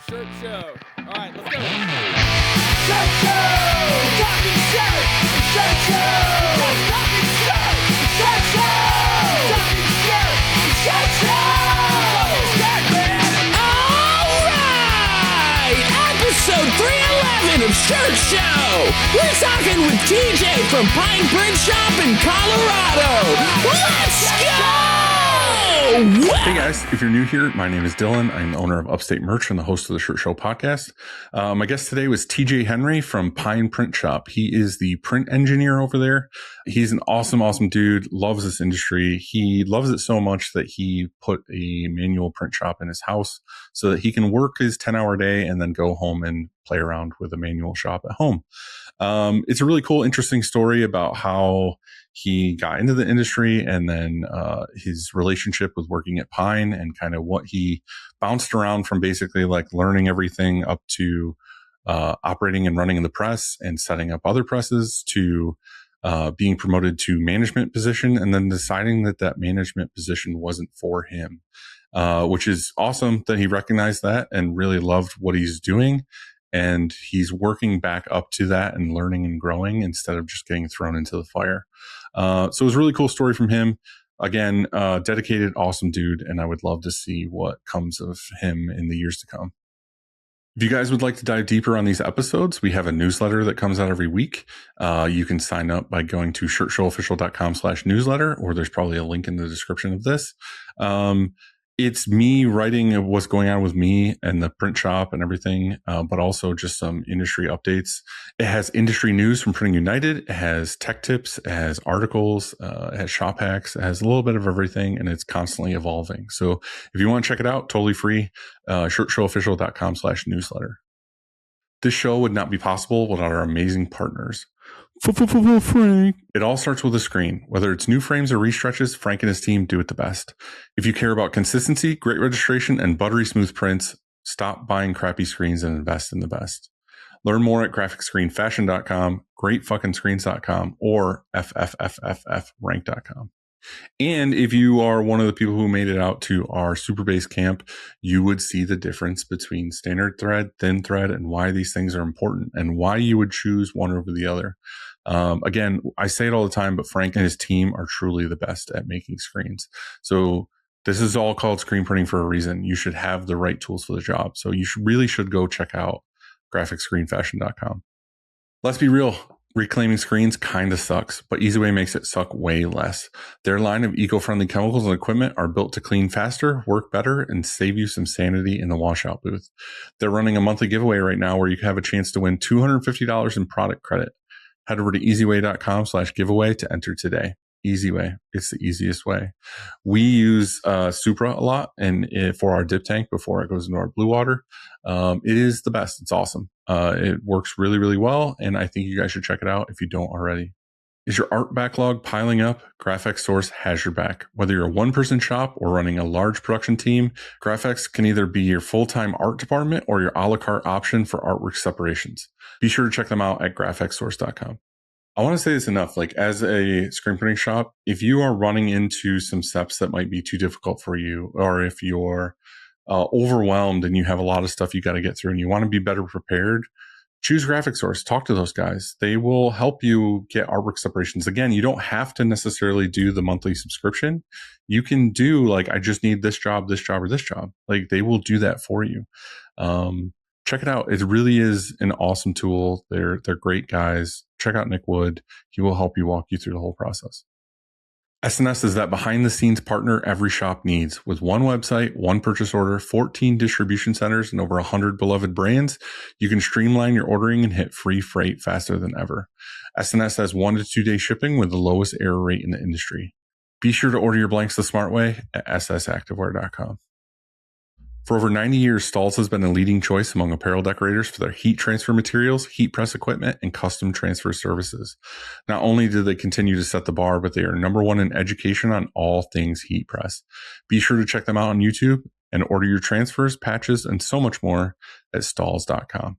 Shirt show. All right, let's go. Shirt show! Talking shirt! Shirt show! Talking shirt! Shirt show! Talking shirt! Shirt show! Shirt man! All right! Episode 311 of Shirt Show! We're talking with TeeJay from Pine Printshop in Colorado! Let's go! Hey guys, if you're new here, my name is Dylan. I'm the owner of Upstate Merch and the host of the Shirt Show podcast. My guest today was TeeJay Henry from Pine Printshop. He is the print engineer over there. He's an awesome dude, loves this industry. He loves it so much that he put a manual print shop in his house so that he can work his 10-hour day and then go home and play around with a manual shop at home. It's a really cool, interesting story about how he got into the industry and then his relationship with working at Pine and kind of what he bounced around from, basically like learning everything up to operating and running the press and setting up other presses to being promoted to management position and then deciding that that management position wasn't for him, which is awesome that he recognized that and really loved what he's doing. And he's working back up to that and learning and growing instead of just getting thrown into the fire. So it was a really cool story from him. Again, dedicated, awesome dude. And I would love to see what comes of him in the years to come. If you guys would like to dive deeper on these episodes, we have a newsletter that comes out every week. You can sign up by going to shirtshowofficial.com/newsletter, or there's probably a link in the description of this. It's me writing what's going on with me and the print shop and everything, but also just some industry updates. It has industry news from Printing United. It has tech tips. It has articles. It has shop hacks. It has a little bit of everything, and it's constantly evolving. So if you want to check it out, totally free, shirtshowofficial.com/newsletter. This show would not be possible without our amazing partners. Frank. It all starts with a screen. Whether it's new frames or restretches, Frank and his team do it the best. If you care about consistency, great registration, and buttery smooth prints, stop buying crappy screens and invest in the best. Learn more at graphicscreenfashion.com, greatfuckingscreens.com, or ffffrank.com. And if you are one of the people who made it out to our Super Base camp, you would see the difference between standard thread, thin thread, and why these things are important and why you would choose one over the other. Again, I say it all the time, but Frank and his team are truly the best at making screens. So this is all called screen printing for a reason. You should have the right tools for the job. So you really should go check out graphicscreenfashion.com. Let's be real. Reclaiming screens kind of sucks, but EasyWay makes it suck way less. Their line of eco-friendly chemicals and equipment are built to clean faster, work better, and save you some sanity in the washout booth. They're running a monthly giveaway right now where you can have a chance to win $250 in product credit. Head over to easyway.com/giveaway to enter today. EasyWay. It's the easiest way. We use Supra a lot and for our dip tank before it goes into our blue water. It is the best. It's awesome. It works really well, and I think you guys should check it out if you don't already. Is your art backlog piling up? Graphics Source has your back. Whether you're a one-person shop or running a large production team, Graphics can either be your full-time art department or your a la carte option for artwork separations. Be sure to check them out at graphicsource.com. I want to say this enough, like as a screen printing shop, if you are running into some steps that might be too difficult for you, or if you're overwhelmed and you have a lot of stuff you got to get through and you want to be better prepared, choose Graphics Source. Talk to those guys. They will help you get artwork separations. Again, you don't have to necessarily do the monthly subscription. You can do like, I just need this job, or this job. Like they will do that for you. Check it out. It really is an awesome tool. They're great guys. Check out Nick Wood. He will help you walk you through the whole process. SNS is that behind-the-scenes partner every shop needs. With one website, one purchase order, 14 distribution centers, and over 100 beloved brands, you can streamline your ordering and hit free freight faster than ever. SNS has 1 to 2 day shipping with the lowest error rate in the industry. Be sure to order your blanks the smart way at ssactivewear.com. For over 90 years, Stahls has been a leading choice among apparel decorators for their heat transfer materials, heat press equipment, and custom transfer services. Not only do they continue to set the bar, but they are number one in education on all things heat press. Be sure to check them out on YouTube and order your transfers, patches, and so much more at stahls.com.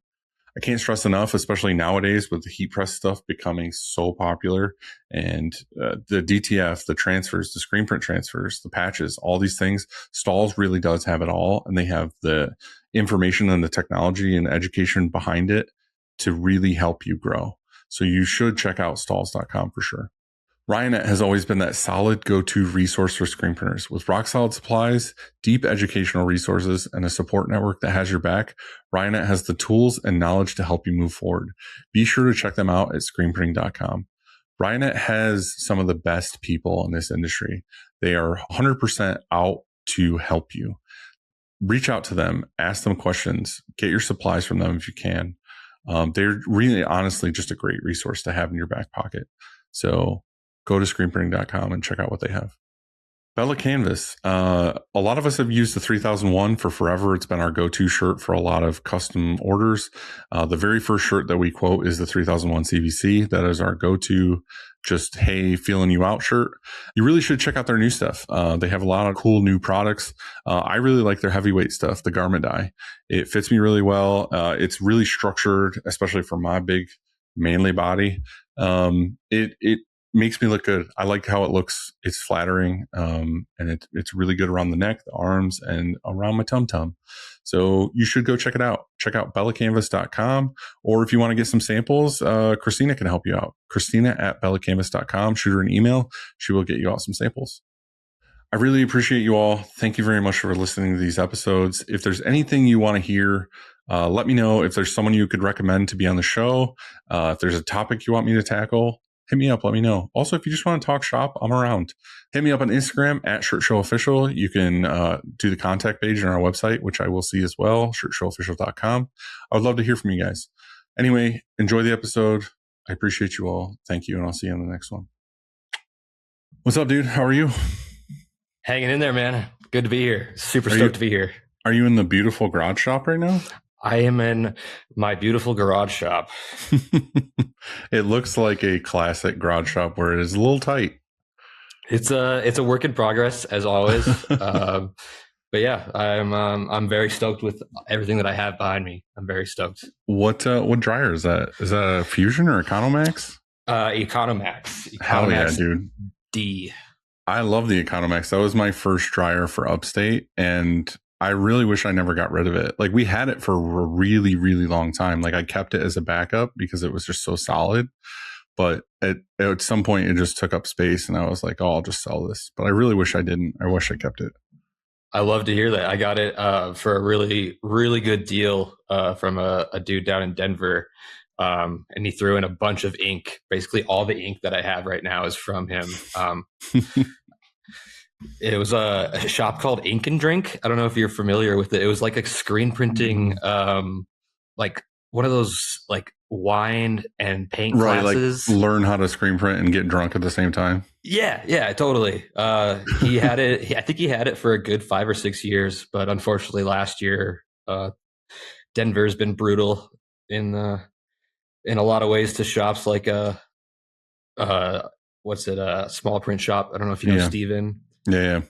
I can't stress enough, especially nowadays with the heat press stuff becoming so popular, and the DTF, the transfers, the screen print transfers, the patches, all these things. Stalls really does have it all, and they have the information and the technology and education behind it to really help you grow. So you should check out stalls.com for sure. Ryonet has always been that solid go-to resource for screen printers. With rock-solid supplies, deep educational resources, and a support network that has your back, Ryonet has the tools and knowledge to help you move forward. Be sure to check them out at screenprinting.com. Ryonet has some of the best people in this industry. They are 100% out to help you. Reach out to them, ask them questions, get your supplies from them if you can. They're really, honestly, just a great resource to have in your back pocket. So go to screenprinting.com and check out what they have. Bella Canvas. A lot of us have used the 3001 for forever. It's been our go-to shirt for a lot of custom orders. The very first shirt that we quote is the 3001 CVC. That is our go-to, just, hey, feeling you out shirt. You really should check out their new stuff. They have a lot of cool new products. I really like their heavyweight stuff, the garment dye. It fits me really well. It's really structured, especially for my big manly body. It makes me look good. I like how it looks. It's flattering. And it's really good around the neck, the arms, and around my tum-tum. So you should go check it out. Check out bellacanvas.com. Or if you want to get some samples, Christina can help you out. Christina at bellacanvas.com. Shoot her an email. She will get you out some samples. I really appreciate you all. Thank you very much for listening to these episodes. If there's anything you want to hear, let me know. If there's someone you could recommend to be on the show, if there's a topic you want me to tackle, hit me up. Let me know. Also, if you just want to talk shop, I'm around. Hit me up on Instagram at ShirtShowOfficial. You can do the contact page on our website, which I will see as well, shirtshowofficial.com. I would love to hear from you guys. Anyway, enjoy the episode. I appreciate you all. Thank you, and I'll see you on the next one. What's up, dude? How are you? Hanging in there, man. Good to be here. Super stoked to be here. Are you in the beautiful garage shop right now? I am in my beautiful garage shop. It looks like a classic garage shop where it is a little tight. It's a work in progress as always. But yeah, I'm very stoked with everything that I have behind me. I'm very stoked. What dryer is that? Is that a Fusion or Economax? Economax. Hell yeah, dude. D. I love the Economax. That was my first dryer for upstate, and I really wish I never got rid of it. Like, we had it for a really, really long time. Like, I kept it as a backup because it was just so solid. But at some point, it just took up space, and I was like, oh, I'll just sell this. But I really wish I didn't. I wish I kept it. I love to hear that. I got it for a really, really good deal from a dude down in Denver. And he threw in a bunch of ink. Basically, all the ink that I have right now is from him. It was a shop called Ink and Drink. I don't know if you're familiar with it. It was like a screen printing, like one of those like wine and paint classes. Like learn how to screen print and get drunk at the same time. Yeah, totally. He had it. I think he had it for a good 5 or 6 years, but unfortunately, last year, Denver's been brutal in a lot of ways to shops like what's it? A small print shop. I don't know if you know Steven. Yeah.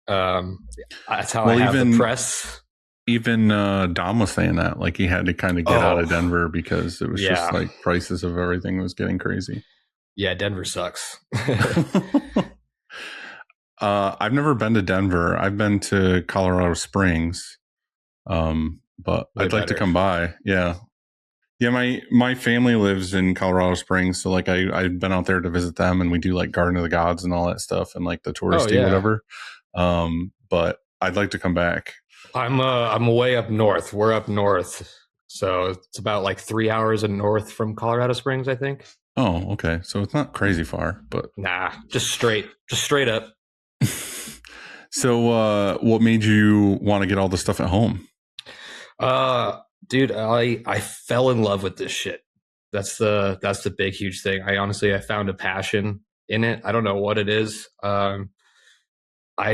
That's how I have the press. Even Dom was saying that, like, he had to kind of get out of Denver because it was just like prices of everything was getting crazy. Yeah, Denver sucks. I've never been to Denver. I've been to Colorado Springs, but I'd like to come by. Yeah. My family lives in Colorado Springs, so like I've been out there to visit them, and we do like Garden of the Gods and all that stuff, and like the touristy whatever. But I'd like to come back. I'm way up north. We're up north, so it's about like 3 hours north from Colorado Springs, I think. Oh, okay. So it's not crazy far, but nah, just straight up. So, what made you want to get all the stuff at home? Dude, I fell in love with this shit. That's the big, huge thing. I found a passion in it. I don't know what it is. I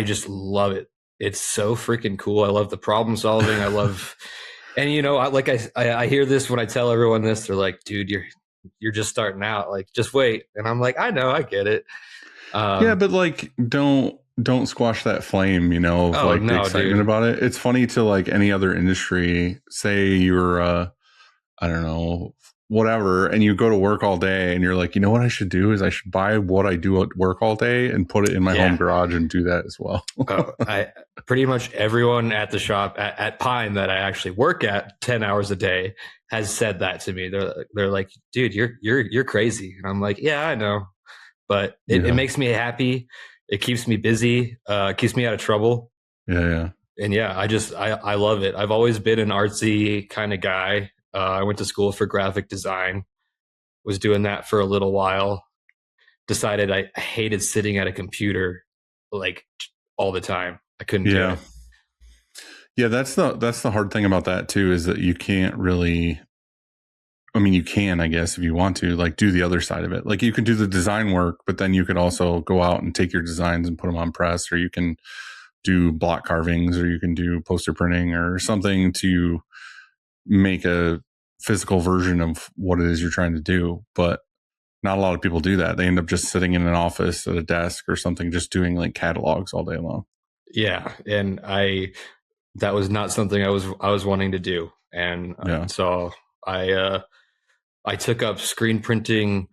just love it. It's so freaking cool. I love the problem solving. I love, and you know, I hear this when I tell everyone this. They're like, "Dude, you're just starting out. Like, just wait." And I'm like, "I know, I get it." Yeah, but like, don't squash that flame, you know, of the excitement about it. It's funny to like any other industry. Say you're I don't know, whatever, and you go to work all day and you're like, you know what I should do is I should buy what I do at work all day and put it in my home garage and do that as well. I pretty much everyone at the shop at Pine that I actually work at 10 hours a day has said that to me. They're like, dude, you're crazy. And I'm like, yeah, I know, but it makes me happy. It keeps me busy, keeps me out of trouble. Yeah. And yeah, I love it. I've always been an artsy kind of guy. I went to school for graphic design, was doing that for a little while, decided I hated sitting at a computer like all the time. I couldn't do it. Yeah, that's the hard thing about that too, is that you can't really, I mean, you can, I guess, if you want to, like, do the other side of it. Like, you can do the design work, but then you could also go out and take your designs and put them on press, or you can do block carvings, or you can do poster printing or something to make a physical version of what it is you're trying to do. But not a lot of people do that. They end up just sitting in an office at a desk or something, just doing like catalogs all day long. Yeah. And that was not something I was wanting to do. And so I took up screen printing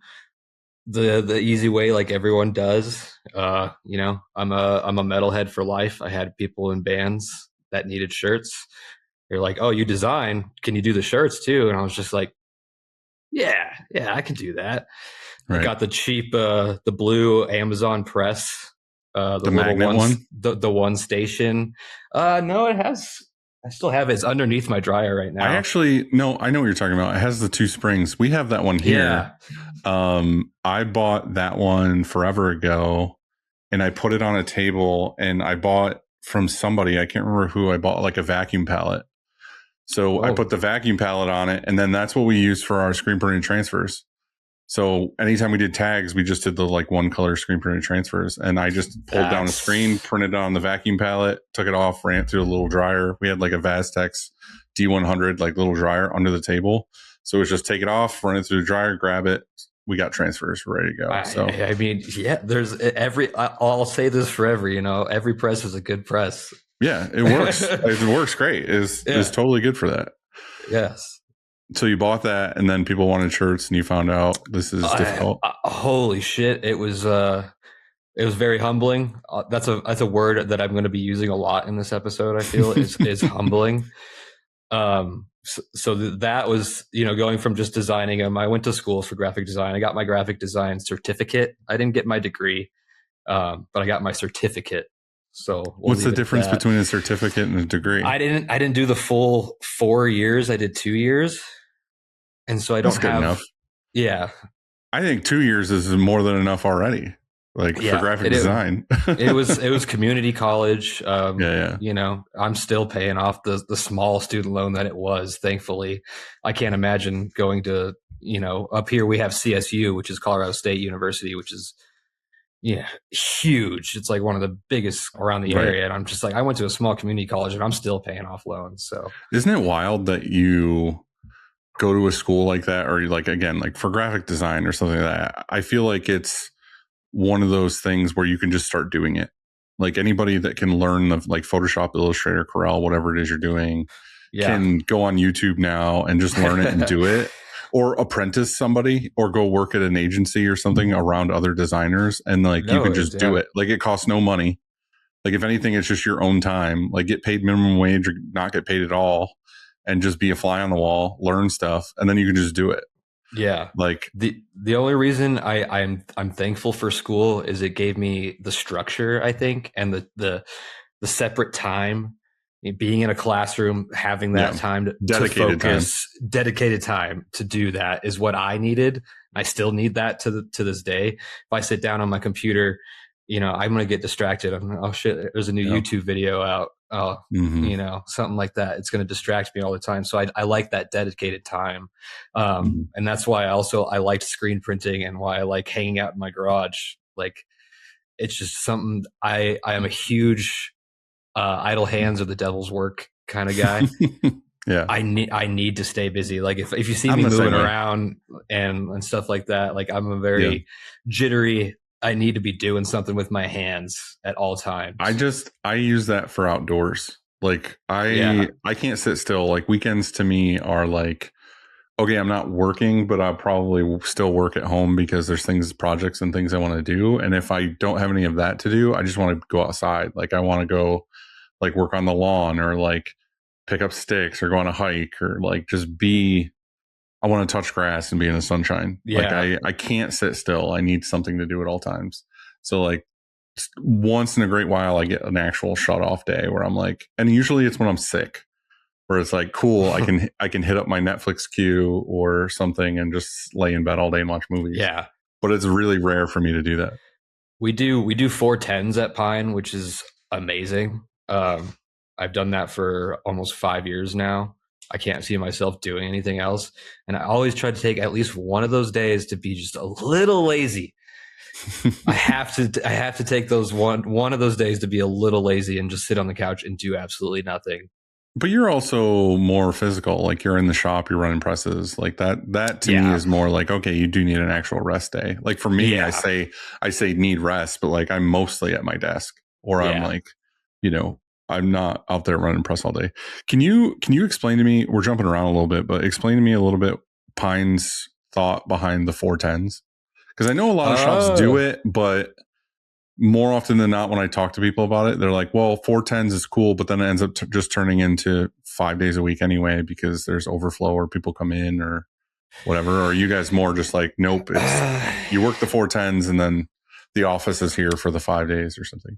the easy way, like everyone does. You know, I'm a metalhead for life. I had people in bands that needed shirts. They're like, "Oh, you design? Can you do the shirts too?" And I was just like, "Yeah, I can do that." Right. I got the cheap, the blue Amazon press, the magnet one, the one station. No, it has. I still have it. It's underneath my dryer right now. I know what you're talking about. It has the 2 springs. We have that one here. Yeah. I bought that one forever ago, and I put it on a table, and I bought from somebody, I can't remember who, I bought like a vacuum palette. So I put the vacuum palette on it, and then that's what we use for our screen printing transfers. So anytime we did tags, we just did the like one color screen printed transfers, and I just pulled down a screen, printed it on the vacuum palette, took it off, ran it through a little dryer. We had like a Vastex D100 like little dryer under the table, so it was just take it off, run it through the dryer, grab it. We got transfers ready to go. So I mean, yeah, there's I'll say this forever. You know, every press is a good press. Yeah, it works. It works great. It's totally good for that. Yes. So you bought that, and then people wanted shirts, and you found out this is difficult. Holy shit! It was very humbling. That's a word that I'm going to be using a lot in this episode. I feel is humbling. So that was, you know, going from just designing them. I went to school for graphic design. I got my graphic design certificate. I didn't get my degree, but I got my certificate. So what's the difference between a certificate and a degree? I didn't do the full 4 years. I did 2 years. And so I don't have enough. Yeah. I think 2 years is more than enough already. Like for graphic design. it was community college. You know, I'm still paying off the small student loan that it was, thankfully. I can't imagine going to, you know, up here we have CSU, which is Colorado State University, which is huge. It's like one of the biggest around the area. And I'm just like, I went to a small community college and I'm still paying off loans. So isn't it wild that you go to a school like that, or like, again, like for graphic design or something like that? I feel like it's one of those things where you can just start doing it. Like anybody that can learn like Photoshop, Illustrator, Corel, whatever it is you're doing, can go on YouTube now and just learn it and do it, or apprentice somebody, or go work at an agency or something around other designers. And like, you can just do it. Like it costs no money. Like if anything, it's just your own time, like get paid minimum wage or not get paid at all, and just be a fly on the wall, learn stuff, and then you can just do it. Yeah. Like the only reason I'm thankful for school is it gave me the structure, I think, and the separate time, being in a classroom, having that time to focus, dedicated time to do that is what I needed. I still need that to this day. If I sit down on my computer, you know, I'm going to get distracted. I'm oh shit, there's a new YouTube video out. You know, something like that. It's going to distract me all the time. So I like that dedicated time. And that's why I liked screen printing, and why I like hanging out in my garage. Like, it's just something I am a huge, idle hands are the devil's work kind of guy. Yeah. I need to stay busy. Like if you see me moving around and stuff like that, like I'm a very jittery, I need to be doing something with my hands at all times. I use that for outdoors. Like I can't sit still. Like weekends to me are like okay, I'm not working, but I'll probably still work at home because there's projects and things I want to do. And if I don't have any of that to do, I just want to go outside. Like I want to go like work on the lawn or like pick up sticks or go on a hike or like just be, I want to touch grass and be in the sunshine. Yeah. Like I can't sit still. I need something to do at all times. So like once in a great while, I get an actual shut off day where I'm like, and usually it's when I'm sick, where it's like, cool, I can hit up my Netflix queue or something and just lay in bed all day and watch movies. Yeah. But it's really rare for me to do that. We do 410s at Pine, which is amazing. I've done that for almost 5 years now. I can't see myself doing anything else. And I always try to take at least one of those days to be just a little lazy. I have to take those one of those days to be a little lazy and just sit on the couch and do absolutely nothing. But you're also more physical. Like you're in the shop, you're running presses. Like that to me is more like, okay, you do need an actual rest day. Like for me, I say need rest, but like I'm mostly at my desk or I'm like, you know, I'm not out there running press all day. Can you explain to me, we're jumping around a little bit, but explain to me a little bit Pine's thought behind the 410s? Because I know a lot of shops do it, but more often than not, when I talk to people about it, they're like, well, 410s is cool, but then it ends up just turning into 5 days a week anyway, because there's overflow or people come in or whatever. Or you guys more just like, nope, it's you work the 410s and then the office is here for the 5 days or something.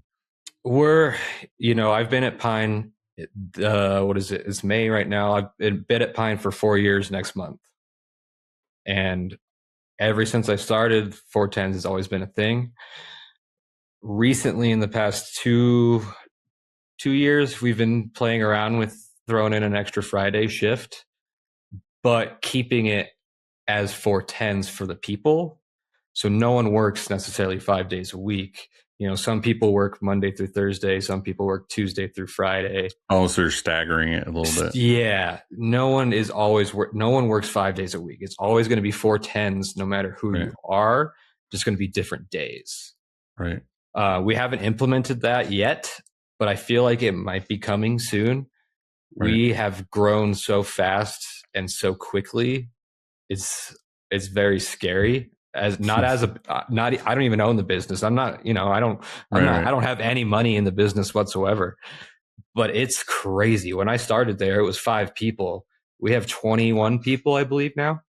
I've been at Pine, what is it? It's May right now. I've been at Pine for 4 years next month. And ever since I started, 410s has always been a thing. Recently, in the past two years, we've been playing around with throwing in an extra Friday shift, but keeping it as 410s for the people. So no one works necessarily 5 days a week. You know, some people work Monday through Thursday. Some people work Tuesday through Friday. Oh, so you're staggering it a little bit. Yeah. No one works 5 days a week. It's always going to be 410s, no matter who you are, just going to be different days. Right. We haven't implemented that yet, but I feel like it might be coming soon. Right. We have grown so fast and so quickly. It's very scary. I don't even own the business. I'm not, I don't have any money in the business whatsoever, but it's crazy. When I started there, it was 5 people. We have 21 people, I believe now.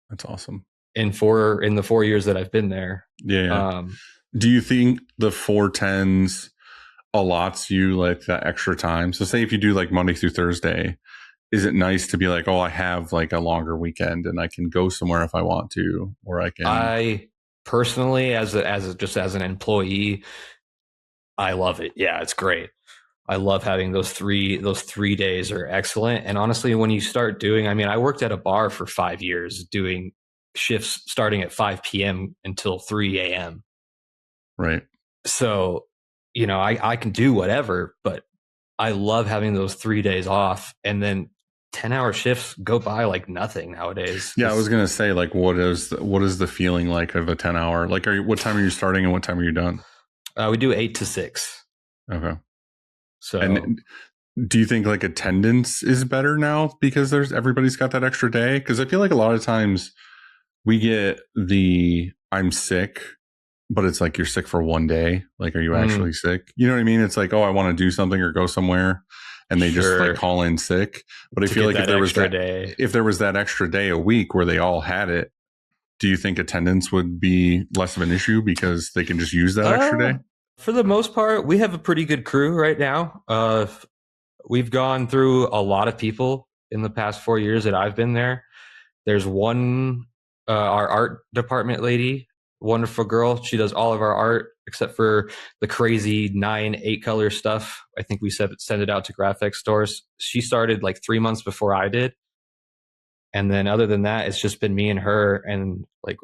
That's awesome. In the 4 years that I've been there. Yeah. Do you think the 410s allots you like that extra time? So say if you do like Monday through Thursday, is it nice to be like, oh, I have like a longer weekend and I can go somewhere if I want to, or I personally, as an employee, I love it. Yeah, it's great. I love having those three days are excellent. And honestly, when you start doing, I worked at a bar for 5 years doing shifts starting at 5 p.m. until 3 a.m. Right. So, I can do whatever, but I love having those 3 days off, and then 10-hour shifts go by like nothing nowadays. Yeah, I was going to say, like, what is the feeling like of a 10-hour? Like, what time are you starting and what time are you done? We do 8 to 6. Okay. So, and do you think like attendance is better now because everybody's got that extra day? Because I feel like a lot of times we get I'm sick, but it's like you're sick for 1 day. Like, are you actually sick? You know what I mean? It's like, oh, I want to do something or go somewhere, and they just like call in sick. But I feel like if there was that extra day a week where they all had it, do you think attendance would be less of an issue because they can just use that extra day? For the most part, we have a pretty good crew right now. We've gone through a lot of people in the past 4 years that I've been there. There's one, our art department lady, wonderful girl. She does all of our art except for the crazy 9-8 color stuff. I think we send it out to graphic stores. She started like 3 months before I did. And then other than that, it's just been me and her and like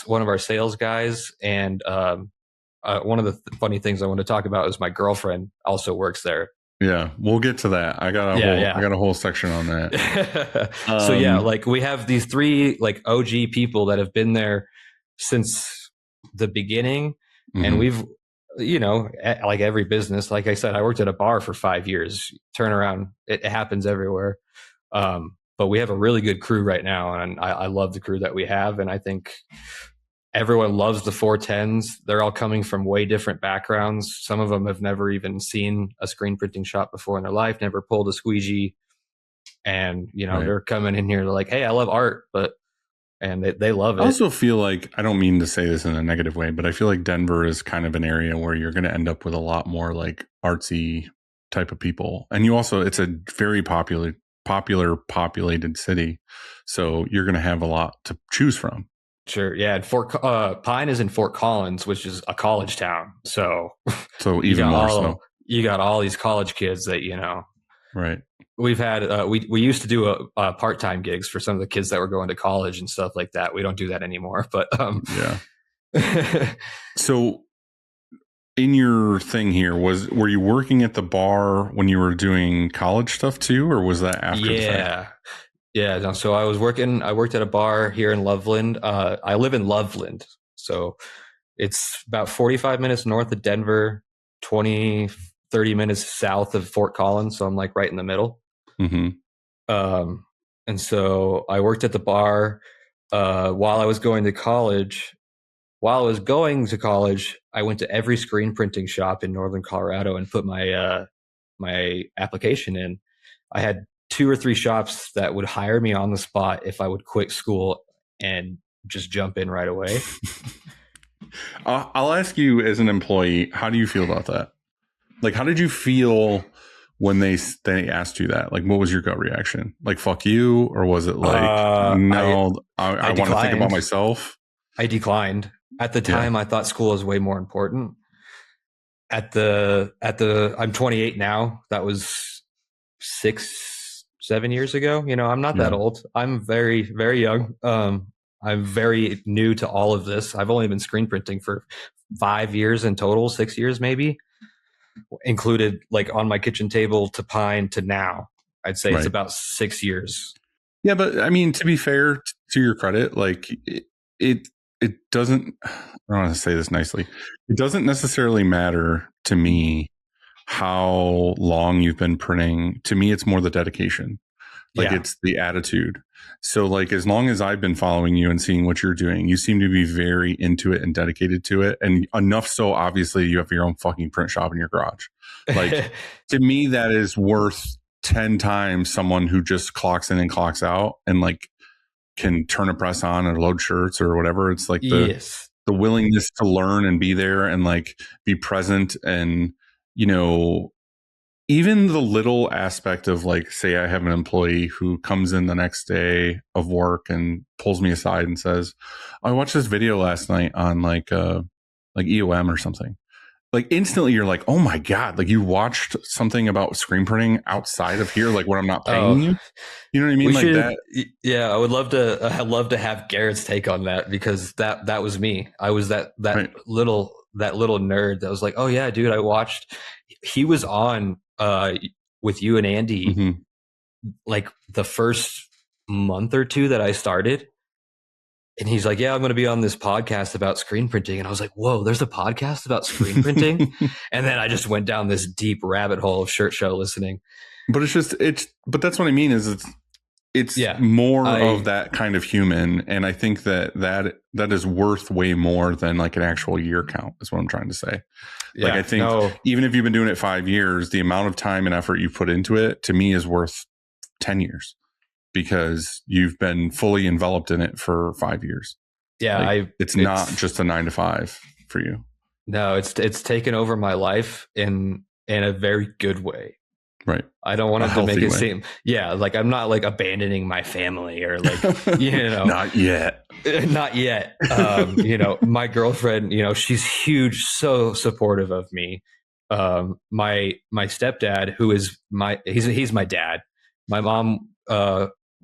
one of our sales guys. And one of the funny things I want to talk about is my girlfriend also works there. Yeah, we'll get to that. I got a whole section on that. So yeah, like we have these 3 like OG people that have been there since the beginning. And we've, like every business, like I said, I worked at a bar for 5 years. Turnaround, it happens everywhere. but we have a really good crew right now, and I love the crew that we have, and I think everyone loves the 410s. They're all coming from way different backgrounds. Some of them have never even seen a screen printing shop before in their life, never pulled a squeegee. And, Right. they're coming in here, they're like, hey, I love art, and they love it. I also feel like, I don't mean to say this in a negative way, but I feel like Denver is kind of an area where you're going to end up with a lot more like artsy type of people. And it's a very populated city. So you're going to have a lot to choose from. Sure. Yeah. And Pine is in Fort Collins, which is a college town. So Even more so. You got all these college kids that, Right. we've had, we used to do a part-time gigs for some of the kids that were going to college and stuff like that. We don't do that anymore, but, yeah. So in your thing here, were you working at the bar when you were doing college stuff too, or was that after the fact? Yeah. No, so I worked at a bar here in Loveland. I live in Loveland. So it's about 45 minutes north of Denver, 30 minutes south of Fort Collins. So I'm like right in the middle. Mm-hmm. And so I worked at the bar while I was going to college. While I was going to college, I went to every screen printing shop in Northern Colorado and put my my application in. I had 2 or 3 shops that would hire me on the spot if I would quit school and just jump in right away. I'll ask you as an employee, how do you feel about that? Like, how did you feel when they asked you that? Like, what was your gut reaction? Like, fuck you? Or was it like, no, I want to think about myself? I declined. At the time, I thought school was way more important. I'm 28 now. That was 6-7 years ago. I'm not that old. I'm very, very young. I'm very new to all of this. I've only been screen printing for 5 years in total, 6 years maybe, included like on my kitchen table to Pine to now. I'd say it's about 6 years. Yeah, but I mean, to be fair to your credit, like it doesn't, I don't want to say this nicely. It doesn't necessarily matter to me how long you've been printing. To me, it's more the dedication. Like it's the attitude. So like, as long as I've been following you and seeing what you're doing, you seem to be very into it and dedicated to it. And enough so obviously you have your own fucking print shop in your garage. Like to me, that is worth 10 times someone who just clocks in and clocks out and like can turn a press on or load shirts or whatever. It's like the willingness to learn and be there and like be present. And, even the little aspect of like, say I have an employee who comes in the next day of work and pulls me aside and says, I watched this video last night on like EOM or something. Like instantly you're like, oh my God, like you watched something about screen printing outside of here, like when I'm not paying you. You know what I mean? That. Yeah, I'd love to have Garrett's take on that, because that was me. I was that little nerd that was like, oh yeah, dude, I watched. He was on with you and Andy like the first month or 2 that I started. And he's like, yeah, I'm going to be on this podcast about screen printing. And I was like, whoa, there's a podcast about screen printing? And then I just went down this deep rabbit hole of shirt show listening. But but that's what I mean is it's more of that kind of human. And I think that is worth way more than like an actual year count is what I'm trying to say. Yeah, like I think even if you've been doing it 5 years, the amount of time and effort you put into it to me is worth 10 years. Because you've been fully enveloped in it for 5 years. Yeah, like, it's not just a 9 to 5 for you. No, it's taken over my life in a very good way. Right. I don't want to make it seem, like I'm not like abandoning my family or like, not yet. Not yet. My girlfriend, she's huge, so supportive of me. My stepdad, who is he's my dad. My mom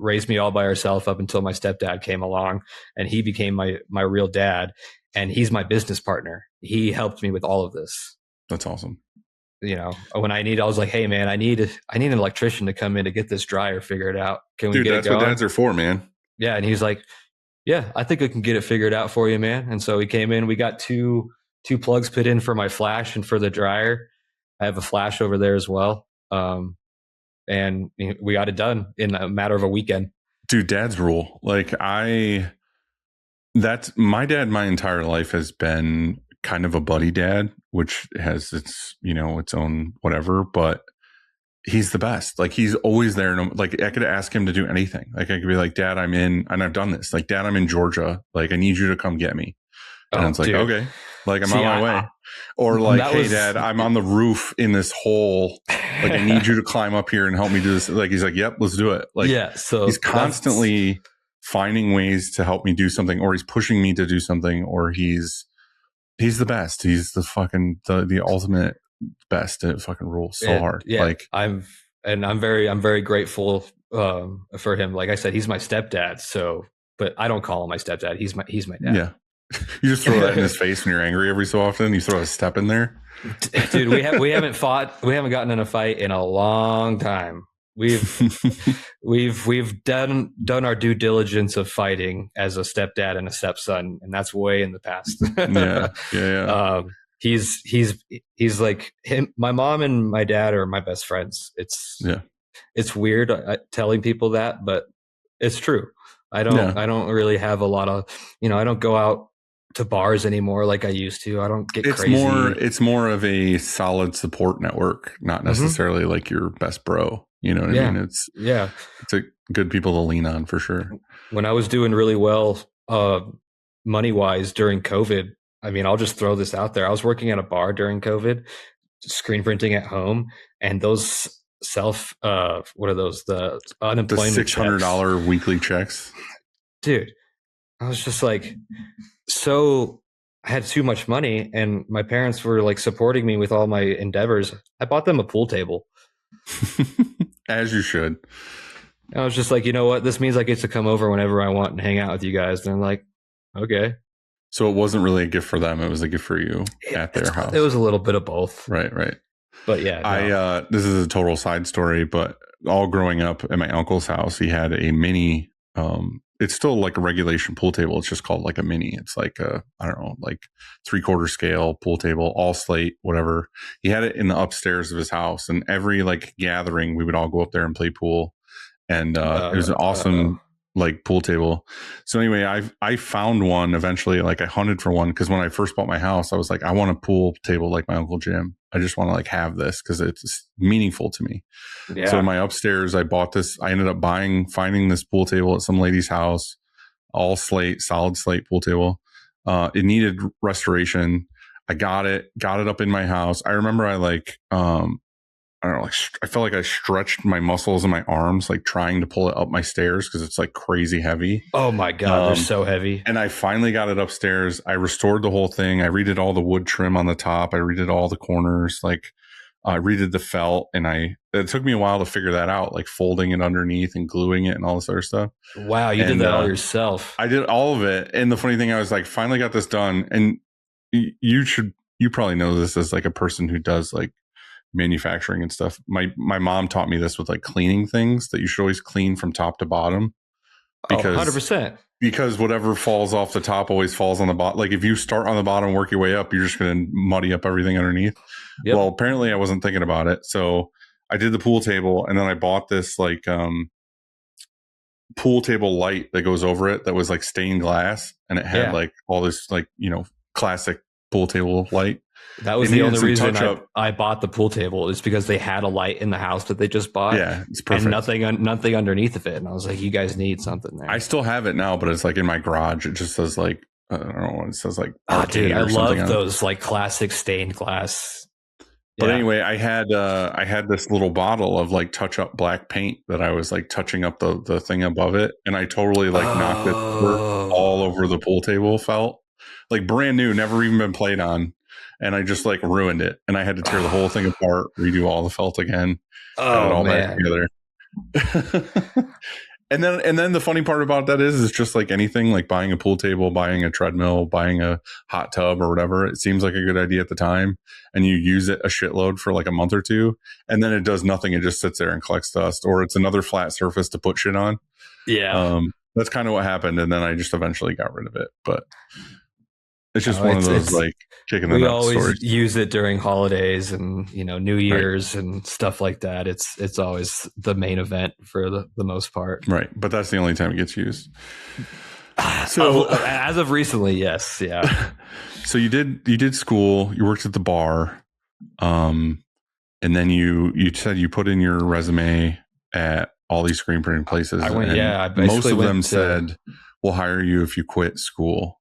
raised me all by herself up until my stepdad came along, and he became my real dad, and he's my business partner. He helped me with all of this. That's awesome. When I was like, hey man, I need an electrician to come in to get this dryer figured out. Can we get it going? That's what dads are for, man. Yeah. And he's like, yeah, I think I can get it figured out for you, man. And so he came in, we got two plugs put in for my flash and for the dryer. I have a flash over there as well. and we got it done in a matter of a weekend. Dude, dad's rule. Like that's my dad. My entire life has been kind of a buddy dad, which has its, its own whatever, but he's the best. Like he's always there. Like I could ask him to do anything. Like I could be like, Dad, I'm in, and I've done this. Like, Dad, I'm in Georgia. Like I need you to come get me. And it's like, dude. okay, like I'm on my way. Or like, hey, Dad, I'm on the roof in this hole. Like I need you to climb up here and help me do this. Like he's like, yep, let's do it. Like so he's constantly finding ways to help me do something, or he's pushing me to do something, or he's the best. He's the fucking the ultimate best. It fucking rules so hard. Yeah, like I'm very grateful for him. Like I said, he's my stepdad. So, but I don't call him my stepdad. He's my dad. Yeah. You just throw that in his face when you're angry every so often. You throw a step in there. Dude, we haven't gotten in a fight in a long time. We've done our due diligence of fighting as a stepdad and a stepson, and that's way in the past. Yeah. He's like him. My mom and my dad are my best friends. It's weird telling people that, but it's true. I don't really have a lot of, I don't go out to bars anymore like I used to. I don't get crazy. It's more of a solid support network, not necessarily like your best bro. You know what I mean? It's a good people to lean on for sure. When I was doing really well, money wise during COVID, I mean, I'll just throw this out there. I was working at a bar during COVID, screen printing at home, and those what are those? The unemployment the $600 weekly checks. Dude, I was just like, so I had too much money, and my parents were like supporting me with all my endeavors. I bought them a pool table. As you should. I was just like, you know what? This means I get to come over whenever I want and hang out with you guys. And I'm like, okay. So it wasn't really a gift for them. It was a gift for you at their house. It was a little bit of both. Right. But yeah. No. This is a total side story, but all growing up at my uncle's house, he had a mini, it's still like a regulation pool table. It's just called like a mini. It's like I don't know, like 3/4 scale pool table, all slate, whatever. He had it in the upstairs of his house, and every like gathering, we would all go up there and play pool. And it was an awesome like pool table. So anyway, I found one eventually. Like I hunted for one because when I first bought my house, I was like, I want a pool table like my Uncle Jim. I just want to like have this because it's meaningful to me. Yeah. So in my upstairs, I bought this. I ended up finding this pool table at some lady's house, all slate, solid slate pool table. It needed restoration. I got it up in my house. I remember I don't know, like I felt like I stretched my muscles in my arms, like trying to pull it up my stairs because it's like crazy heavy. Oh my God, they're so heavy. And I finally got it upstairs. I restored the whole thing. I redid all the wood trim on the top. I redid all the corners. Like I redid the felt, and it took me a while to figure that out, like folding it underneath and gluing it and all this other stuff. Wow, you did that all yourself. I did all of it. And the funny thing, I was like, finally got this done. And you probably know this as like a person who does like manufacturing and stuff. My mom taught me this with like cleaning things, that you should always clean from top to bottom, because 100%. Because whatever falls off the top always falls on the bottom. Like if you start on the bottom and work your way up, you're just going to muddy up everything underneath. Yep. Well, apparently I wasn't thinking about it. So I did the pool table, and then I bought this like pool table light that goes over it that was like stained glass, and it had like all this like, classic pool table light. That was the only reason I bought the pool table, is because they had a light in the house that they just bought. Yeah, it's perfect. And nothing underneath of it. And I was like, you guys need something there. I still have it now, but it's like in my garage. It just says like, I don't know what it says, like. Oh, dude, I love those like classic stained glass. But anyway, I had this little bottle of like touch up black paint that I was like touching up the thing above it, and I totally like knocked it all over the pool table felt. Like brand new, never even been played on. And I just like ruined it. And I had to tear the whole thing apart, redo all the felt again. Got it all back together. And then the funny part about that is just like anything, like buying a pool table, buying a treadmill, buying a hot tub or whatever. It seems like a good idea at the time, and you use it a shitload for like a month or two, and then it does nothing. It just sits there and collects dust, or it's another flat surface to put shit on. Yeah. That's kind of what happened. And then I just eventually got rid of it. But It's just one of those like chicken and we duck always stories. use it during holidays and New Year's and stuff like that. It's always the main event for the most part. Right, but that's the only time it gets used. So as of recently, yes, yeah. So you did school, you worked at the bar, and then you said you put in your resume at all these screen printing places. I went, and most of them said, "We'll hire you if you quit school."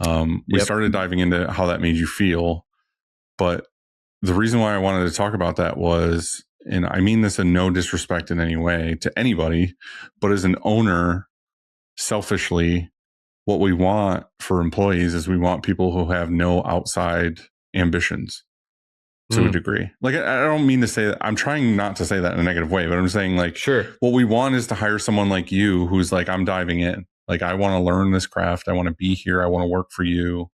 We started diving into how that made you feel, but the reason why I wanted to talk about that was, and I mean this in no disrespect in any way to anybody, but as an owner, selfishly, what we want for employees is we want people who have no outside ambitions to a degree. Like, I don't mean to say that. I'm trying not to say that in a negative way, but I'm saying like, sure, what we want is to hire someone like you who's like, I'm diving in. Like, I want to learn this craft. I want to be here. I want to work for you.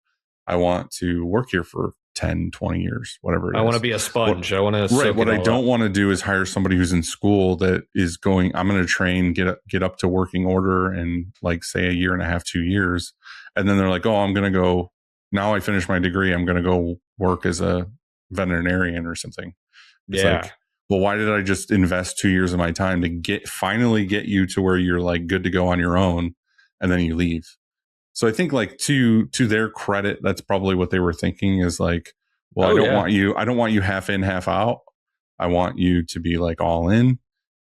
I want to work here for 10, 20 years, whatever it is. I want to be a sponge. I want to right. What I don't want to do is hire somebody who's in school that is going, I'm going to train, get up to working order in like say a year and a half, 2 years. And then they're like, oh, I'm going to go, now I finished my degree. I'm going to go work as a veterinarian or something. It's like, well, why did I just invest 2 years of my time to finally get you to where you're like good to go on your own, and then you leave? So I think like to their credit, that's probably what they were thinking is like, well, I don't want you half in, half out. I want you to be like all in.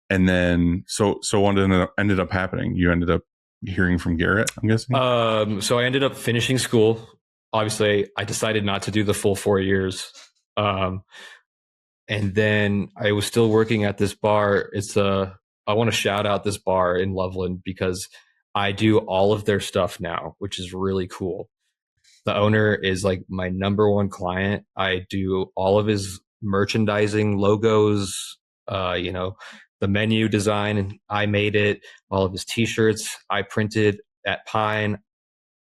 And then, so what ended up happening? You ended up hearing from Garrett, I'm guessing? So I ended up finishing school. Obviously I decided not to do the full 4 years. And then I was still working at this bar. I want to shout out this bar in Loveland because I do all of their stuff now, which is really cool. The owner is like my number one client. I do all of his merchandising, logos, the menu design, and I made it. All of his t-shirts I printed at Pine.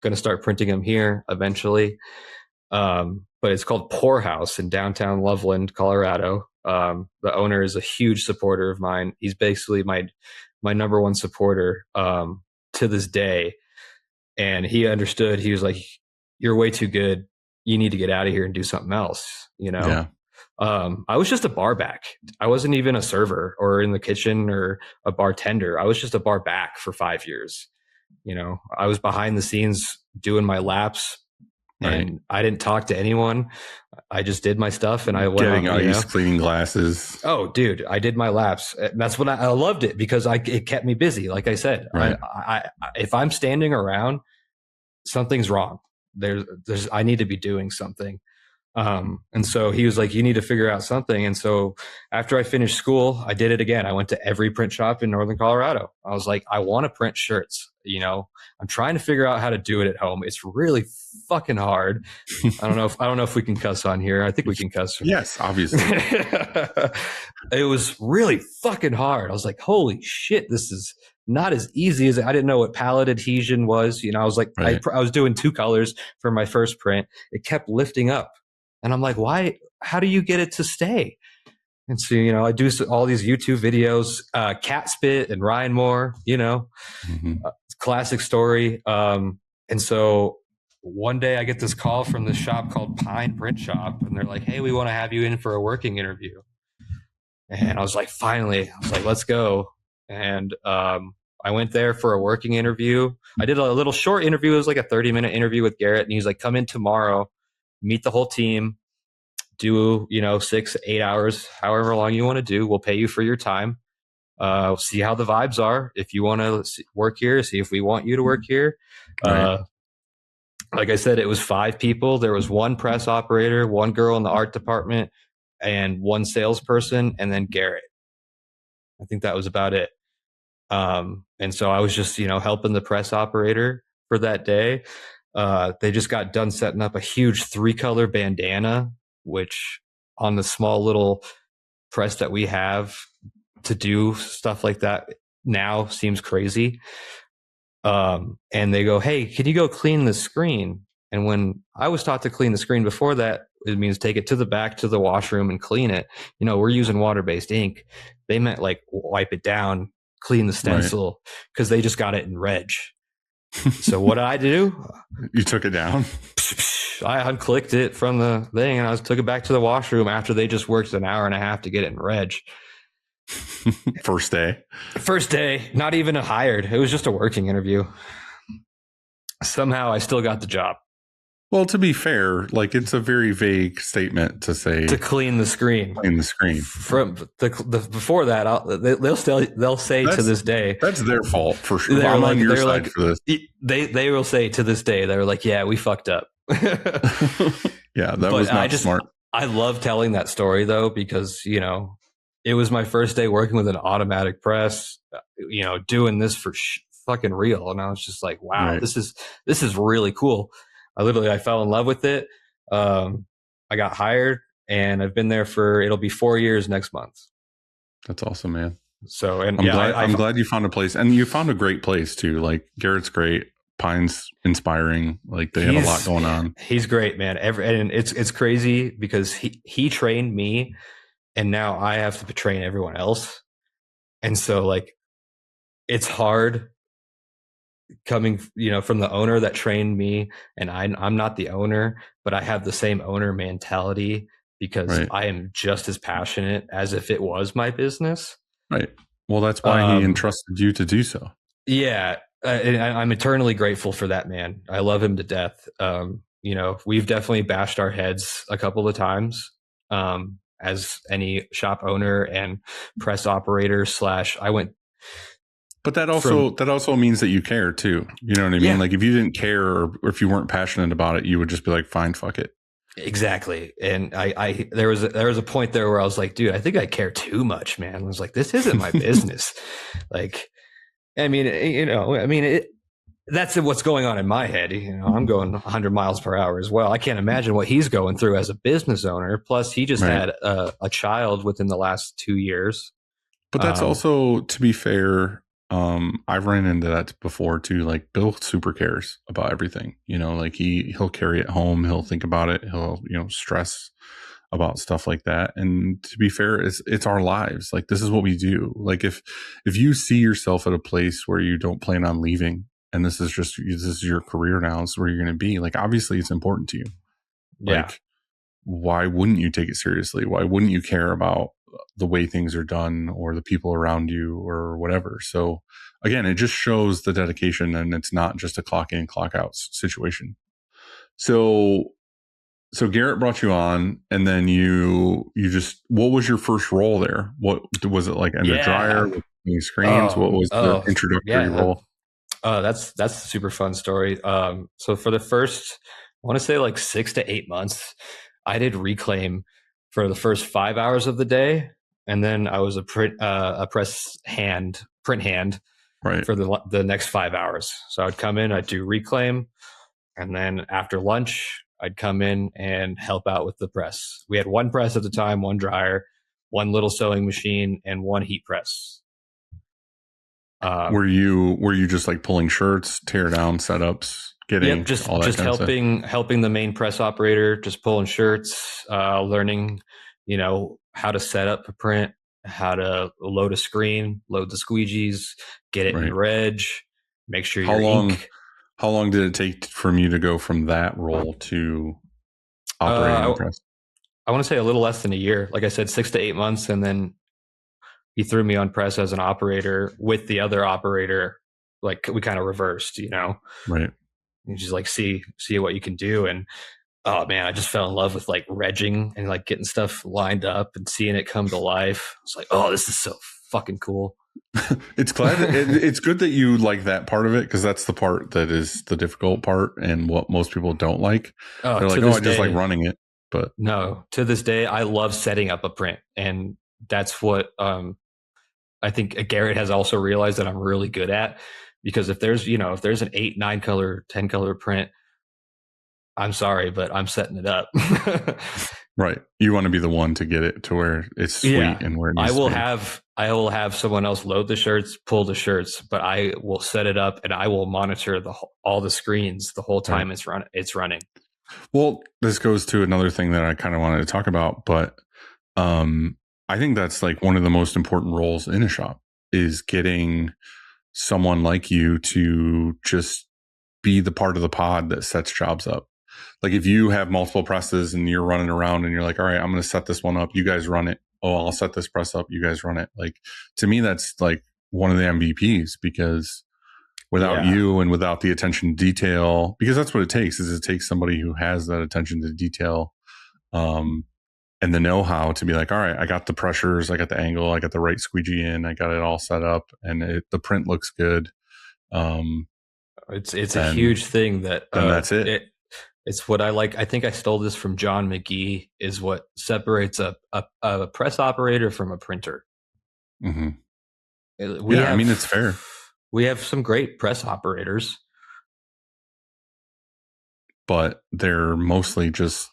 Going to start printing them here eventually. But it's called Poorhouse in downtown Loveland, Colorado. The owner is a huge supporter of mine. He's basically my number one supporter to this day. And he understood. He was like, you're way too good. You need to get out of here and do something else, Yeah. I was just a bar back. I wasn't even a server or in the kitchen or a bartender. I was just a bar back for 5 years. I was behind the scenes doing my laps. Right. And I didn't talk to anyone. I just did my stuff, and I went getting ice, cleaning glasses. Oh, dude, I did my laps. That's when I loved it because it kept me busy. Like I said, right. I if I'm standing around, something's wrong. I need to be doing something. And so he was like, you need to figure out something. And so after I finished school, I did it again. I went to every print shop in Northern Colorado. I was like, I want to print shirts. I'm trying to figure out how to do it at home. It's really fucking hard. I don't know if we can cuss on here. I think we can cuss. Yes, obviously. It was really fucking hard. I was like, holy shit, this is not as easy as I didn't know what palette adhesion was. I was like, right. I was doing 2 colors for my first print. It kept lifting up. And I'm like, why? How do you get it to stay? And so, I do all these YouTube videos, Cat Spit and Ryan Moore, classic story. And so one day I get this call from this shop called Pine Printshop, and they're like, hey, we want to have you in for a working interview. And I was like, finally, let's go. And I went there for a working interview. I did a little short interview. It was like a 30-minute interview with Garrett. And he's like, come in tomorrow, meet the whole team, do, 6, 8 hours, however long you want to do. We'll pay you for your time. See how the vibes are. If you want to work here, see if we want you to work here. Right. Like I said, it was 5 people. There was 1 press operator, 1 girl in the art department, and 1 salesperson, and then Garrett. I think that was about it. And so I was just, helping the press operator for that day. They just got done setting up a huge 3-color bandana, which on the small little press that we have to do stuff like that now seems crazy. And they go, hey, can you go clean the screen? And when I was taught to clean the screen before that, it means take it to the back to the washroom and clean it. We're using water-based ink. They meant like wipe it down, clean the stencil, because they just got it in reg. So what did I do? You took it down? I unclicked it from the thing and I took it back to the washroom after they just worked an hour and a half to get it in reg. First day, not even a hired. It was just a working interview. Somehow I still got the job. Well, to be fair, like it's a very vague statement to say to clean the screen. From the before that, they'll say to this day that's their fault for sure. I'm on your side for this. They will say to this day they were like, yeah, we fucked up. Yeah, that was not smart. I love telling that story though because it was my first day working with an automatic press. Doing this for fucking real, and I was just like, wow, right. This is really cool. I fell in love with it. I got hired and I've been there it'll be 4 years next month. That's awesome, man. So, and I'm glad you found a place, and you found a great place too. Like Garrett's great. Pine's inspiring. Like they have a lot going on. He's great, man. And it's crazy because he trained me and now I have to train everyone else. And so like, it's hard coming from the owner that trained me, and I'm not the owner, but I have the same owner mentality because right. I am just as passionate as if it was my business. Right. Well, that's why he entrusted you to do so. Yeah. I'm eternally grateful for that, man. I love him to death. We've definitely bashed our heads a couple of times as any shop owner and press operator But that also means that you care too. You know what I mean? Yeah. Like if you didn't care or if you weren't passionate about it, you would just be like, fine, fuck it. Exactly. And there was a point there where I was like, dude, I think I care too much, man. I was like, this isn't my business. Like, that's what's going on in my head. I'm going 100 miles per hour as well. I can't imagine what he's going through as a business owner. Plus he just had a child within the last 2 years. But that's also, to be fair, I've ran into that before too. Like Bill super cares about everything, like he'll carry it home. He'll think about it. He'll, stress about stuff like that. And to be fair, it's our lives. Like this is what we do. Like if you see yourself at a place where you don't plan on leaving and this is your career now, this is where you're going to be, like, obviously it's important to you. Yeah. Like, why wouldn't you take it seriously? Why wouldn't you care about the way things are done or the people around you or whatever? So again, it just shows the dedication, and it's not just a clock in, clock out situation. So Garrett brought you on, and then you just, what was your first role there? What was it like? Under dryer with any screens? What was the introductory role? That's a super fun story. So for the first, I want to say like 6 to 8 months, I did reclaim for the first 5 hours of the day, and then I was a print hand right. for the next 5 hours. So I'd come in, I'd do reclaim, and then after lunch, I'd come in and help out with the press. We had one press at the time, one dryer, one little sewing machine, and one heat press. Were you just like pulling shirts, tear down setups, getting just helping the main press operator, just pulling shirts, learning, how to set up a print, how to load a screen, load the squeegees, get it in reg, make sure How long did it take from you to go from that role to operating the press? I want to say a little less than a year. Like I said, 6 to 8 months, and then he threw me on press as an operator with the other operator. Like we kind of reversed, Right. You just like see what you can do. And oh man, I just fell in love with like regging and like getting stuff lined up and seeing it come to life. I was like, oh, this is so fucking cool. It's good that you like that part of it, because that's the part that is the difficult part and what most people don't like. They're like, I just like running it. But no, to this day, I love setting up a print, and that's what I think Garrett has also realized that I'm really good at. Because if there's an 8, 9 color, 10 color print, I'm sorry, but I'm setting it up. Right. You want to be the one to get it to where it's sweet and where it needs to be. I will have someone else load the shirts, pull the shirts, but I will set it up and I will monitor all the screens the whole time it's running. Well, this goes to another thing that I kind of wanted to talk about, but I think that's like one of the most important roles in a shop is getting someone like you to just be the part of the pod that sets jobs up. Like if you have multiple presses and you're running around and you're like, all right, I'm going to set this one up. You guys run it. Oh, I'll set this press up. You guys run it. Like to me, that's like one of the MVPs, because without you and without the attention to detail, because that's what it takes, is it takes somebody who has that attention to detail, and the know-how to be like, all right, I got the pressures, I got the angle, I got the right squeegee in, I got it all set up, and the print looks good. It's a huge thing that then that's it. It's what I like. I think I stole this from John McGee, is what separates a press operator from a printer. Mm-hmm. I mean, it's fair. We have some great press operators, but they're mostly just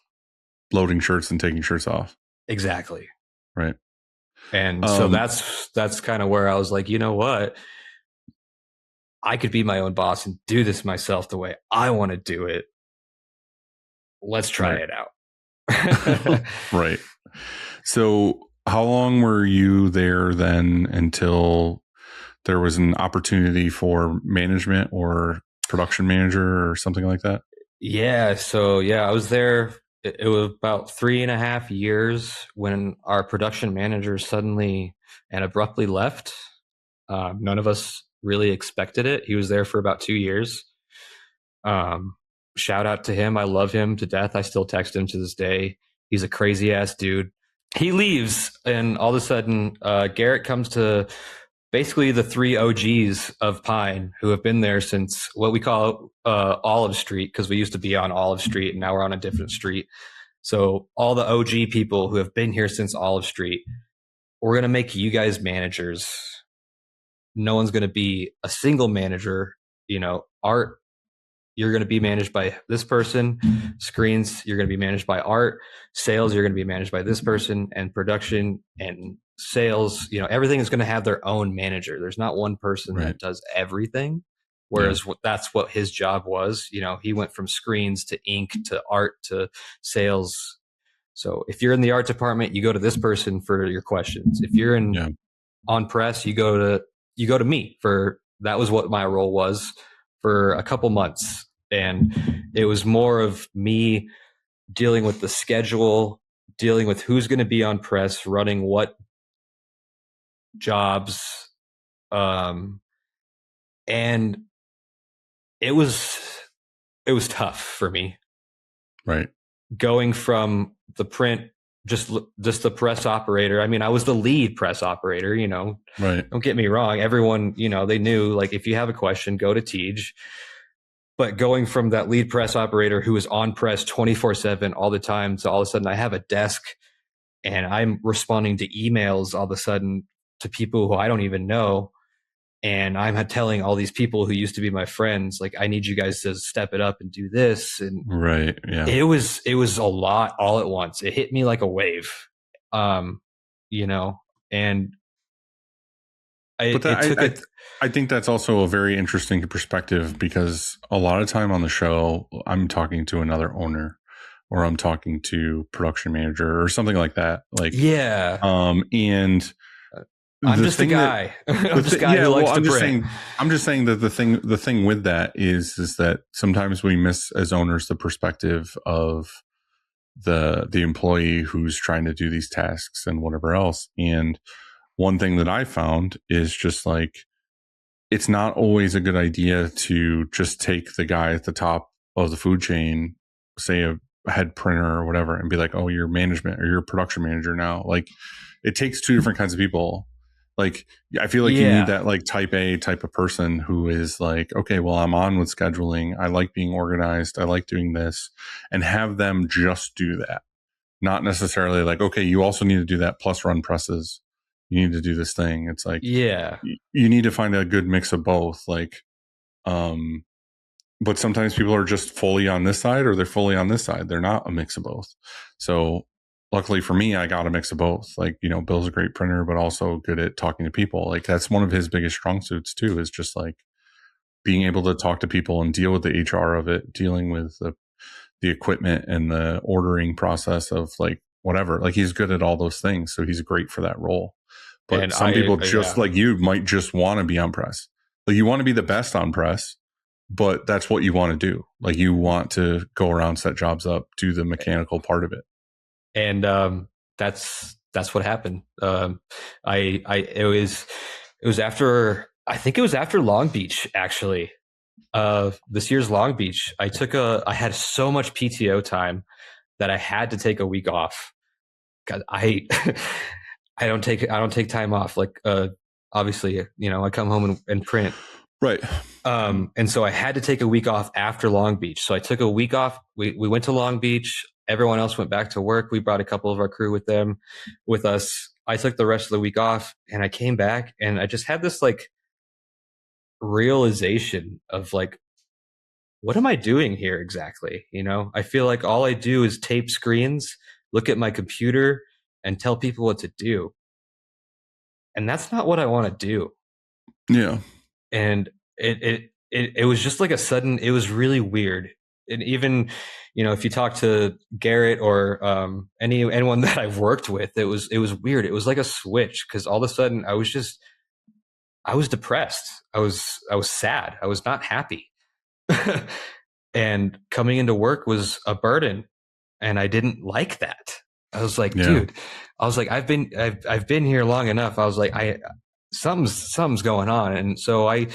loading shirts and taking shirts off. Exactly. Right. And so that's kind of where I was like, you know what? I could be my own boss and do this myself the way I want to do it. Let's try it out. Right. So how long were you there then until there was an opportunity for management or production manager or something like that? Yeah. So I was there. It was about 3.5 years when our production manager suddenly and abruptly left. None of us really expected it. He was there for about 2 years. Shout out to him. I love him to death. I still text him to this day. He's a crazy ass dude. He leaves, and all of a sudden, Garrett comes to basically the 3 OGs of Pine, who have been there since what we call Olive Street, because we used to be on Olive Street and now we're on a different street. So all the OG people who have been here since Olive Street, we're going to make you guys managers. No one's going to be a single manager. Art, you're going to be managed by this person. Screens, you're going to be managed by Art. Sales, you're going to be managed by this person. And production and sales, everything is going to have their own manager. There's not one person that does everything. Whereas that's what his job was. He went from screens to ink to art to sales. So if you're in the art department, you go to this person for your questions. If you're in on press, you go to me for, that was what my role was for a couple months. And it was more of me dealing with the schedule, dealing with who's going to be on press, running what jobs. And it was tough for me. Right. Going from the print, just the press operator. I mean, I was the lead press operator, Right. Don't get me wrong. Everyone, they knew, like, if you have a question, go to TeeJay. But going from that lead press operator who was on press 24/7 all the time to all of a sudden I have a desk and I'm responding to emails all of a sudden to people who I don't even know. And I'm telling all these people who used to be my friends, like, I need you guys to step it up and do this. And it was a lot all at once. It hit me like a wave, and I think that's also a very interesting perspective, because a lot of time on the show, I'm talking to another owner or I'm talking to production manager or something like that. Like, and I'm just a guy. I'm just a guy who likes to print. I'm just saying that the thing with that is that sometimes we miss as owners the perspective of the employee who's trying to do these tasks and whatever else. And one thing that I found is just like, it's not always a good idea to just take the guy at the top of the food chain, say a head printer or whatever, and be like, oh, you're management or you're production manager now. Like, it takes 2 different kinds of people. Like, I feel like you need that like type A type of person who is like, okay, well, I'm on with scheduling. I like being organized. I like doing this, and have them just do that. Not necessarily like, okay, you also need to do that plus run presses. You need to do this thing. It's like, you need to find a good mix of both. Like, but sometimes people are just fully on this side or they're fully on this side. They're not a mix of both. So luckily for me, I got a mix of both. Like, Bill's a great printer, but also good at talking to people. Like, that's one of his biggest strong suits too, is just like being able to talk to people and deal with the HR of it, dealing with the equipment and the ordering process of like whatever. Like, he's good at all those things. So he's great for that role. But and some people just like you might just want to be on press. Like, you want to be the best on press, but that's what you want to do. Like you want to go around, set jobs up, do the mechanical part of it. And that's what happened. It was after, I think it was after Long Beach, actually. This year's Long Beach, I had so much PTO time that I had to take a week off. God, I don't take time off. Like, obviously, I come home and print. Right. And so I had to take a week off after Long Beach. So I took a week off. We went to Long Beach. Everyone else went back to work. We brought a couple of our crew with us. I took the rest of the week off and I came back and I just had this like realization of like, what am I doing here exactly? I feel like all I do is tape screens, look at my computer and tell people what to do. And that's not what I want to do. Yeah. And it was just like it was really weird. And even, if you talk to Garrett or anyone that I've worked with, it was weird. It was like a switch because all of a sudden I was depressed. I was sad. I was not happy. And coming into work was a burden. And I didn't like that. I was like, dude, I've been here long enough. I was like, something's going on. And so I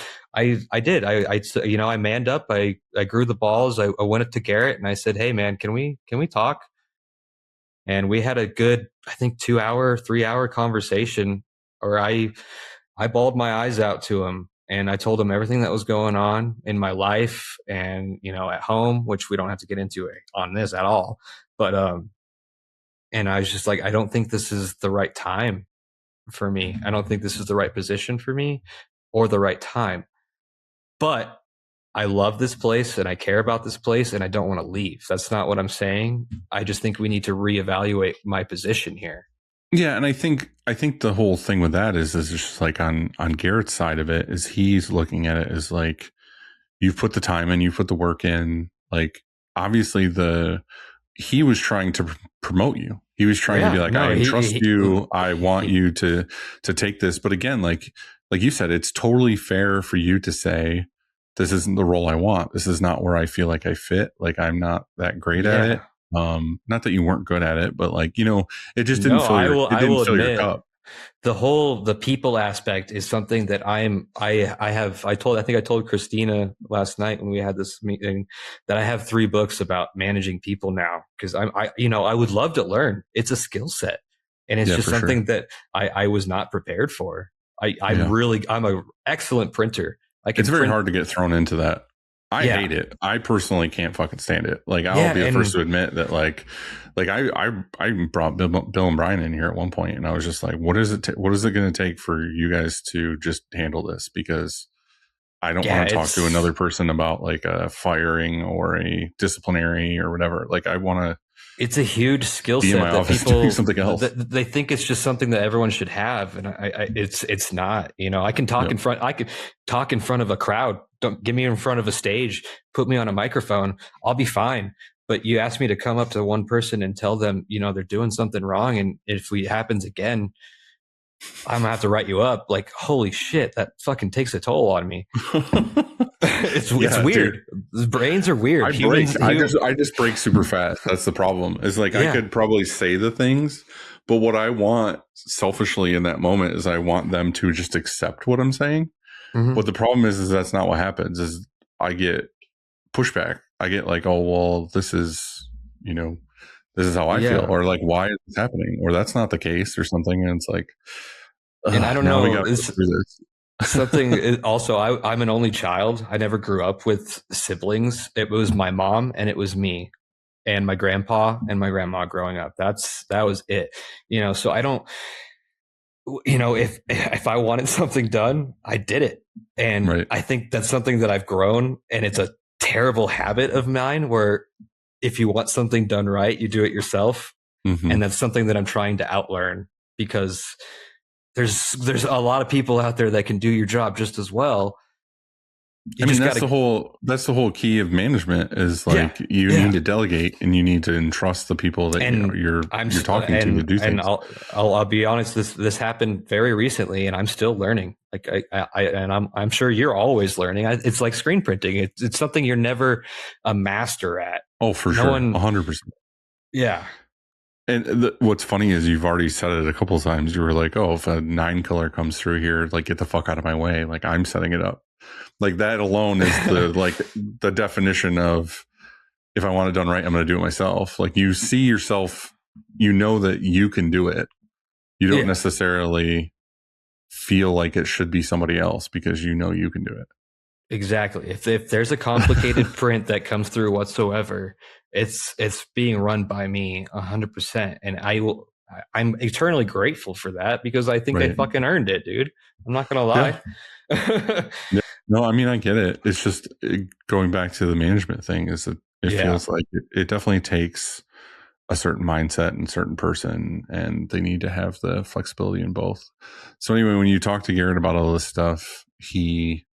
did. I manned up. I grew the balls. I went up to Garrett and I said, hey man, can we talk? And we had a good, I think 3-hour conversation where I bawled my eyes out to him and I told him everything that was going on in my life and, at home, which we don't have to get into on this at all. But, and I was just like, I don't think this is the right time for me. I don't think this is the right position for me or the right time. But I love this place and I care about this place and I don't want to leave. That's not what I'm saying. I just think we need to reevaluate my position here. Yeah, and I think the whole thing with that is just like on Garrett's side of it is he's looking at it as like you've put the time in, you've put the work in. Like obviously he was trying to promote you. He was trying to be like, I trust you. I want you to take this. But again, like you said, it's totally fair for you to say, this isn't the role I want. This is not where I feel like I fit. Like I'm not that great at it. Not that you weren't good at it, but like, it just didn't fill your cup. The people aspect is something that I think I told Christina last night when we had this meeting that I have 3 books about managing people now. Cause I would love to learn. It's a skill set and it's just something that I was not prepared for. I'm an excellent printer. It's very hard to get thrown into that. I hate it. I personally can't fucking stand it. Like I'll be the first to admit that like I brought Bill and Brian in here at one point and I was just like, what is it going to take for you guys to just handle this? Because I don't want to talk to another person about like a firing or a disciplinary or whatever. Like I want to. It's a huge skill set that people doing something else. They think it's just something that everyone should have, and it's not. I can talk in front. I could talk in front of a crowd. Don't get me in front of a stage. Put me on a microphone. I'll be fine. But you ask me to come up to one person and tell them, they're doing something wrong, and if it happens again, I'm gonna have to write you up. Like, holy shit, that fucking takes a toll on me. It's weird. Dude. Brains are weird. I just break super fast. That's the problem. Is like I could probably say the things, but what I want selfishly in that moment is I want them to just accept what I'm saying. Mm-hmm. But the problem is that's not what happens. Is I get pushback. I get like, oh well, this is how I feel, or like why is this happening, or that's not the case, or something. And it's like, and I don't know. We got to through this. Something also, I'm an only child. I never grew up with siblings. It was my mom and it was me and my grandpa and my grandma growing up. That was it. So I don't, if I wanted something done, I did it. And I think that's something that I've grown, and it's a terrible habit of mine where if you want something done right, you do it yourself. Mm-hmm. And that's something that I'm trying to outlearn, because there's a lot of people out there that can do your job just as well. I mean, that's the whole key of management is like you need to delegate and you need to entrust the people that you're talking to do things. And I'll be honest, this happened very recently, and I'm still learning. Like I'm sure you're always learning. It's like screen printing. It's something you're never a master at. Oh, for sure, 100%. Yeah. And what's funny is you've already said it a couple of times. You were like, "Oh, if a 9 color comes through here, like get the fuck out of my way." Like I'm setting it up. Like that alone is the definition of if I want it done right, I'm going to do it myself. Like you see yourself, you know that you can do it. You don't necessarily feel like it should be somebody else because you know you can do it. Exactly. If there's a complicated print that comes through whatsoever, it's being run by me 100%. And I'm eternally grateful for that because I think I fucking earned it, dude. I'm not going to lie. Yeah. No, I mean, I get it. It's just going back to the management thing is that it feels like it definitely takes a certain mindset and certain person, and they need to have the flexibility in both. So anyway, when you talk to Garrett about all this stuff, he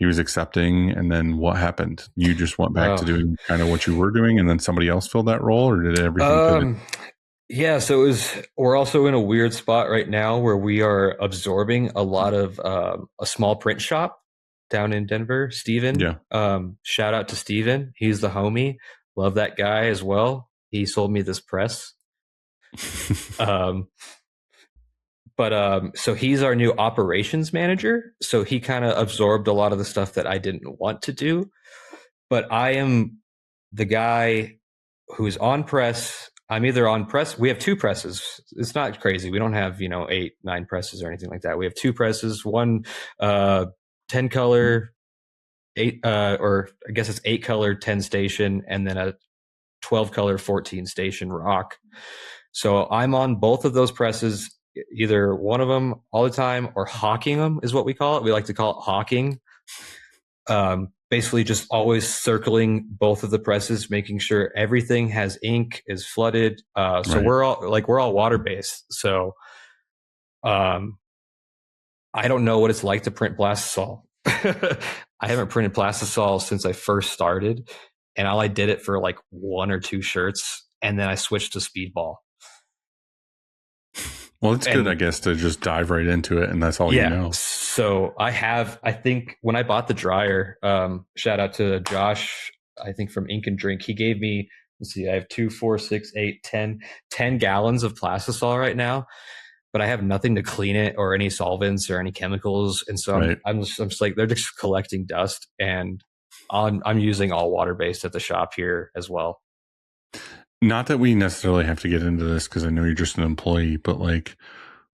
was accepting, and then what happened? You just went back to doing kind of what you were doing, and then somebody else filled that role, or did everything? Yeah, so we're also in a weird spot right now where we are absorbing a lot of a small print shop down in Denver. Steven, shout out to Steven. He's the homie. Love that guy as well. He sold me this press. So he's our new operations manager. So he kind of absorbed a lot of the stuff that I didn't want to do. But I am the guy who's on press. I'm either on press. We have 2 presses. It's not crazy. We don't have, 8, 9 presses or anything like that. We have 2 presses, one 10 color, 8, or I guess it's 8 color, 10 station, and then a 12 color, 14 station rock. So I'm on both of those presses, either one of them all the time or hawking them is what we call it. We like to call it hawking. Basically just always circling both of the presses, making sure everything has ink, is flooded. So we're all water based. So, I don't know what it's like to print plastisol. I haven't printed plastisol since I first started, and I did it for like 1 or 2 shirts, and then I switched to speedball. Well, it's good, I guess, to just dive right into it, and that's all you know. So I think when I bought the dryer, shout out to Josh, I think from Ink and Drink, he gave me, let's see, I have 2, 4, 6, 8, 10 gallons of plastisol right now, but I have nothing to clean it or any solvents or any chemicals. And so I'm just like, they're just collecting dust, and I'm using all water-based at the shop here as well. Not that we necessarily have to get into this because I know you're just an employee, but like,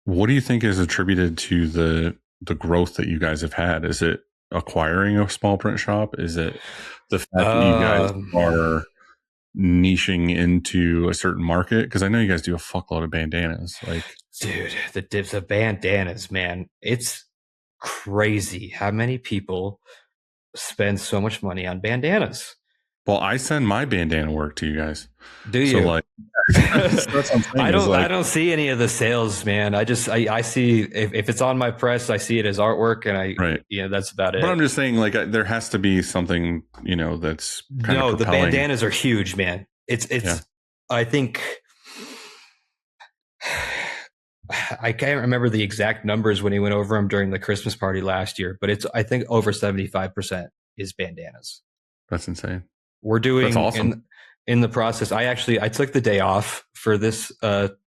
what do you think is attributed to the growth that you guys have had? Is it acquiring a small print shop? Is it the fact that you guys are niching into a certain market? Because I know you guys do a fuckload of bandanas. Like, dude, the bandanas, man, it's crazy how many people spend so much money on bandanas. Well, I send my bandana work to you guys. Do you? So like, that's what I'm saying. I don't see any of the sales, man. I see if it's on my press, I see it as artwork, and that's about it. But I'm just saying, like, there has to be something, that's kind of propelling. The bandanas are huge, man. It's I think I can't remember the exact numbers when he went over them during the Christmas party last year, but I think over 75% is bandanas. That's insane. We're doing That's awesome. in the process. I took the day off for this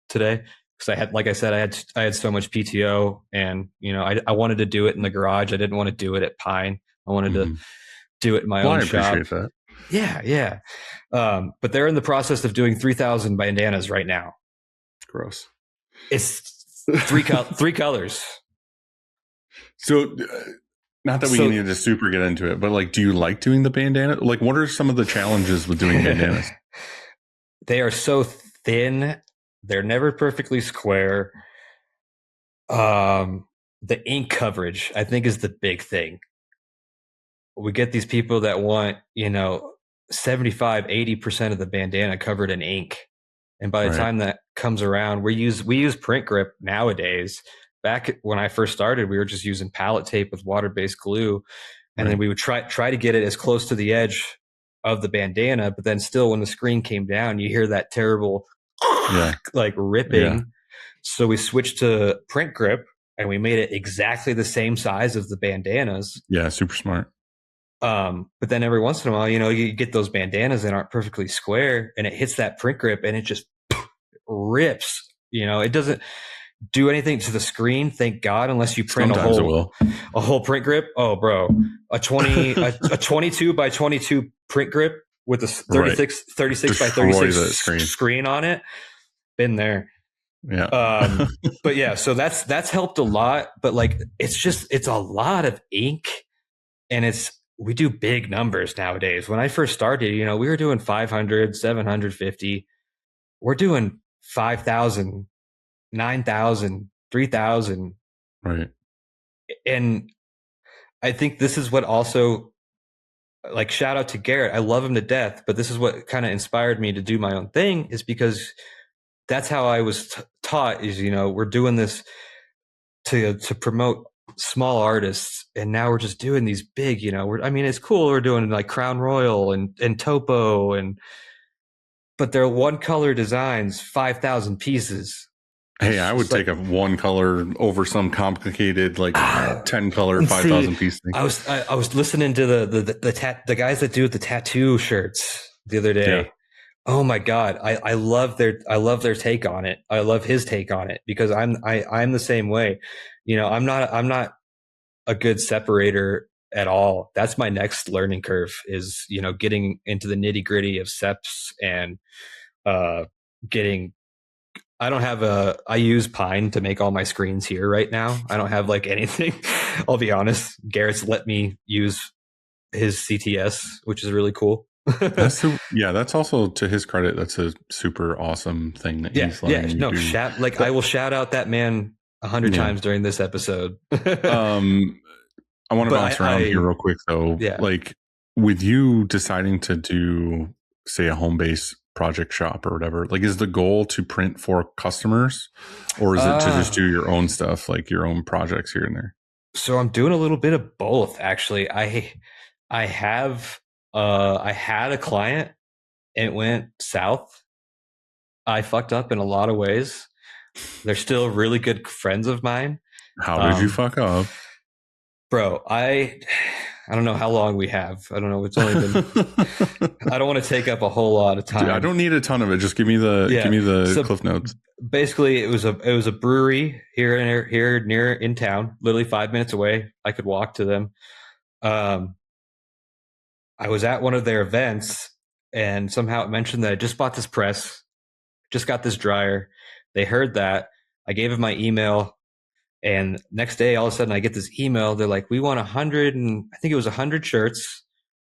today because I had so much PTO, and I wanted to do it in the garage. I didn't want to do it at Pine. I wanted to do it in my own shop. I appreciate that. Yeah. But they're in the process of doing 3,000 bandanas right now. Gross. It's 3 colors. So. Not that we need to super get into it, but like, do you like doing the bandana? Like, what are some of the challenges with doing bandanas? They are so thin. They're never perfectly square. The ink coverage, I think, is the big thing. We get these people that want, 75, 80% of the bandana covered in ink. And by the time that comes around, we use print grip nowadays. Back when I first started, we were just using palette tape with water-based glue. And then we would try to get it as close to the edge of the bandana, but then still when the screen came down, you hear that terrible like ripping. Yeah. So we switched to print grip and we made it exactly the same size as the bandanas. Yeah, super smart. But then every once in a while, you get those bandanas that aren't perfectly square and it hits that print grip and it just rips. It doesn't do anything to the screen, thank God, unless you print Sometimes a whole print grip. Oh, bro, a 22 by 22 print grip with a 36 by 36 screen on it. Been there. Yeah. But yeah, so that's helped a lot. But like, it's a lot of ink, and we do big numbers nowadays. When I first started, we were doing 500, 750. We're doing 5,000. 9,000, 3,000. Right. And I think this is what also, like, shout out to Garrett. I love him to death, but this is what kind of inspired me to do my own thing, is because that's how I was taught is, we're doing this to promote small artists. And now we're just doing these big, it's cool. We're doing like Crown Royal and Topo but they're one color designs, 5,000 pieces. Hey, I would take a one color over some complicated 10 color 5,000 piece thing. I was listening to the guys that do the tattoo shirts the other day. Yeah. Oh my God, I love their take on it. I love his take on it because I'm the same way. I'm not a good separator at all. That's my next learning curve is getting into the nitty gritty of seps and getting. I use Pine to make all my screens here right now. I don't have anything. I'll be honest. Garrett's let me use his CTS, which is really cool. That's also to his credit. That's a super awesome thing that he's letting you do. I will shout out that man 100 times during this episode. I want to bounce around here real quick though. Yeah. With you deciding to do, say, a home base project shop or whatever, is the goal to print for customers, or is it to just do your own stuff, your own projects here and there? So I'm doing a little bit of both, actually. I had a client and it went south. I fucked up in a lot of ways. They're still really good friends of mine. How did you fuck up? Bro, I don't know how long we have. I don't know. It's only been. I don't want to take up a whole lot of time. Dude, I don't need a ton of it. Just give me the cliff notes. Basically, it was a brewery here near in town, literally 5 minutes away. I could walk to them. I was at one of their events, and somehow it mentioned that I just bought this press, just got this dryer. They heard that. I gave them my email. And next day, all of a sudden, I get this email. They're like, we want 100, and I think it was 100 shirts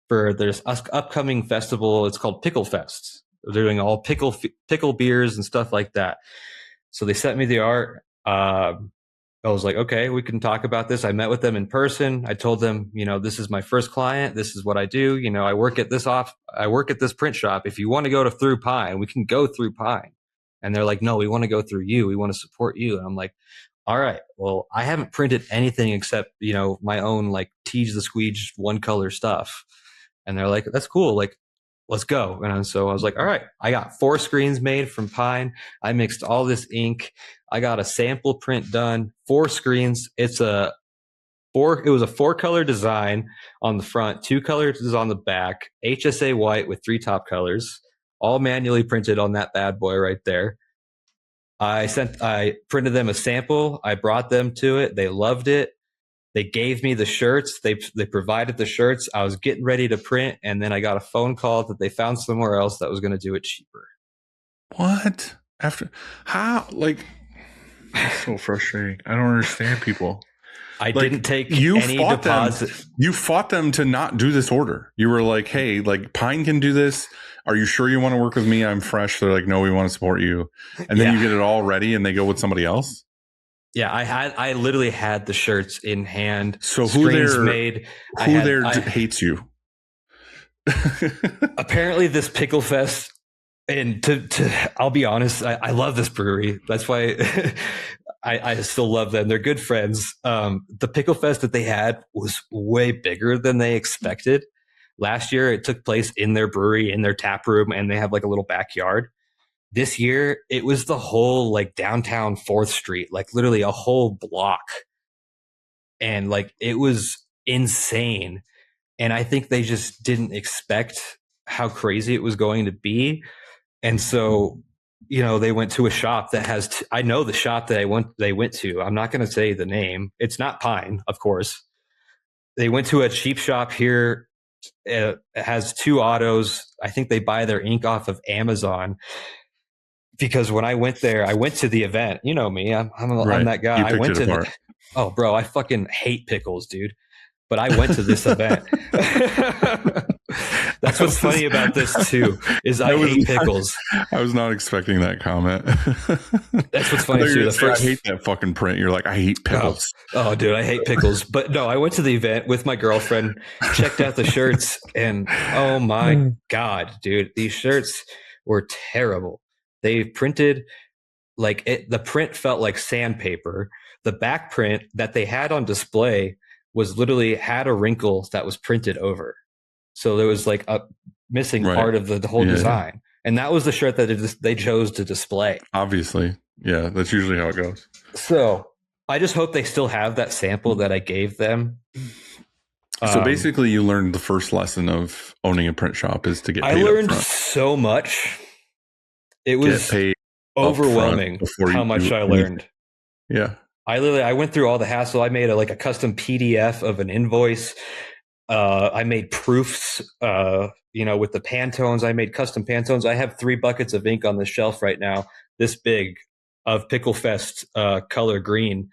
for this upcoming festival. It's called Pickle Fest. They're doing all pickle beers and stuff like that. So they sent me the art. I was like, okay, we can talk about this. I met with them in person. I told them, this is my first client. This is what I do. I work at this print shop. If you want to go through Pine, we can go through Pine. And they're like, no, we want to go through you. We want to support you. And I'm like, all right, well, I haven't printed anything except, my own TeeJay the Squeege one color stuff. And they're like, that's cool. Let's go. And so I was like, all right, I got 4 screens made from Pine. I mixed all this ink. I got a sample print done, 4 screens. It was a 4-color design on the front, 2 colors on the back, HSA white with 3 top colors, all manually printed on that bad boy right there. I printed them a sample. I brought them to it. They loved it. They gave me the shirts. They provided the shirts. I was getting ready to print, and then I got a phone call that they found somewhere else that was going to do it cheaper. What? How? That's so frustrating. I don't understand people. I didn't take any deposit. You fought them to not do this order. You were like, hey, Pine can do this. Are you sure you want to work with me? I'm fresh. They're like, no, we want to support you. And then you get it all ready and they go with somebody else. Yeah, I literally had the shirts in hand. So who hates you? Apparently this Pickle Fest, and to I'll be honest, I love this brewery. That's why I still love them. They're good friends. The Pickle Fest that they had was way bigger than they expected. Last year, it took place in their brewery, in their tap room, and they have like a little backyard. This year, it was the whole like downtown 4th Street, like literally a whole block. And like it was insane. And I think they just didn't expect how crazy it was going to be. And so, they went to a shop that has, I know the shop that they went to. I'm not going to say the name. It's not Pine, of course. They went to a cheap shop here. It has 2 autos. I think they buy their ink off of Amazon. Because when I went there, I went to the event. You know me. I'm that guy. You I went picked it to apart. Oh, bro, I fucking hate pickles, dude. But I went to this event. That's what's funny about this too, is I hate pickles. I was not expecting that comment. That's what's funny too. I hate that fucking print. You're like, I hate pickles. Oh, dude, I hate pickles. But no, I went to the event with my girlfriend, checked out the shirts, and oh my God, dude, these shirts were terrible. They printed like it. The print felt like sandpaper. The back print that they had on display was literally had a wrinkle that was printed over. So there was like a missing part of the whole design. And that was the shirt that they chose to display. Obviously. Yeah, that's usually how it goes. So I just hope they still have that sample that I gave them. So basically you learned the first lesson of owning a print shop is to get paid I learned upfront. so much. It was paid overwhelming how much I learned. Yeah. I went through all the hassle. I made a custom PDF of an invoice. I made proofs, with the Pantones. I made custom Pantones. I have 3 buckets of ink on the shelf right now, this big, of Pickle Fest color green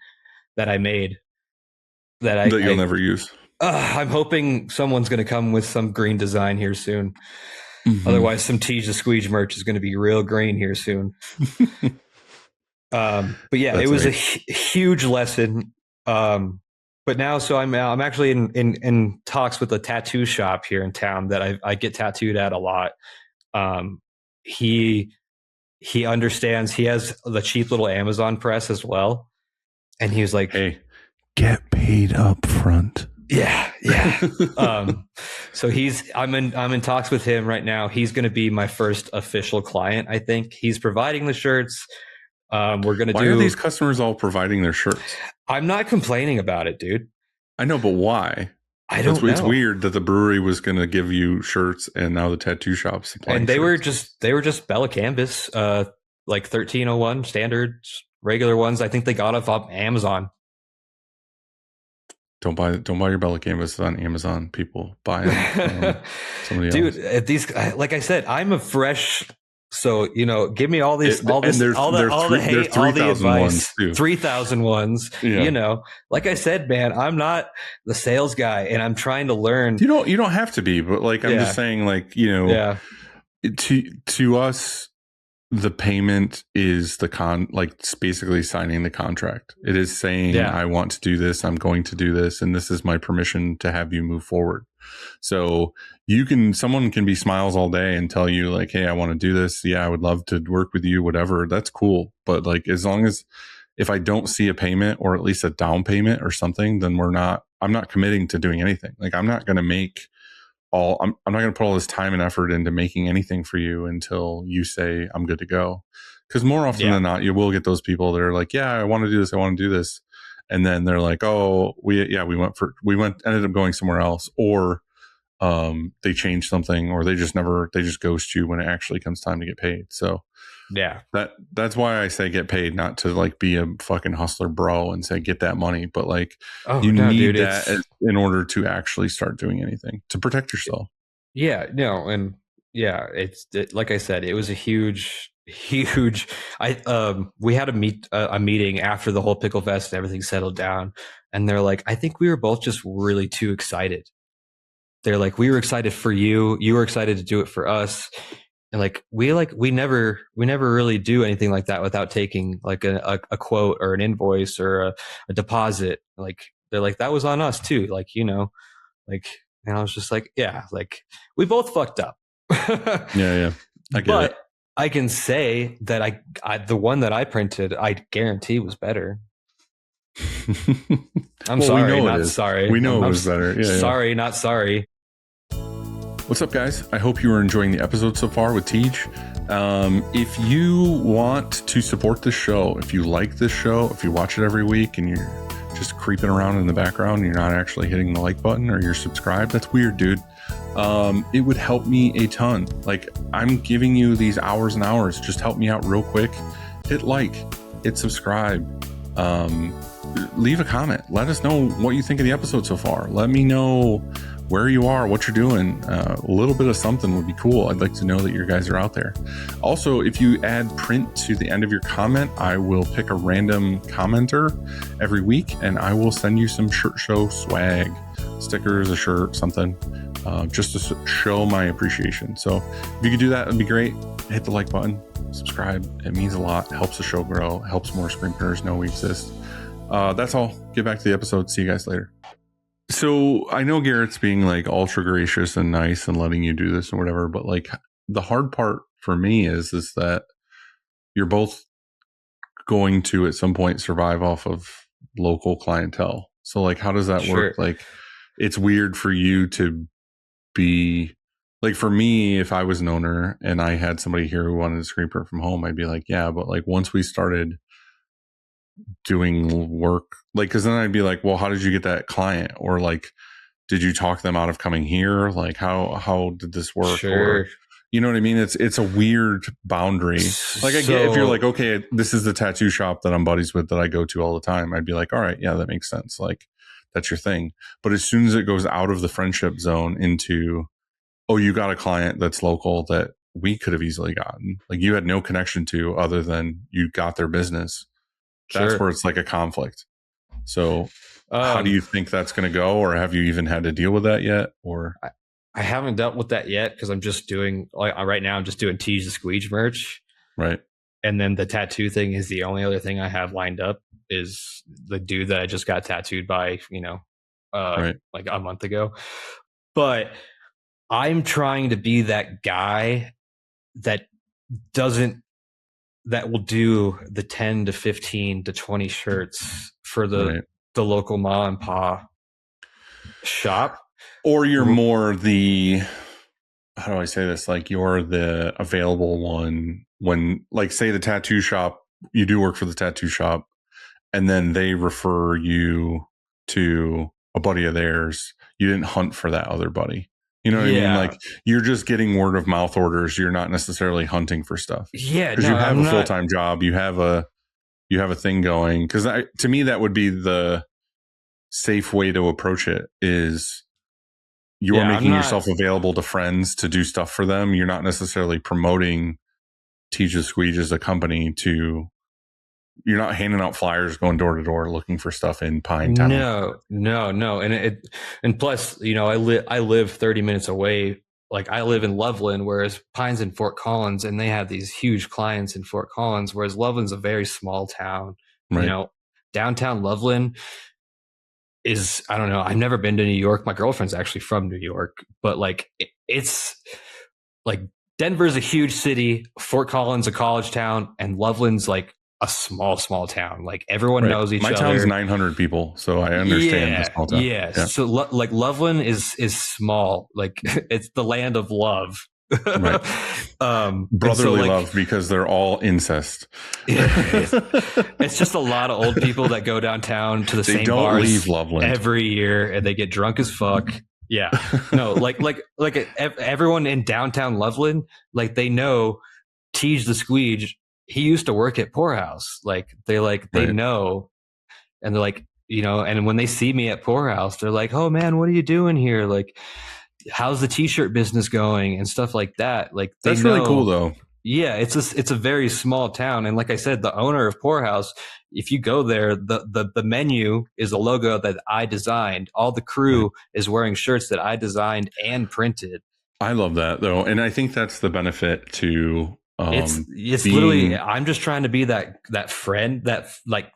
that I made. That you'll never use. I'm hoping someone's going to come with some green design here soon. Mm-hmm. Otherwise, some TeeJay Squeege merch is going to be real green here soon. But yeah, it was a huge lesson. But now, so I'm actually in talks with a tattoo shop here in town that I get tattooed at a lot. He understands. He has the cheap little Amazon press as well, and he was like, "Hey, get paid up front." Yeah. So I'm in talks with him right now. He's going to be my first official client. I think he's providing the shirts. We're going to Why are these customers all providing their shirts? I'm not complaining about it, dude. I know, but why? I don't know. It's weird that the brewery was going to give you shirts and now the tattoo shop's supplying. And they were just Bella Canvas, like 1301 standards, regular ones. I think they got off Amazon. Don't buy your Bella Canvas on Amazon. People buy it. Somebody dude, else. These, like I said, I'm a fresh. So, give me all the hate, all the advice, 3,000 ones, like I said, man, I'm not the sales guy and I'm trying to learn. You don't have to be, but like, I'm just saying, like, to us, the payment is it's basically signing the contract. It is saying, I want to do this. I'm going to do this. And this is my permission to have you move forward. So someone can be smiles all day and tell you like, hey, I want to do this. Yeah, I would love to work with you, whatever. That's cool. But like, as long as if I don't see a payment or at least a down payment or something, then I'm not committing to doing anything. Like I'm not going to I'm not going to put all this time and effort into making anything for you until you say I'm good to go. Because more often than not, you will get those people that are like, yeah, I want to do this. I want to do this. And then they're like, oh, we ended up going somewhere else, or they changed something, or they just ghost you when it actually comes time to get paid. So that's why I say get paid, not to like be a fucking hustler bro and say get that money, but like need that in order to actually start doing anything to protect yourself. Yeah, no, and like I said, it was a huge. We had a meeting after the whole Pickle Fest and everything settled down, and they're like, I think we were both just really too excited. They're like, we were excited for you. You were excited to do it for us. And like, we never really do anything like that without taking like a quote or an invoice or a deposit. Like, they're like, that was on us too. Like, like, and I was just like, yeah, like we both fucked up. Yeah. I get it. I can say that I the one that I printed, I guarantee was better. I'm sorry, not sorry. We know I'm it was better. Yeah, sorry, not sorry. What's up, guys? I hope you are enjoying the episode so far with TeeJay. If you want to support this show, if you like this show, if you watch it every week and you're just creeping around in the background and you're not actually hitting the like button or you're subscribed, that's weird, dude. It would help me a ton. Like, I'm giving you these hours and hours. Just help me out real quick. Hit like, hit subscribe, leave a comment. Let us know what you think of the episode so far. Let me know where you are, what you're doing. A little bit of something would be cool. I'd like to know that you guys are out there. Also, if you add print to the end of your comment, I will pick a random commenter every week and I will send you some shirt show swag, stickers, a shirt, something, just to show my appreciation. So if you could do that, it'd be great. Hit the like button, subscribe. It means a lot. It helps the show grow, helps more screen printers know we exist. That's all. Get back to the episode. See you guys later. So I know Garrett's being like ultra gracious and nice and letting you do this and whatever, but like the hard part for me is that you're both going to at some point survive off of local clientele. So like, how does that work? Like, it's weird for you to be like, for me, if I was an owner and I had somebody here who wanted to screen print from home, I'd be like, yeah, but like once we started doing work, like, because then I'd be like, well, how did you get that client? Or like, did you talk them out of coming here? Like, how did this work? Sure. Or, you know what I mean? It's a weird boundary. Like, I get if you're like, okay, this is the tattoo shop that I'm buddies with that I go to all the time, I'd be like, all right, yeah, that makes sense. Like, that's your thing. But as soon as it goes out of the friendship zone into, oh, you got a client that's local that we could have easily gotten, like you had no connection to other than you got their business. That's where it's like a conflict. So how do you think that's going to go? Or have you even had to deal with that yet? Or I haven't dealt with that yet because I'm just doing, like, right now I'm just doing TeeJay the Squeege merch. Right. And then the tattoo thing is the only other thing I have lined up is the dude that I just got tattooed by, like a month ago. But I'm trying to be that guy that will do the 10 to 15 to 20 shirts for the local ma and pa shop. Or you're more the, how do I say this? Like, you're the available one when, like, say the tattoo shop, you do work for the tattoo shop and then they refer you to a buddy of theirs. You didn't hunt for that other buddy. You know what I mean? Like, you're just getting word of mouth orders. You're not necessarily hunting for stuff. Yeah, because you have a full-time job. You have a thing going. Because to me, that would be the safe way to approach it. Is you are making yourself available to friends to do stuff for them. You're not necessarily promoting TeeJay Squeege as a company to. You're not handing out flyers, going door to door, looking for stuff in Pine Town. No, and plus, I live 30 minutes away. Like, I live in Loveland, whereas Pine's in Fort Collins, and they have these huge clients in Fort Collins. Whereas Loveland's a very small town. Right. Downtown Loveland is, I don't know. I've never been to New York. My girlfriend's actually from New York, but like, it's like Denver's a huge city, Fort Collins a college town, and Loveland's like a small town. Like, everyone knows each other. My town's 900 people, so I understand the small town. Yeah. So like Loveland is small. Like, it's the land of love. Right. Brotherly love, because they're all incest. It's just a lot of old people that go downtown to the same bars leave Loveland every year, and they get drunk as fuck. Yeah. No, like everyone in downtown Loveland, like, they know TeeJay the Squeege. He used to work at Poorhouse. Like, they know, and they're like, and when they see me at Poorhouse, they're like, oh man, what are you doing here? Like, how's the t-shirt business going and stuff like that? Like, that's really cool though. Yeah. It's a very small town. And like I said, the owner of Poorhouse, if you go there, the menu is a logo that I designed. All the crew is wearing shirts that I designed and printed. I love that though. And I think that's the benefit to, it's literally, I'm just trying to be that friend, that, like,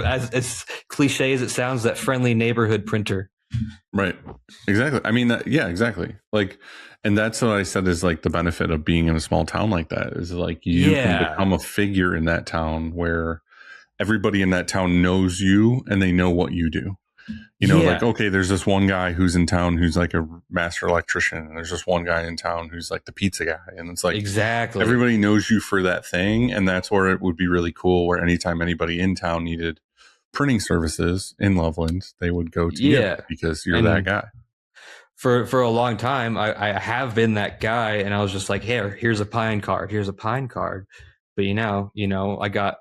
as cliche as it sounds, that friendly neighborhood printer. Right. Exactly. I mean, yeah, exactly. Like, and that's what I said is like the benefit of being in a small town like that is like you can become a figure in that town where everybody in that town knows you and they know what you do. You know, like, okay, there's this one guy who's in town who's like a master electrician. And there's this one guy in town who's like the pizza guy. And it's like, exactly, everybody knows you for that thing. And that's where it would be really cool where anytime anybody in town needed printing services in Loveland, they would go to you because you're that guy. For a long time, I have been that guy, and I was just like, hey, here's a Pine card. Here's a Pine card. But I got,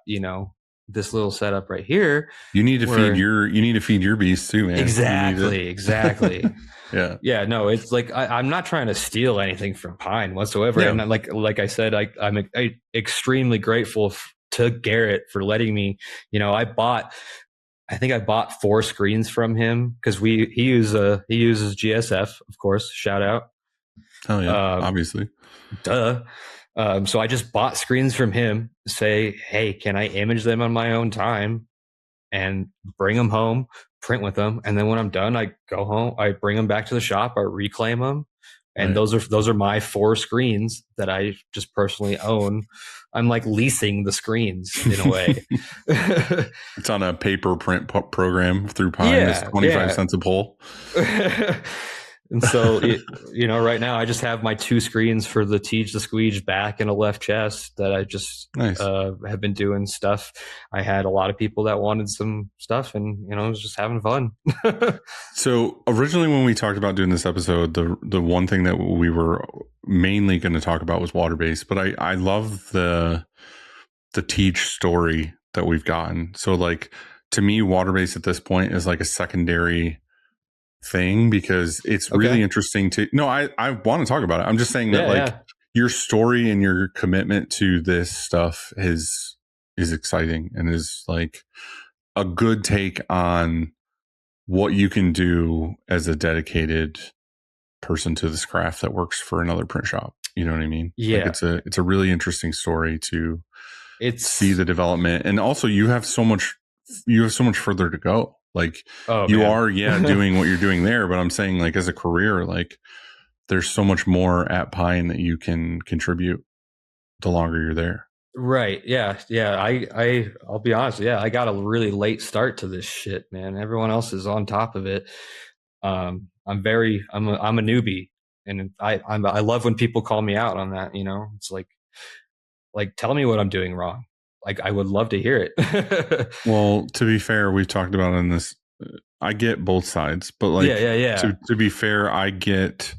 this little setup right here. You need to feed your beast too, man. Exactly. Yeah. No, it's like, I'm not trying to steal anything from Pine whatsoever. Yeah. And like I said, I'm extremely grateful to Garrett for letting me, I think I bought 4 screens from him because he uses GSF, of course. Shout out. Oh yeah, obviously. Duh. So I just bought screens from him. Say, hey, can I image them on my own time and bring them home, print with them, and then when I'm done, I go home. I bring them back to the shop. I reclaim them, and those are my 4 screens that I just personally own. I'm like leasing the screens in a way. It's on a paper print program through Pine. It's 25 cents a pull. And so, right now I just have my 2 screens for the Teej the Squeege back and a left chest that I just have been doing stuff. I had a lot of people that wanted some stuff, and I was just having fun. So originally when we talked about doing this episode, the one thing that we were mainly going to talk about was water based, but I love the Teej story that we've gotten. So like, to me, water based at this point is like a secondary thing because it's really interesting I want to talk about it. I'm just saying that your story and your commitment to this stuff is exciting and is like a good take on what you can do as a dedicated person to this craft that works for another print shop. You know what I mean? Yeah. Like it's a really interesting story to see the development. And also you have so much further to go. Like are doing what you're doing there, but I'm saying like as a career, like there's so much more at Pine that you can contribute the longer you're there. Right. Yeah. I'll be honest. Yeah. I got a really late start to this shit, man. Everyone else is on top of it. I'm a newbie, and I love when people call me out on that. It's like tell me what I'm doing wrong. Like, I would love to hear it. Well, to be fair, we've talked about in this, I get both sides, but like, to be fair, I get,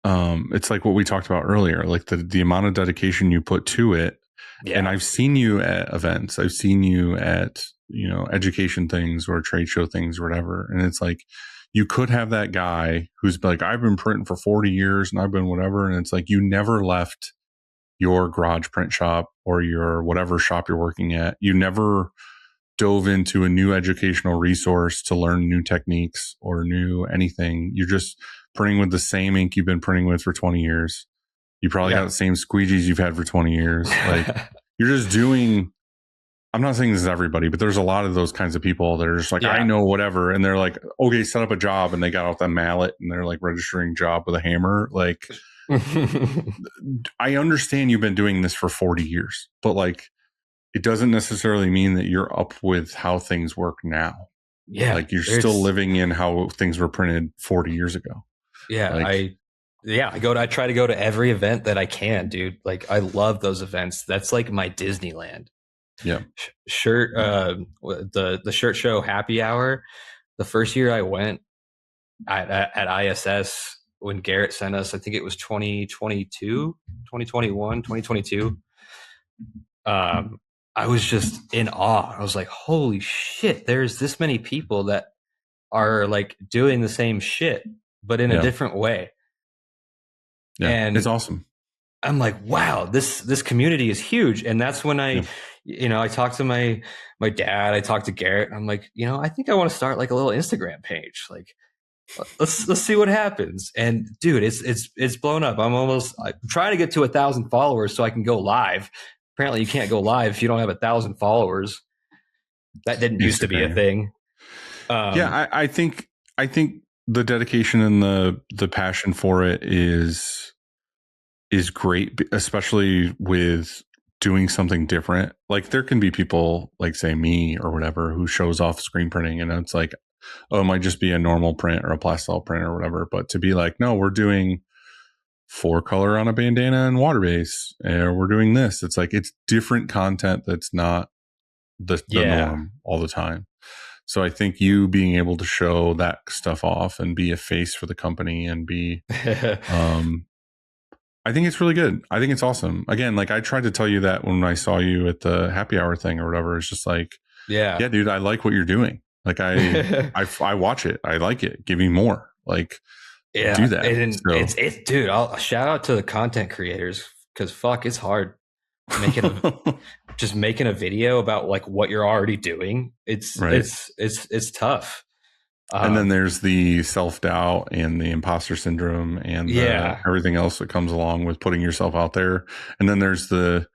it's like what we talked about earlier, like the amount of dedication you put to it. Yeah. And I've seen you at events. I've seen you at, education things or trade show things or whatever. And it's like, you could have that guy who's like, I've been printing for 40 years and I've been whatever. And it's like, you never left your garage print shop or your whatever shop you're working at. You never dove into a new educational resource to learn new techniques or new anything. You're just printing with the same ink you've been printing with for 20 years. You probably got the same squeegees you've had for 20 years. Like you're just doing, I'm not saying this is everybody, but there's a lot of those kinds of people that are just like, I know whatever. And they're like, okay, set up a job. And they got out that mallet and they're like registering job with a hammer. Like, I understand you've been doing this for 40 years, but like, it doesn't necessarily mean that you're up with how things work now. Yeah. Like you're still living in how things were printed 40 years ago. Yeah. Like, I try to go to every event that I can, dude. Like I love those events. That's like my Disneyland. Yeah. The shirt show happy hour. The first year I went at ISS, when Garrett sent us, I think it was 2022. I was just in awe. I was like, holy shit, there's this many people that are like doing the same shit, but in a different way. Yeah, and it's awesome. I'm like, wow, this community is huge. And that's when I talked to my dad, I talked to Garrett. I'm like, I think I want to start like a little Instagram page. Like, let's see what happens. And dude, it's blown up. I'm trying to get to 1,000 followers so I can go live. Apparently you can't go live if you don't have 1,000 followers. That didn't used to be a thing. I think I think the dedication and the passion for it is great, especially with doing something different. Like there can be people like say me or whatever who shows off screen printing and it's like, oh, it might just be a normal print or a plastel print or whatever. But to be like, no, we're doing 4-color on a bandana and water base, and we're doing this. It's like, it's different content that's not the norm all the time. So I think you being able to show that stuff off and be a face for the company and be, I think it's really good. I think it's awesome. Again, like I tried to tell you that when I saw you at the happy hour thing or whatever. It's just like, yeah, dude, I like what you're doing. Like I watch it. I like it. Give me more. Like, do that. And it's dude. I'll shout out to the content creators because fuck, it's hard just making a video about like what you're already doing. It's tough. And then there's the self-doubt and the imposter syndrome and everything else that comes along with putting yourself out there. And then there's the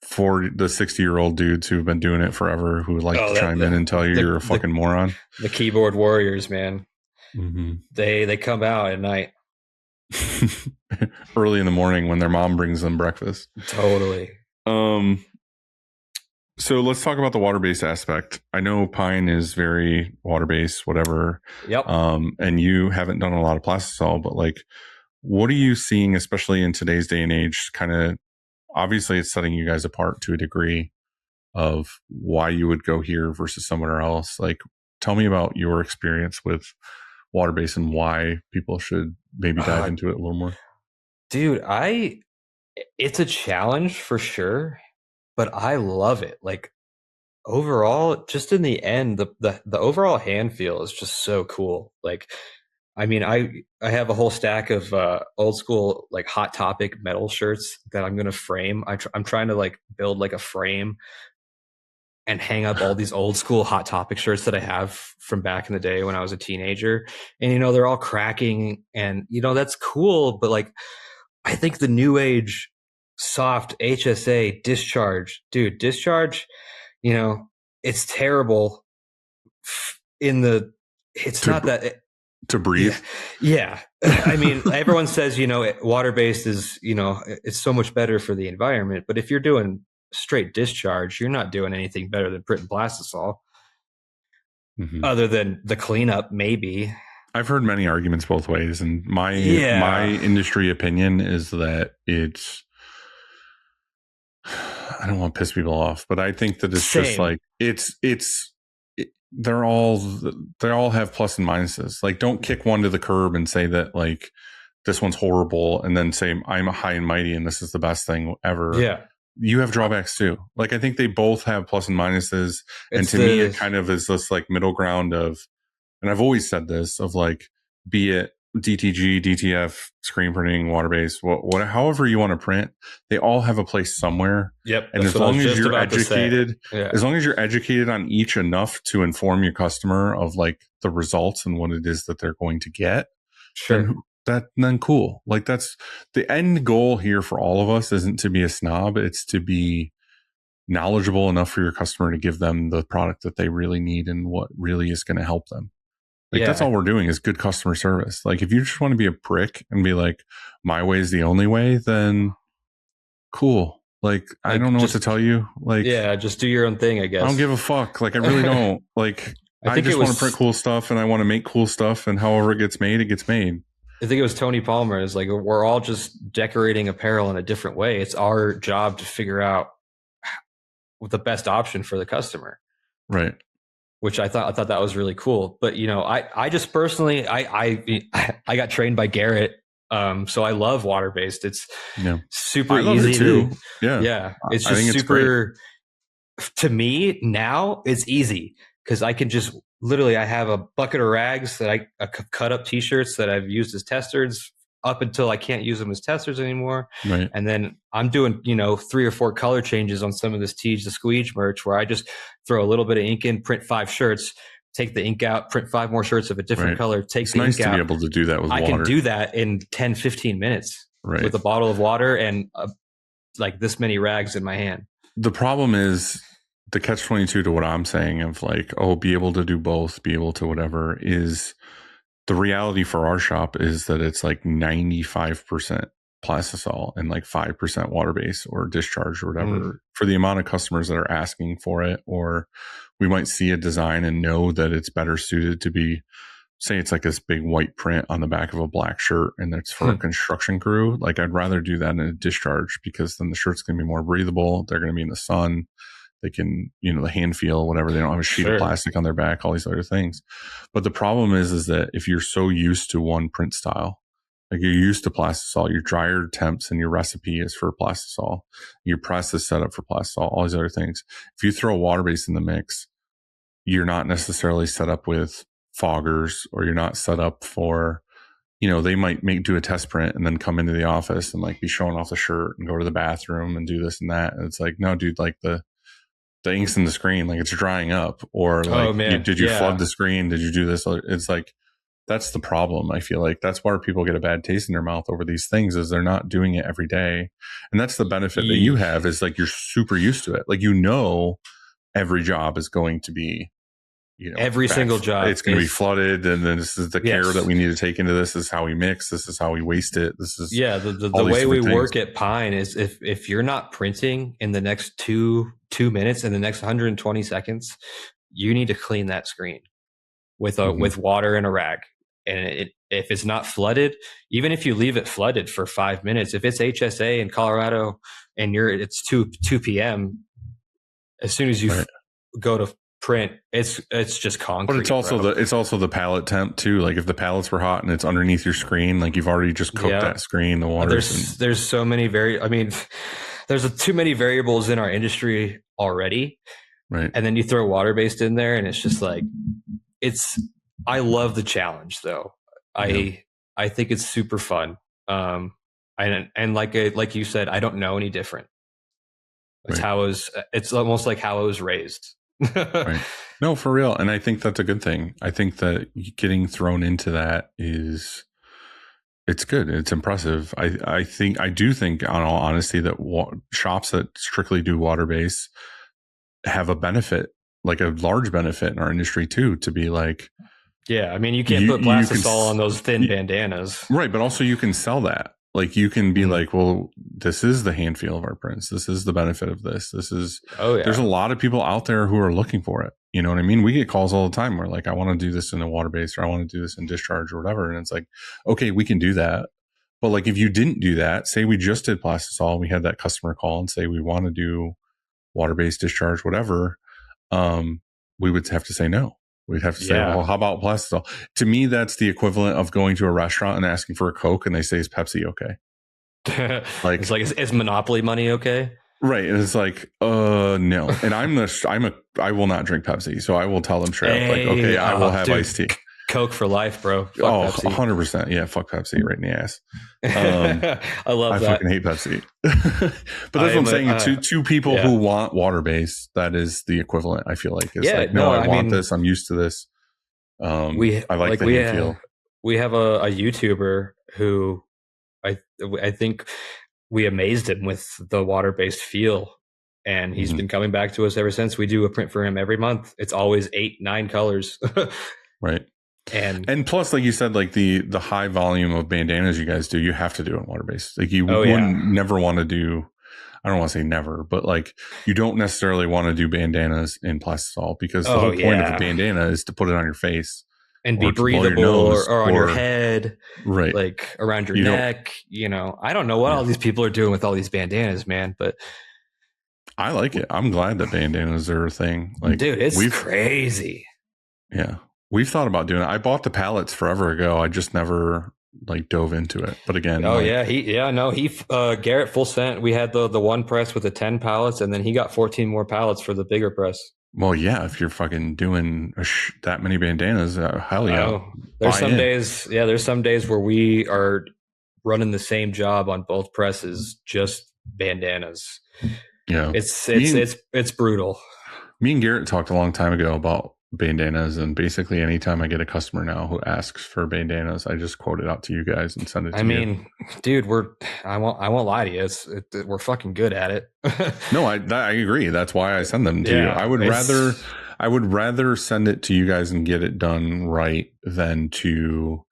60-year-old dudes who've been doing it forever who like to chime in and tell you you're a fucking moron. The keyboard warriors, man. Mm-hmm. They come out at night. Early in the morning when their mom brings them breakfast. Totally. So let's talk about the water-based aspect. I know Pine is very water-based, whatever. Yep. And you haven't done a lot of plastisol, but like, what are you seeing, especially in today's day and age? Kind of, obviously, it's setting you guys apart to a degree of why you would go here versus somewhere else. Like, tell me about your experience with water-based and why people should maybe dive into it a little more. Dude, it's a challenge for sure, but I love it. Like overall, just in the end, the overall hand feel is just so cool. Like, I mean, I have a whole stack of old school like Hot Topic metal shirts that I'm gonna frame. I'm trying to like build like a frame and hang up all these old school Hot Topic shirts that I have from back in the day when I was a teenager. And, you know, they're all cracking and, you know, that's cool. But like, I think the new age soft HSA discharge, you know, it's terrible to breathe. Yeah. I mean, everyone says, you know, water-based is, you know, it's so much better for the environment. But if you're doing straight discharge, you're not doing anything better than print and plastisol, other than the cleanup, maybe. I've heard many arguments both ways, and my industry opinion is that it's. I don't want to piss people off, but I think that it's just like they all have plus and minuses. Like, don't kick one to the curb and say that like this one's horrible, and then say I'm a high and mighty and this is the best thing ever. Yeah. You have drawbacks too. Like, I think they both have plus and minuses. And to me, it kind of is this like middle ground of, and I've always said this, of like, be it DTG, DTF, screen printing, water-based, however you want to print, they all have a place somewhere. Yep. And as long as you're educated, as long as you're educated on each enough to inform your customer of like the results and what it is that they're going to get, sure. Then cool. Like, that's the end goal here for all of us. Isn't to be a snob, it's to be knowledgeable enough for your customer to give them the product that they really need and what really is going to help them. Like, that's all we're doing is good customer service. Like, if you just want to be a prick and be like, my way is the only way, then cool. Like I don't know what to tell you. Like, just do your own thing, I guess. I don't give a fuck. Like, I really don't. Like, I just want to print cool stuff and I want to make cool stuff, and however it gets made, it gets made. I think it was Tony Palmer. It's like, we're all just decorating apparel in a different way. It's our job to figure out the best option for the customer. Right. Which I thought that was really cool. But, you know, I just personally, I got trained by Garrett. So I love water-based. It's super easy too. It's just super, to me now it's easy because I can just literally, I have a bucket of rags that I cut up t-shirts that I've used as testers up until I can't use them as testers anymore. Right. And then I'm doing, 3 or 4 color changes on some of this TeeJay the Squeege merch where I just throw a little bit of ink in, print 5 shirts, take the ink out, print 5 more shirts of a different color, take the ink out. It's nice to be able to do that with water. I can do that in 10, 15 minutes with a bottle of water and like this many rags in my hand. The problem is the catch-22 to what I'm saying of like, be able to do both, be able to whatever, is the reality for our shop is that it's like 95% plastisol and like 5% water base or discharge or whatever for the amount of customers that are asking for it. Or we might see a design and know that it's better suited to be, say it's like this big white print on the back of a black shirt and it's for a construction crew. Like I'd rather do that in a discharge because then the shirt's going to be more breathable. They're going to be in the sun. They can, the hand feel, whatever. They don't have a sheet of plastic on their back, all these other things. But the problem is that if you're so used to one print style, like you're used to plastisol, your dryer temps and your recipe is for plastisol, your press is set up for plastisol, all these other things. If you throw water base in the mix, you're not necessarily set up with foggers, or you're not set up for, they might do a test print and then come into the office and like be showing off the shirt and go to the bathroom and do this and that. And it's like, no, dude, like the ink's in the screen, like it's drying up, or like, did you flood the screen? Did you do this? It's like, that's the problem. I feel like that's where people get a bad taste in their mouth over these things, is they're not doing it every day. And that's the benefit that you have, is like, you're super used to it. Like, every job is going to be, every single job, it's going to be flooded. And then this is the care that we need to take into this. This is how we mix. This is how we waste it. This is the way we work at Pine is if you're not printing in the next two minutes, in the next 120 seconds, you need to clean that screen with water and a rag. And if it's not flooded, even if you leave it flooded for 5 minutes, if it's HSA in Colorado and it's 2 p.m., as soon as you go to print, it's just concrete. But it's also the pallet temp too. Like if the pallets were hot and it's underneath your screen, like you've already just cooked that screen. The water. There's so many there's too many variables in our industry already. Right. And then you throw water based in there, and it's just like I love the challenge though. I think it's super fun. And like you said, I don't know any different. It's almost like how I was raised. Right. No, for real. And I think that's a good thing. I think that getting thrown into that it's good. It's impressive. I do think, on all honesty, that shops that strictly do water base have a benefit, like a large benefit in our industry too, to be like, yeah, I mean, you can't put plastisol on those thin bandanas. Right. But also you can sell that. Like you can be like, well, this is the hand feel of our prints. This is the benefit of this. There's a lot of people out there who are looking for it. You know what I mean? We get calls all the time where like, I want to do this in a water base, or I want to do this in discharge or whatever. And it's like, okay, we can do that. But like, if you didn't do that, say we just did plastisol, we had that customer call and say, we want to do water based discharge, whatever. We would have to say no. We'd have to say, well, how about plastisol? To me, that's the equivalent of going to a restaurant and asking for a Coke and they say, is Pepsi okay? Like, it's like, is Monopoly money okay? Right. And it's like, no. And I will not drink Pepsi. So I will tell them straight up, like, okay, I will have iced tea. Coke for life, bro. Fuck Pepsi. 100%. Yeah, fuck Pepsi right in the ass. I love that. I fucking hate Pepsi. But that's what I'm saying. To people who want water base, that is the equivalent, I feel like. It's like, no, I want this. I'm used to this. I like the hand feel. We have a YouTuber who I think we amazed him with the water-based feel. And he's been coming back to us ever since. We do a print for him every month. It's always 8-9 colors. Right. And plus, like you said, like the high volume of bandanas you guys do, you have to do in water based. Like you wouldn't never want to do, I don't want to say never, but like you don't necessarily want to do bandanas in plastisol, because the whole point of a bandana is to put it on your face and be breathable, or on your head, right? Like around your neck. I don't know what all these people are doing with all these bandanas, man, but I like it. I'm glad that bandanas are a thing. Like, dude, it's crazy. Yeah. We've thought about doing it. I bought the pallets forever ago. I just never like dove into it. But again, Garrett full sent. We had the one press with the 10 pallets, and then he got 14 more pallets for the bigger press. Well, yeah, if you're fucking doing that many bandanas, hell yeah. There's some days where we are running the same job on both presses, just bandanas. Yeah, it's brutal. Me and Garrett talked a long time ago about bandanas, and basically anytime I get a customer now who asks for bandanas, I just quote it out to you guys and send it to you. I mean, dude, I won't lie to you, we're fucking good at it. No, I agree. That's why I send them to you. I I would rather send it to you guys and get it done right than to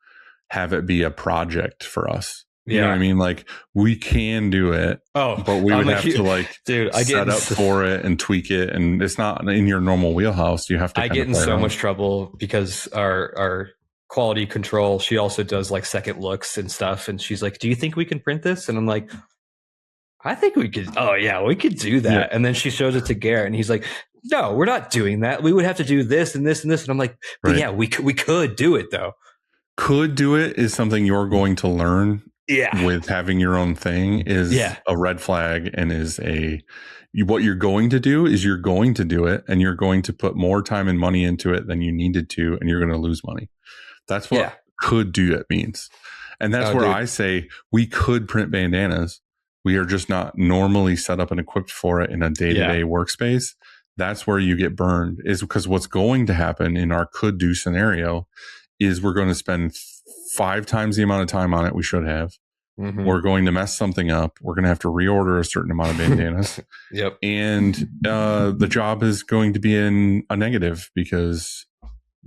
have it be a project for us. You know what I mean? Like, we can do it, but we would have to like set up for it and tweak it, and it's not in your normal wheelhouse. You have to. I get in so much trouble because our quality control, she also does like second looks and stuff, and she's like, "Do you think we can print this?" And I'm like, "I think we could." Oh yeah, we could do that. Yeah. And then she shows it to Garrett, and he's like, "No, we're not doing that. We would have to do this and this and this." And I'm like, "But yeah, we could do it though." Could do it is something you're going to learn. Yeah. With having your own thing is a red flag, and is what you're going to do is you're going to do it, and you're going to put more time and money into it than you needed to, and you're going to lose money. That's what could do it means. And that's where I say we could print bandanas. We are just not normally set up and equipped for it in a day-to-day workspace. That's where you get burned, is because what's going to happen in our could do scenario is we're going to spend 5 times the amount of time on it we should have. Mm-hmm. We're going to mess something up. We're going to have to reorder a certain amount of bandanas. Yep. And the job is going to be in a negative because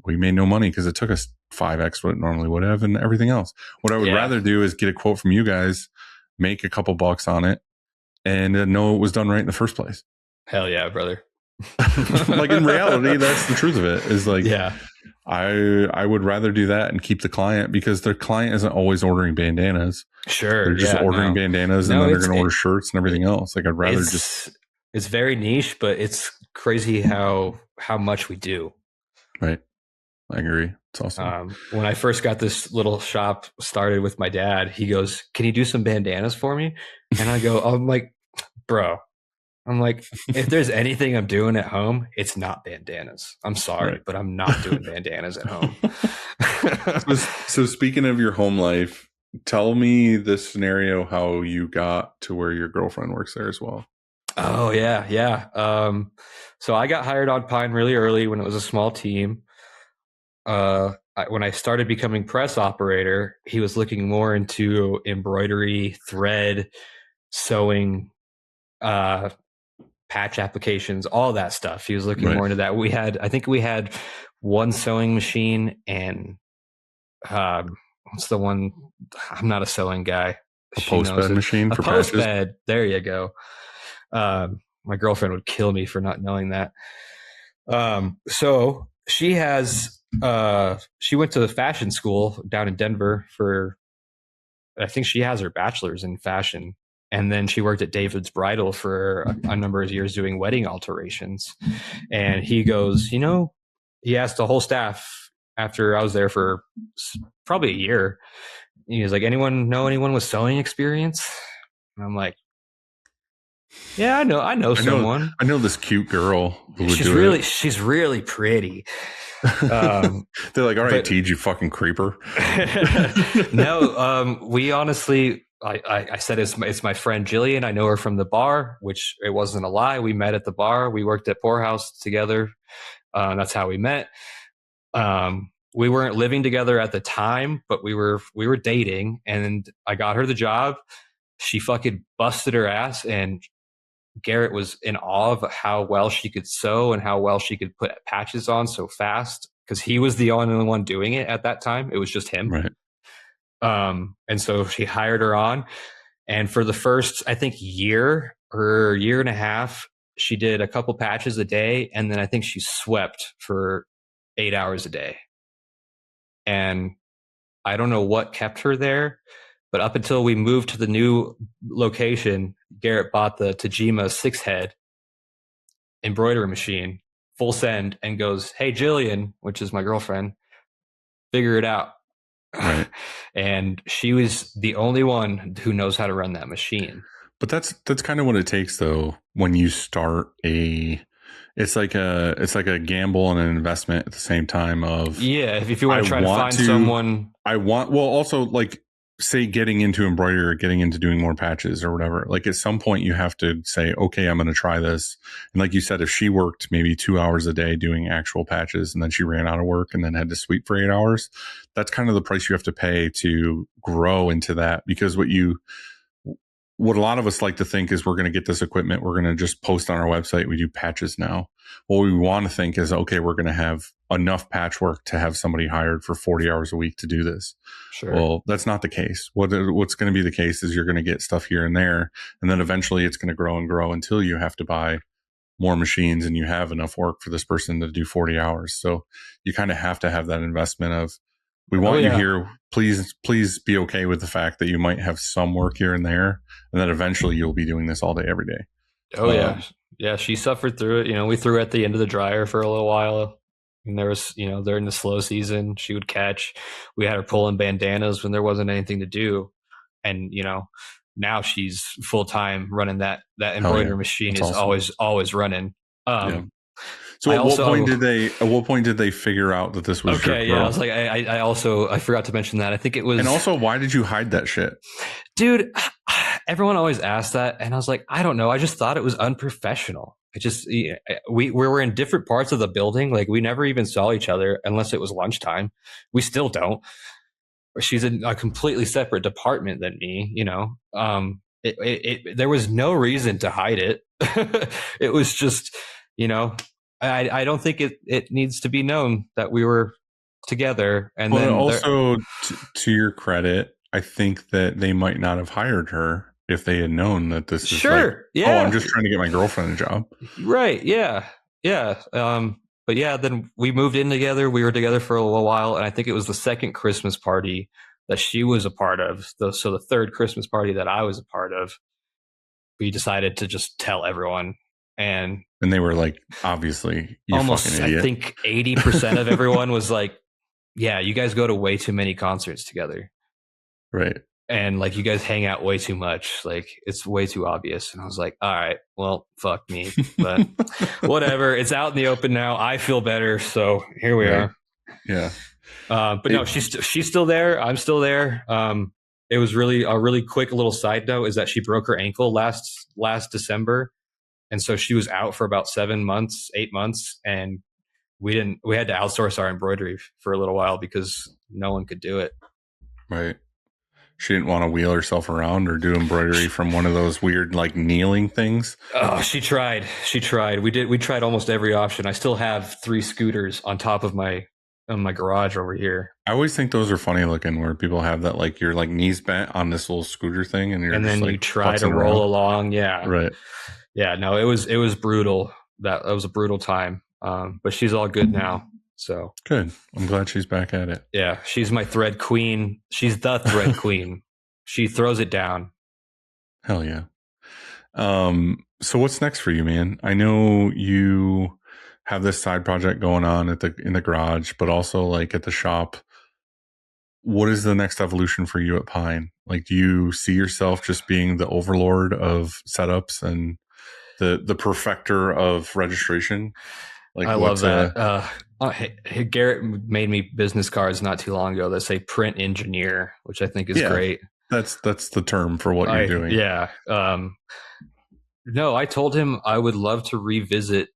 we made no money because it took us 5x what it normally would have and everything else. What I would rather do is get a quote from you guys, make a couple bucks on it, and know it was done right in the first place. Hell yeah, brother. Like, in reality, that's the truth of it, is like, I would rather do that and keep the client, because their client isn't always ordering bandanas. Sure. They're just ordering bandanas, and then they're going to order shirts and everything else. Like, I'd rather it's very niche, but it's crazy how much we do. Right. I agree. It's awesome. When I first got this little shop started with my dad, he goes, "Can you do some bandanas for me?" And I'm like, bro, if there's anything I'm doing at home, it's not bandanas. I'm sorry, but I'm not doing bandanas at home. So speaking of your home life, tell me this scenario, how you got to where your girlfriend works there as well. Oh, yeah. So I got hired on Pine really early when it was a small team. When I started becoming press operator, he was looking more into embroidery, thread, sewing, patch applications, all that stuff. He was looking more into that. I think we had one sewing machine, and what's the one? I'm not a sewing guy. A post bed machine for post patches. Bed. There you go. My girlfriend would kill me for not knowing that. So she has. She went to fashion school down in Denver I think she has her bachelor's in fashion. And then she worked at David's Bridal for a number of years doing wedding alterations. And he goes, he asked the whole staff after I was there for probably a year. He was like, anyone with sewing experience? And I'm like, yeah, I know someone. I know this cute girl who would she's really pretty. They're like, all right, TeeJay, you fucking creeper. No, we honestly, I said it's my friend Jillian. I know her from the bar, which it wasn't a lie. We met at the bar. We worked at Poorhouse together. That's how we met. We weren't living together at the time, but we were dating, and I got her the job. She fucking busted her ass, and Garrett was in awe of how well she could sew and how well she could put patches on so fast, because he was the only one doing it at that time. It was just him. Right. And so she hired her on, and for the first, I think, year or year and a half, she did a couple patches a day. And then I think she swept for 8 hours a day. And I don't know what kept her there, but up until we moved to the new location, Garrett bought the Tajima 6-head embroidery machine, full send, and goes, "Hey, Jillian," which is my girlfriend, "figure it out." Right. And she was the only one who knows how to run that machine. But that's kind of what it takes, though, when you start it's like a gamble and an investment at the same time of, if you want to try to find someone. Also, like, say, getting into embroidery or getting into doing more patches or whatever, like, at some point you have to say, okay, I'm going to try this. And like you said, if she worked maybe 2 hours a day doing actual patches, and then she ran out of work and then had to sweep for 8 hours, that's kind of the price you have to pay to grow into that. Because what a lot of us like to think is we're going to get this equipment. We're going to just post on our website. We do patches now. What we want to think is, okay, we're going to have enough patchwork to have somebody hired for 40 hours a week to do this. Sure. Well, that's not the case. What's going to be the case is you're going to get stuff here and there. And then eventually it's going to grow and grow until you have to buy more machines and you have enough work for this person to do 40 hours. So you kind of have to have that investment of, we want you here. Please be okay with the fact that you might have some work here and there, and that eventually you'll be doing this all day, every day. Oh yeah. Yeah. She suffered through it. You know, we threw her at the end of the dryer for a little while. And there was, you know, during the slow season, she would catch. We had her pulling bandanas when there wasn't anything to do. And, you know, now she's full time running that embroidery machine. That's is awesome. always running. So at what point did they figure out that this was okay? Yeah, I was like, I forgot to mention that. I think it was. And also, why did you hide that shit, dude? Everyone always asks that, and I was like, I don't know. I just thought it was unprofessional. We were in different parts of the building. Like, we never even saw each other unless it was lunchtime. We still don't. She's in a completely separate department than me. You know, there was no reason to hide it. It was just, you know. I don't think it needs to be known that we were together. And then also, to your credit, I think that they might not have hired her if they had known that this is I'm just trying to get my girlfriend a job. Right. Yeah. Yeah. But yeah, then we moved in together. We were together for a little while. And I think it was the second Christmas party that she was a part of. So the third Christmas party that I was a part of, we decided to just tell everyone. And they were like, obviously, you almost, fucking idiot. I think 80% of everyone was like, yeah, you guys go to way too many concerts together. Right. And like, you guys hang out way too much. Like, it's way too obvious. And I was like, all right, well, fuck me. But whatever. It's out in the open now. I feel better. So here we are. Yeah. But no, she's still there. I'm still there. It was really a really quick little side note is that she broke her ankle last December. And so she was out for about 8 months. And we had to outsource our embroidery for a little while because no one could do it. Right. She didn't want to wheel herself around or do embroidery from one of those weird, like, kneeling things. Oh, she tried. We tried almost every option. I still have 3 scooters on top of my garage over here. I always think those are funny looking where people have that, like, your like knees bent on this little scooter thing. And then like, you try to roll along. Yeah. Right. Yeah, no, it was brutal. That was a brutal time. But she's all good now. So good. I'm glad she's back at it. Yeah, she's my thread queen. She's the thread queen. She throws it down. Hell yeah. So what's next for you, man? I know you have this side project going on in the garage, but also like at the shop. What is the next evolution for you at Pine? Like, do you see yourself just being the overlord of setups and the perfecter of registration? Like, I love that. Garrett made me business cards not too long ago that say print engineer, which I think is great. That's the term for what you're doing. Yeah. No, I told him I would love to revisit,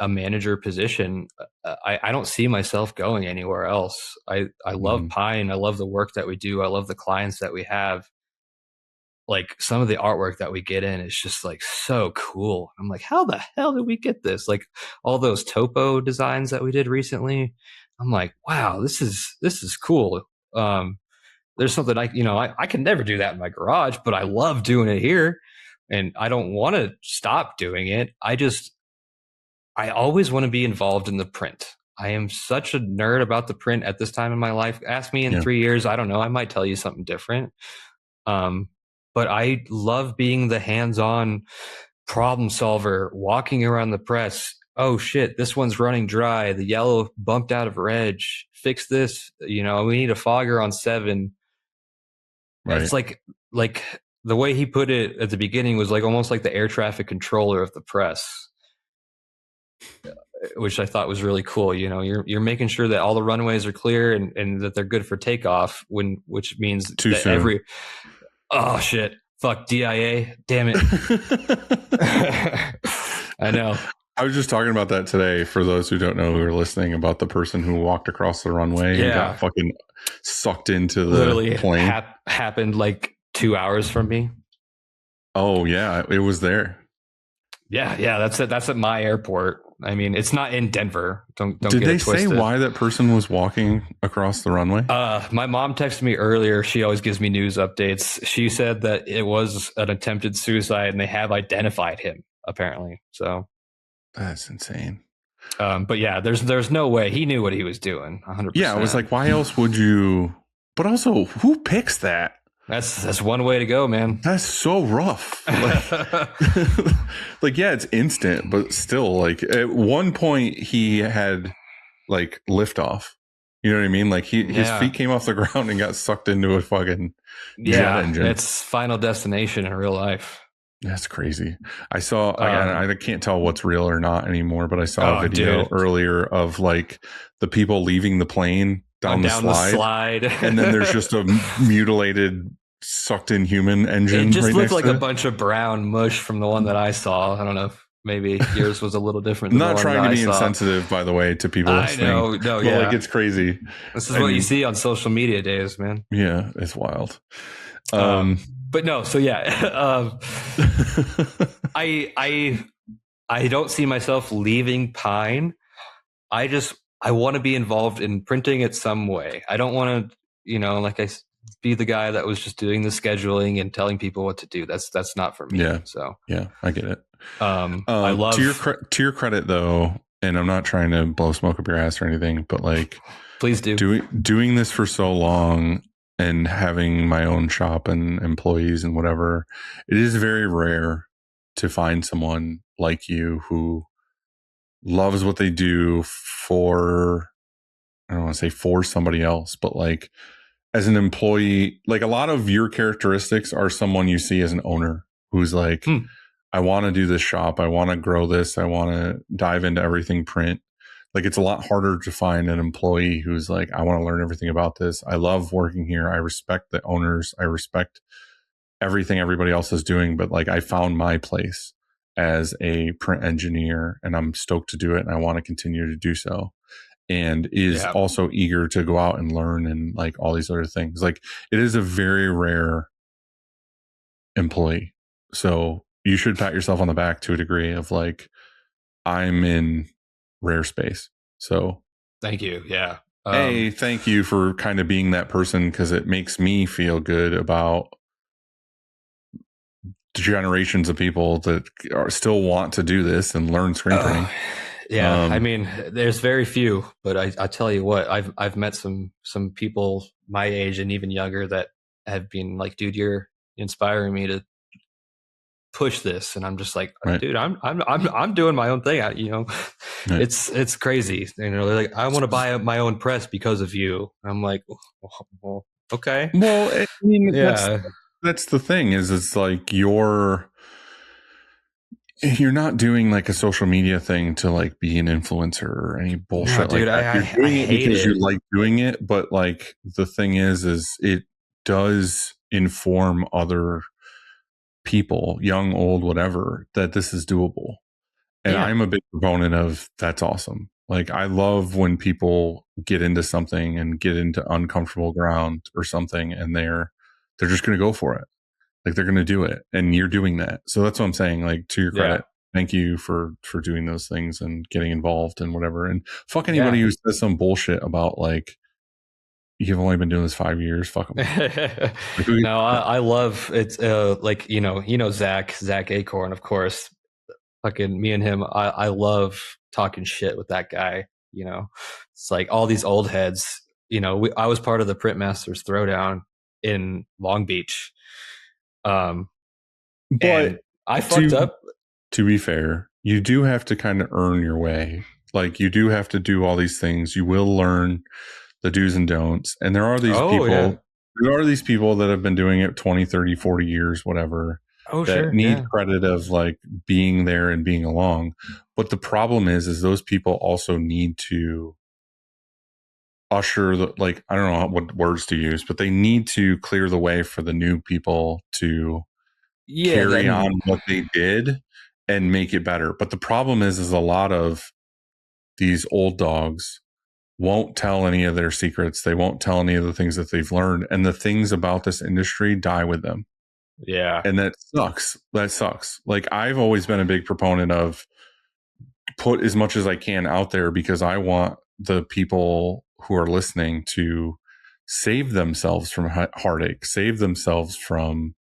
a manager position. I don't see myself going anywhere else. I love Pine. I love the work that we do. I love the clients that we have. Like, some of the artwork that we get in is just like so cool. I'm like, how the hell did we get this? Like, all those topo designs that we did recently. I'm like, wow, this is cool. There's something I can never do that in my garage, but I love doing it here, and I don't want to stop doing it. I always want to be involved in the print. I am such a nerd about the print at this time in my life. Ask me in 3 years. I don't know. I might tell you something different. But I love being the hands-on problem solver, walking around the press. Oh shit, this one's running dry. The yellow bumped out of reg. Fix this. We need a fogger on 7. Right. It's like the way he put it at the beginning was like almost like the air traffic controller of the press, which I thought was really cool. You're making sure that all the runways are clear and that they're good for takeoff, which means too soon. Oh shit! Fuck DIA! Damn it! I know. I was just talking about that today. For those who don't know, who are listening, about the person who walked across the runway and got fucking sucked into the plane. Happened like 2 hours from me. Oh yeah, it was there. Yeah, that's at my airport. I mean, it's not in Denver. Don't Did get they it say twisted. why that person was walking across the runway? My mom texted me earlier. She always gives me news updates. She said that it was an attempted suicide, and they have identified him apparently. So That's insane. but yeah, there's no way he knew what he was doing. 100%. Yeah, I was like, why else would you? But also, who picks that? That's one way to go, man. That's so rough. Like, yeah, it's instant, but still, like, at one point he had like liftoff. You know what I mean? Like his feet came off the ground and got sucked into a fucking jet engine. It's Final Destination in real life. That's crazy. I saw. I can't tell what's real or not anymore, but I saw a video earlier of like the people leaving the plane down the slide, and then there's just a mutilated, sucked-in human engine. It just right looked next like to a bunch of brown mush from the one that I saw. I don't know if maybe yours was a little different. I'm not trying to be insensitive, by the way, to people listening. I know, yeah, like it's crazy. This is what you see on social media days, man. Yeah, it's wild. But no, so yeah, I don't see myself leaving Pine. I want to be involved in printing it some way. I don't want to, be the guy that was just doing the scheduling and telling people what to do. That's not for me. Yeah. So yeah, I get it. I love to your credit though, and I'm not trying to blow smoke up your ass or anything, but like, please do. Doing this for so long and having my own shop and employees and whatever, it is very rare to find someone like you who loves what they do for, I don't want to say for somebody else, but like as an employee, like a lot of your characteristics are someone you see as an owner who's like, I want to do this shop. I want to grow this. I want to dive into everything print. Like it's a lot harder to find an employee who's like, I want to learn everything about this. I love working here. I respect the owners. I respect everything everybody else is doing. But like I found my place as a print engineer and I'm stoked to do it. And I want to continue to do so. And is also eager to go out and learn and like all these other things. Like it is a very rare employee. So you should pat yourself on the back to a degree of like, I'm in rare space. So thank you. Yeah. Thank you for kind of being that person, because it makes me feel good about generations of people that still want to do this and learn screen printing. Yeah, I mean, there's very few, but I tell you what, I've met some people my age and even younger that have been like, dude, you're inspiring me to push this, and I'm just like, dude, I'm doing my own thing. It's crazy. They're like, I want to buy my own press because of you. I'm like, well, okay. Well, I mean, that's the thing is, it's like you're not doing like a social media thing to like be an influencer or any bullshit. No, dude, like that. You're doing it because you like doing it, but like the thing is it does inform other people, young, old, whatever, that this is doable. And I'm a big proponent of that's awesome. Like I love when people get into something and get into uncomfortable ground or something, and they're just going to go for it. Like they're going to do it, and you're doing that. So that's what I'm saying. Like to your credit, thank you for doing those things and getting involved and whatever. And fuck anybody who says some bullshit about like, you've only been doing this 5 years. Fuck them. No, I love it's like Zach Acorn, of course. Fucking me and him, I love talking shit with that guy. It's like all these old heads. I was part of the Printmasters Throwdown in Long Beach. But I fucked up. To be fair, you do have to kind of earn your way. Like you do have to do all these things. You will learn the do's and don'ts. And there are these there are these people that have been doing it 20, 30, 40 years, whatever, that need credit of like being there and being along. But the problem is those people also need to usher I don't know what words to use, but they need to clear the way for the new people to carry on what they did and make it better. But the problem is a lot of these old dogs won't tell any of their secrets. They won't tell any of the things that they've learned, and the things about this industry die with them. Yeah. And that sucks. That sucks. Like, I've always been a big proponent of put as much as I can out there, because I want the people who are listening to save themselves from heartache, save themselves from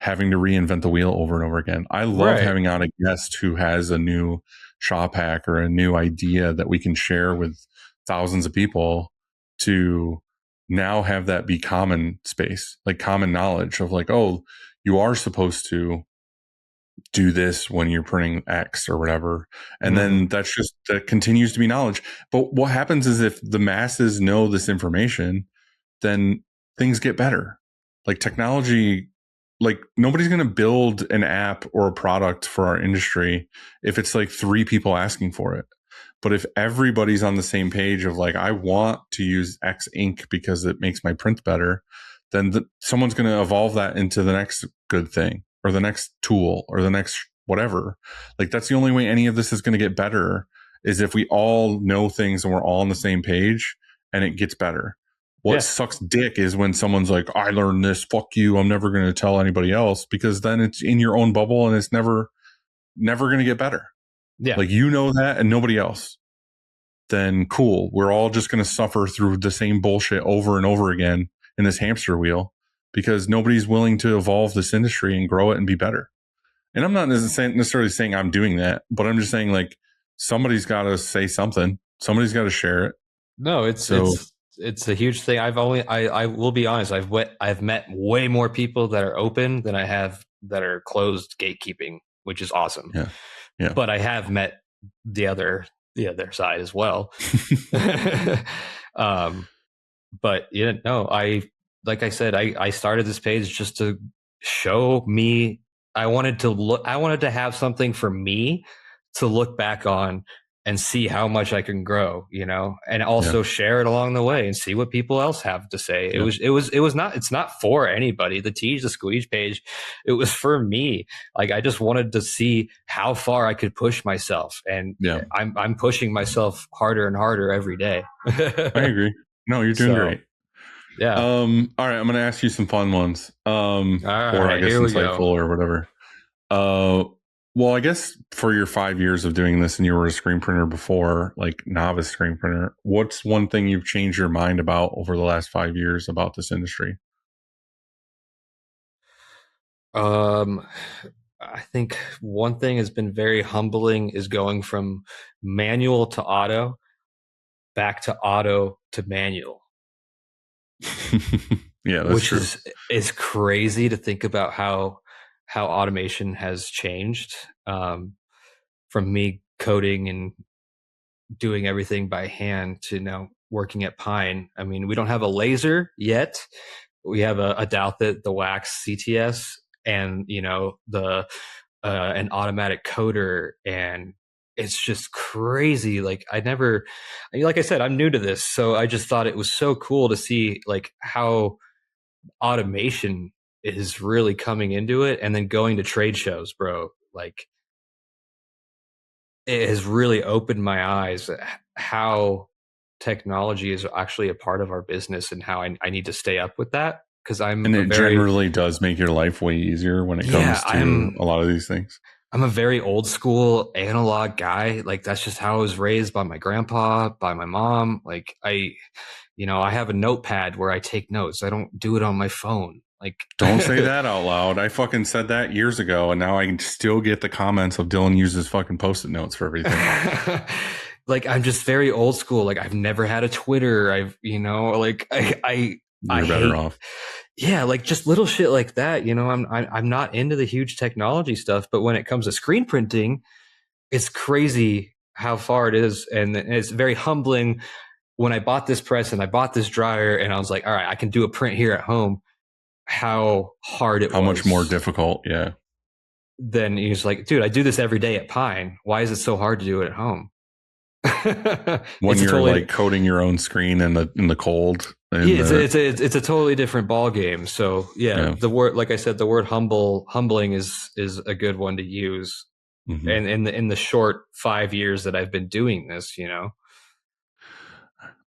having to reinvent the wheel over and over again. I love Right. having on a guest who has a new shop hack or a new idea that we can share with thousands of people, to now have that be common space, like common knowledge of like, oh, you are supposed to do this when you're printing X or whatever. And then that continues to be knowledge. But what happens is, if the masses know this information, then things get better. Like, technology, like, nobody's going to build an app or a product for our industry if it's like 3 people asking for it. But if everybody's on the same page of like, I want to use X ink because it makes my print better, then someone's going to evolve that into the next good thing, or the next tool, or the next whatever. Like, that's the only way any of this is going to get better, is if we all know things and we're all on the same page and it gets better. What sucks dick is when someone's like, I learned this, fuck you, I'm never going to tell anybody else, because then it's in your own bubble and it's never going to get better. Yeah. Like, you know that and nobody else. Then cool. We're all just going to suffer through the same bullshit over and over again in this hamster wheel, because nobody's willing to evolve this industry and grow it and be better. And I'm not necessarily saying I'm doing that, but I'm just saying, like, somebody's got to say something. Somebody's got to share it. No, it's a huge thing. I will be honest. I've met way more people that are open than I have that are closed gatekeeping, which is awesome. Yeah. Yeah. But I have met the other side as well. But yeah, no, like I said, I started this page just to show me. I wanted to have something for me to look back on and see how much I can grow, and also share it along the way and see what people else have to say. Yeah. It's not for anybody. The Teej the Squeege page, it was for me. Like, I just wanted to see how far I could push myself, and I'm pushing myself harder and harder every day. I agree. No, you're doing great. Yeah. All right, I'm going to ask you some fun ones. Or I guess insightful or whatever. Well, I guess for your 5 years of doing this, and you were a screen printer before, like novice screen printer, what's one thing you've changed your mind about over the last 5 years about this industry? I think one thing has been very humbling is going from manual to auto, back to auto to manual. Yeah, that's true. is crazy to think about how automation has changed, from me coding and doing everything by hand to now working at Pine. I mean, we don't have a laser yet. We have a Douthit, the wax CTS, and an automatic coder, and it's just crazy. Like, like I said, I'm new to this, so I just thought it was so cool to see like how automation is really coming into it. And then going to trade shows, bro, like, it has really opened my eyes how technology is actually a part of our business, and how I need to stay up with that, because generally does make your life way easier when it comes to a lot of these things. I'm a very old school analog guy. Like, that's just how I was raised by my grandpa, by my mom. Like, I have a notepad where I take notes. I don't do it on my phone. Like, don't say that out loud. I fucking said that years ago, and now I can still get the comments of Dylan uses fucking Post-it notes for everything. Like, I'm just very old school. Like, I've never had a Twitter. You're better off. Yeah, like, just little shit like that. I'm not into the huge technology stuff, but when it comes to screen printing, it's crazy how far it is, and it's very humbling. When I bought this press and I bought this dryer, and I was like, all right, I can do a print here at home. How hard it was. How much more difficult, yeah. Then he's like, dude, I do this every day at Pine. Why is it so hard to do it at home? When you're like coding your own screen in the cold. It's a totally different ball game. So the word, like I said, the word humbling is a good one to use. Mm-hmm. And in the short 5 years that I've been doing this,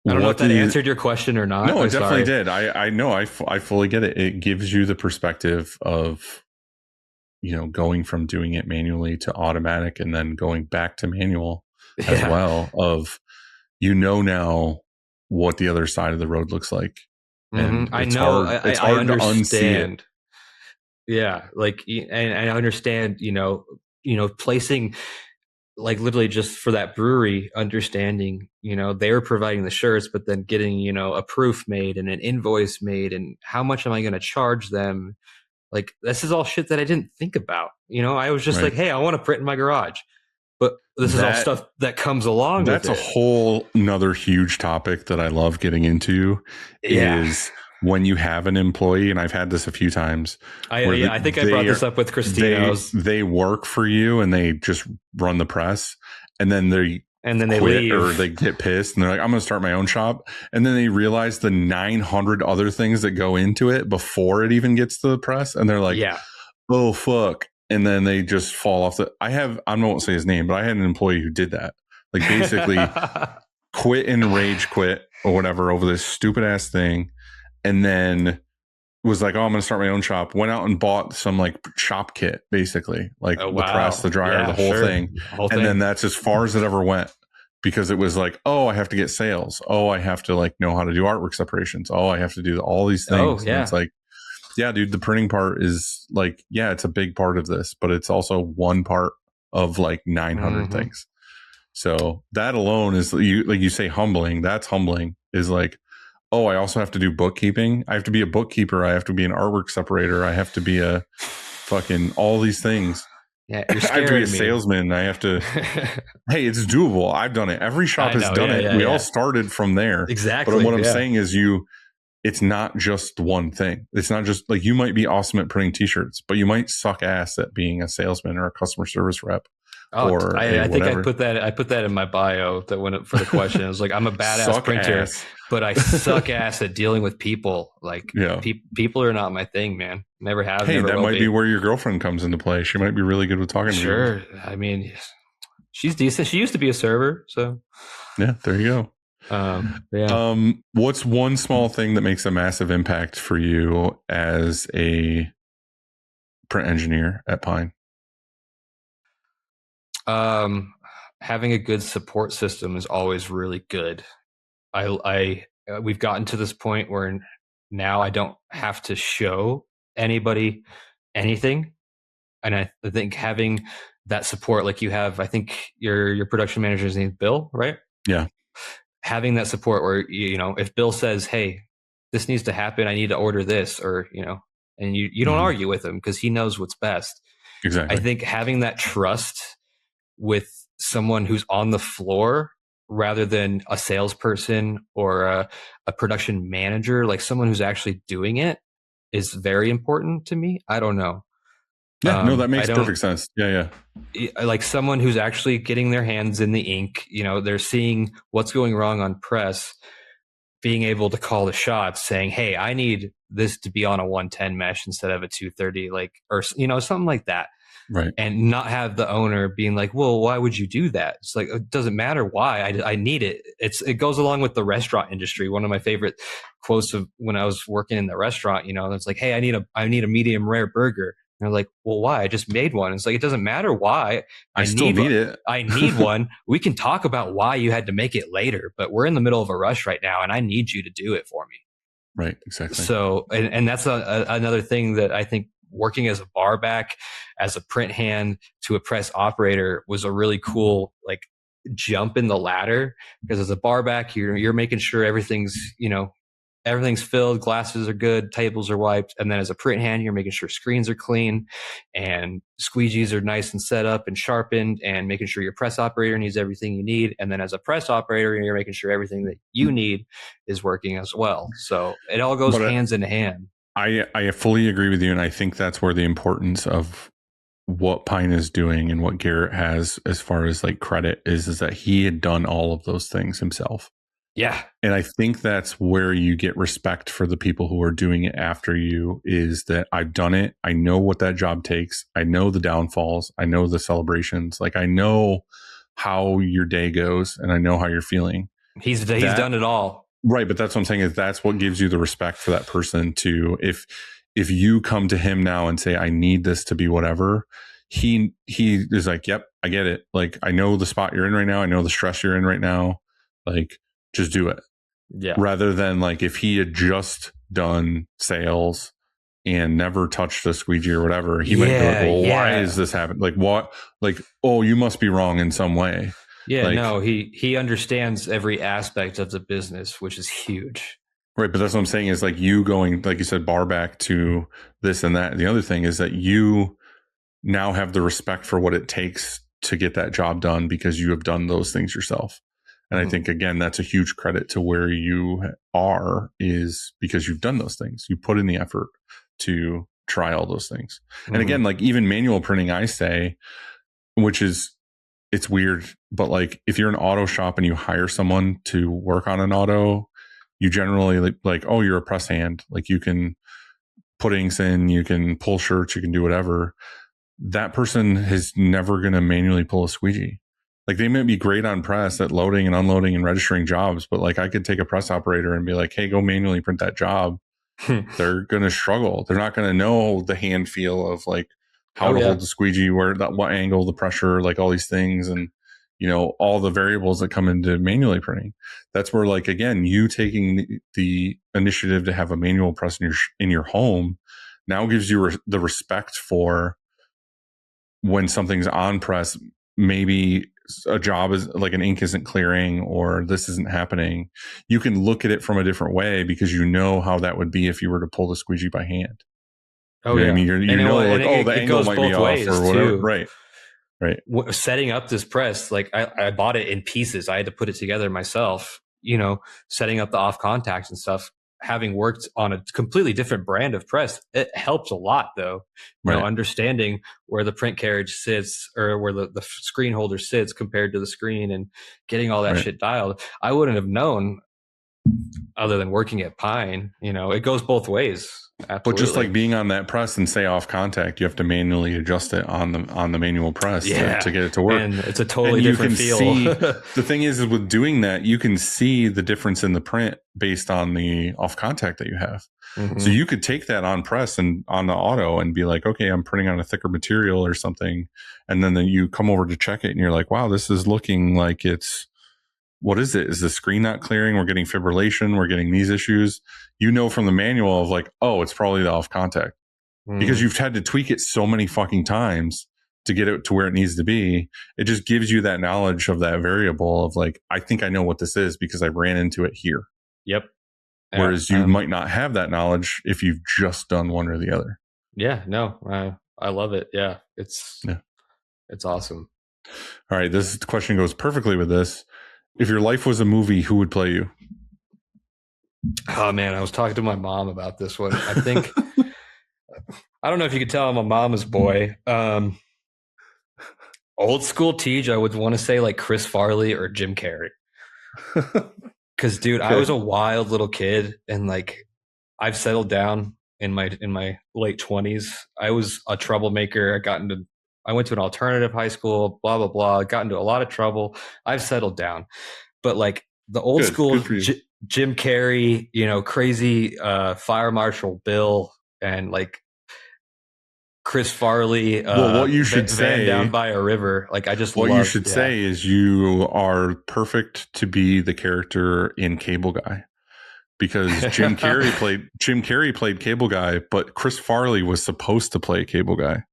I don't know if that is, answered your question or not. no, I'm it definitely sorry. did. I know. I fully get it. It gives you the perspective of, going from doing it manually to automatic and then going back to manual as Yeah. well of, now what the other side of the road looks like. And I it's know. hard. It's I hard to unsee it. understand. Yeah, like, and I understand. Placing, like, literally just for that brewery, understanding. They were providing the shirts, but then getting a proof made and an invoice made, and how much am I going to charge them? Like, this is all shit that I didn't think about. I was just Right. like, hey, I want to print in my garage, but this is all stuff that comes along with it. That's a whole another huge topic that I love getting into. Yeah. Is when you have an employee, and I've had this a few times. I think I brought this up with Christina. They work for you and they just run the press, and then they quit, leave, or they get pissed and they're like, I'm going to start my own shop. And then they realize the 900 other things that go into it before it even gets to the press. And they're like, oh, fuck. And then they just fall off I won't say his name, but I had an employee who did that. Like, basically quit and rage quit or whatever over this stupid ass thing. And then was like, oh, I'm going to start my own shop. Went out and bought some like shop kit, basically, like the press, the dryer, the whole thing. And then that's as far as it ever went, because it was like, oh, I have to get sales. Oh, I have to like know how to do artwork separations. Oh, I have to do all these things. Oh, yeah. And it's like, yeah, dude, the printing part is like, yeah, it's a big part of this, but it's also one part of like 900 things. So that alone is, like you say, humbling. That's humbling. Is like, oh, I also have to do bookkeeping. I have to be a bookkeeper. I have to be an artwork separator. I have to be a fucking all these things. Yeah, I have to be a salesman. I have to. Hey, it's doable. I've done it. Every shop has done it. We all started from there. Exactly. But what I'm saying is, it's not just one thing. It's not just like, you might be awesome at printing t-shirts, but you might suck ass at being a salesman or a customer service rep. I think I put that in my bio that for the question. It was like, I'm a badass printer, but I suck ass at dealing with people. Like, people are not my thing, man. Never have. Hey, never that will might be where your girlgirlfriend comes into play. She might be really good with talking to you. Sure. I mean, she's decent. She used to be a server, so yeah, there you go. What's one small thing that makes a massive impact for you as a print engineer at Pine? Having a good support system is always really good. We've gotten to this point where now I don't have to show anybody anything, and I think having that support, like you have, I think your production manager's name is Bill, right? Yeah. Having that support where if Bill says, hey, this needs to happen, I need to order this, or and you don't argue with him because he knows what's best. Exactly. I think having that trust with someone who's on the floor rather than a salesperson or a production manager, like someone who's actually doing it, is very important to me. I don't know. Yeah, no, that makes perfect sense. Yeah. Like someone who's actually getting their hands in the ink, they're seeing what's going wrong on press, being able to call the shots, saying, hey, I need this to be on a 110 mesh instead of a 230, like, or, something like that. Right. And not have the owner being like, well, why would you do that? It's like, it doesn't matter why. I need it. It goes along with the restaurant industry. One of my favorite quotes of when I was working in the restaurant, it's like, hey, I need a medium rare burger. And they're like, well, why? I just made one. It's like, it doesn't matter why. I still need it. I need one. We can talk about why you had to make it later, but we're in the middle of a rush right now, and I need you to do it for me. Right. Exactly. So, and that's another thing that I think working as a bar back, as a print hand to a press operator was a really cool, like, jump in the ladder, because as a bar back, you're making sure everything's filled, glasses are good, tables are wiped. And then as a print hand, you're making sure screens are clean and squeegees are nice and set up and sharpened, and making sure your press operator needs everything you need. And then as a press operator, you're making sure everything that you need is working as well. So it all goes hands in hand. I fully agree with you. And I think that's where the importance of what Pine is doing and what Garrett has as far as like credit is that he had done all of those things himself. Yeah. And I think that's where you get respect for the people who are doing it after you, is that I've done it. I know what that job takes. I know the downfalls. I know the celebrations. Like, I know how your day goes and I know how you're feeling. He's done it all. Right. But that's what I'm saying is that's what gives you the respect for that person to, if you come to him now and say, I need this to be whatever, he is like, yep, I get it. Like, I know the spot you're in right now. I know the stress you're in right now. Like, just do it. Yeah. Rather than like, if he had just done sales and never touched a squeegee or whatever, he might be like, well, why is this happening? Like, what? Like, oh, you must be wrong in some way. Yeah, like, no, he understands every aspect of the business, which is huge. Right. But that's what I'm saying is like you going, like you said, bar back to this and that. The other thing is that you now have the respect for what it takes to get that job done because you have done those things yourself. And I think, again, that's a huge credit to where you are, is because you've done those things. You put in the effort to try all those things. And again, like even manual printing, I say, which is, it's weird, but like if you're an auto shop and you hire someone to work on an auto, you generally like, oh, you're a press hand. Like you can put inks in, you can pull shirts, you can do whatever. That person is never going to manually pull a squeegee. Like they might be great on press at loading and unloading and registering jobs, but like I could take a press operator and be like, hey, go manually print that job. They're going to struggle. They're not going to know the hand feel of like how to hold the squeegee, what angle, the pressure, like all these things. And, you know, all the variables that come into manually printing. That's where, like, again, you taking the initiative to have a manual press in your home now gives you the respect for when something's on press, maybe a job is like an ink isn't clearing or this isn't happening. You can look at it from a different way because you know how that would be if you were to pull the squeegee by hand. Oh, yeah. I mean, you know, like, oh, the angle might be off or whatever. Right. Right. Setting up this press, like I bought it in pieces. I had to put it together myself, you know, setting up the off contacts and stuff. Having worked on a completely different brand of press, it helps a lot though. You know, understanding where the print carriage sits or where the screen holder sits compared to the screen and getting all that shit dialed. I wouldn't have known other than working at Pine. You know, it goes both ways. Absolutely. But just like being on that press and say off contact, you have to manually adjust it on the manual press to get it to work. And it's a totally different feel. The thing is with doing that, you can see the difference in the print based on the off contact that you have. Mm-hmm. So you could take that on press and on the auto and be like, okay, I'm printing on a thicker material or something. And then you come over to check it and you're like, wow, this is looking like it's, what is it? Is the screen not clearing? We're getting fibrillation. We're getting these issues. You know from the manual of like, oh, it's probably the off contact because you've had to tweak it so many fucking times to get it to where it needs to be. It just gives you that knowledge of that variable of like, I think I know what this is because I ran into it here. Yep. Whereas you might not have that knowledge if you've just done one or the other. Yeah, no, I love it. Yeah, it's awesome. All right. This question goes perfectly with this. If your life was a movie, who would play you? Oh man, I was talking to my mom about this one. I think I don't know if you could tell I'm a mama's boy. Old school TeeJay, I would want to say like Chris Farley or Jim Carrey. Because dude, I was a wild little kid, and like I've settled down in my late 20s. I was a troublemaker. I went to an alternative high school, blah, blah, blah. Got into a lot of trouble. I've settled down. But like the old school Jim Carrey, you know, crazy Fire Marshal Bill and like Chris Farley. Well, what you should say down by a river. Like I just what you should say is you are perfect to be the character in Cable Guy. Because Jim Carrey played Cable Guy, but Chris Farley was supposed to play Cable Guy.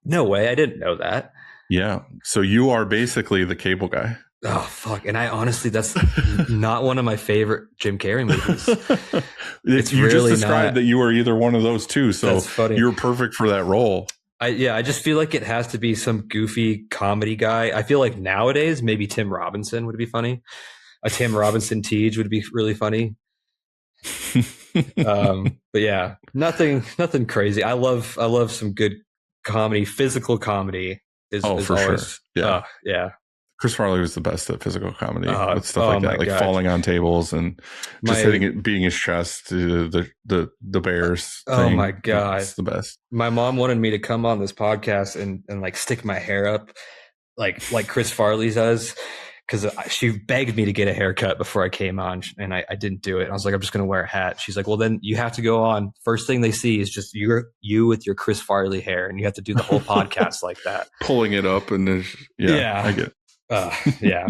No way. I didn't know that. Yeah. So you are basically the Cable Guy. Oh, fuck. And I honestly, that's not one of my favorite Jim Carrey movies. You really just described that you were either one of those two. So you're perfect for that role. I just feel like it has to be some goofy comedy guy. I feel like nowadays, maybe Tim Robinson would be funny. A Tim Robinson TeeJay would be really funny. But yeah, nothing crazy. I love some good comedy. Physical comedy is for always, sure. Yeah. Chris Farley was the best at physical comedy with stuff like that, like falling on tables and just beating his chest to the bears. Oh my god, it's the best. My mom wanted me to come on this podcast and like stick my hair up like Chris Farley does. because she begged me to get a haircut before I came on, and I didn't do it. I was like, I'm just going to wear a hat. She's like, well, then you have to go on. First thing they see is just you with your Chris Farley hair, and you have to do the whole podcast like that. Pulling it up and then, I get it. Yeah.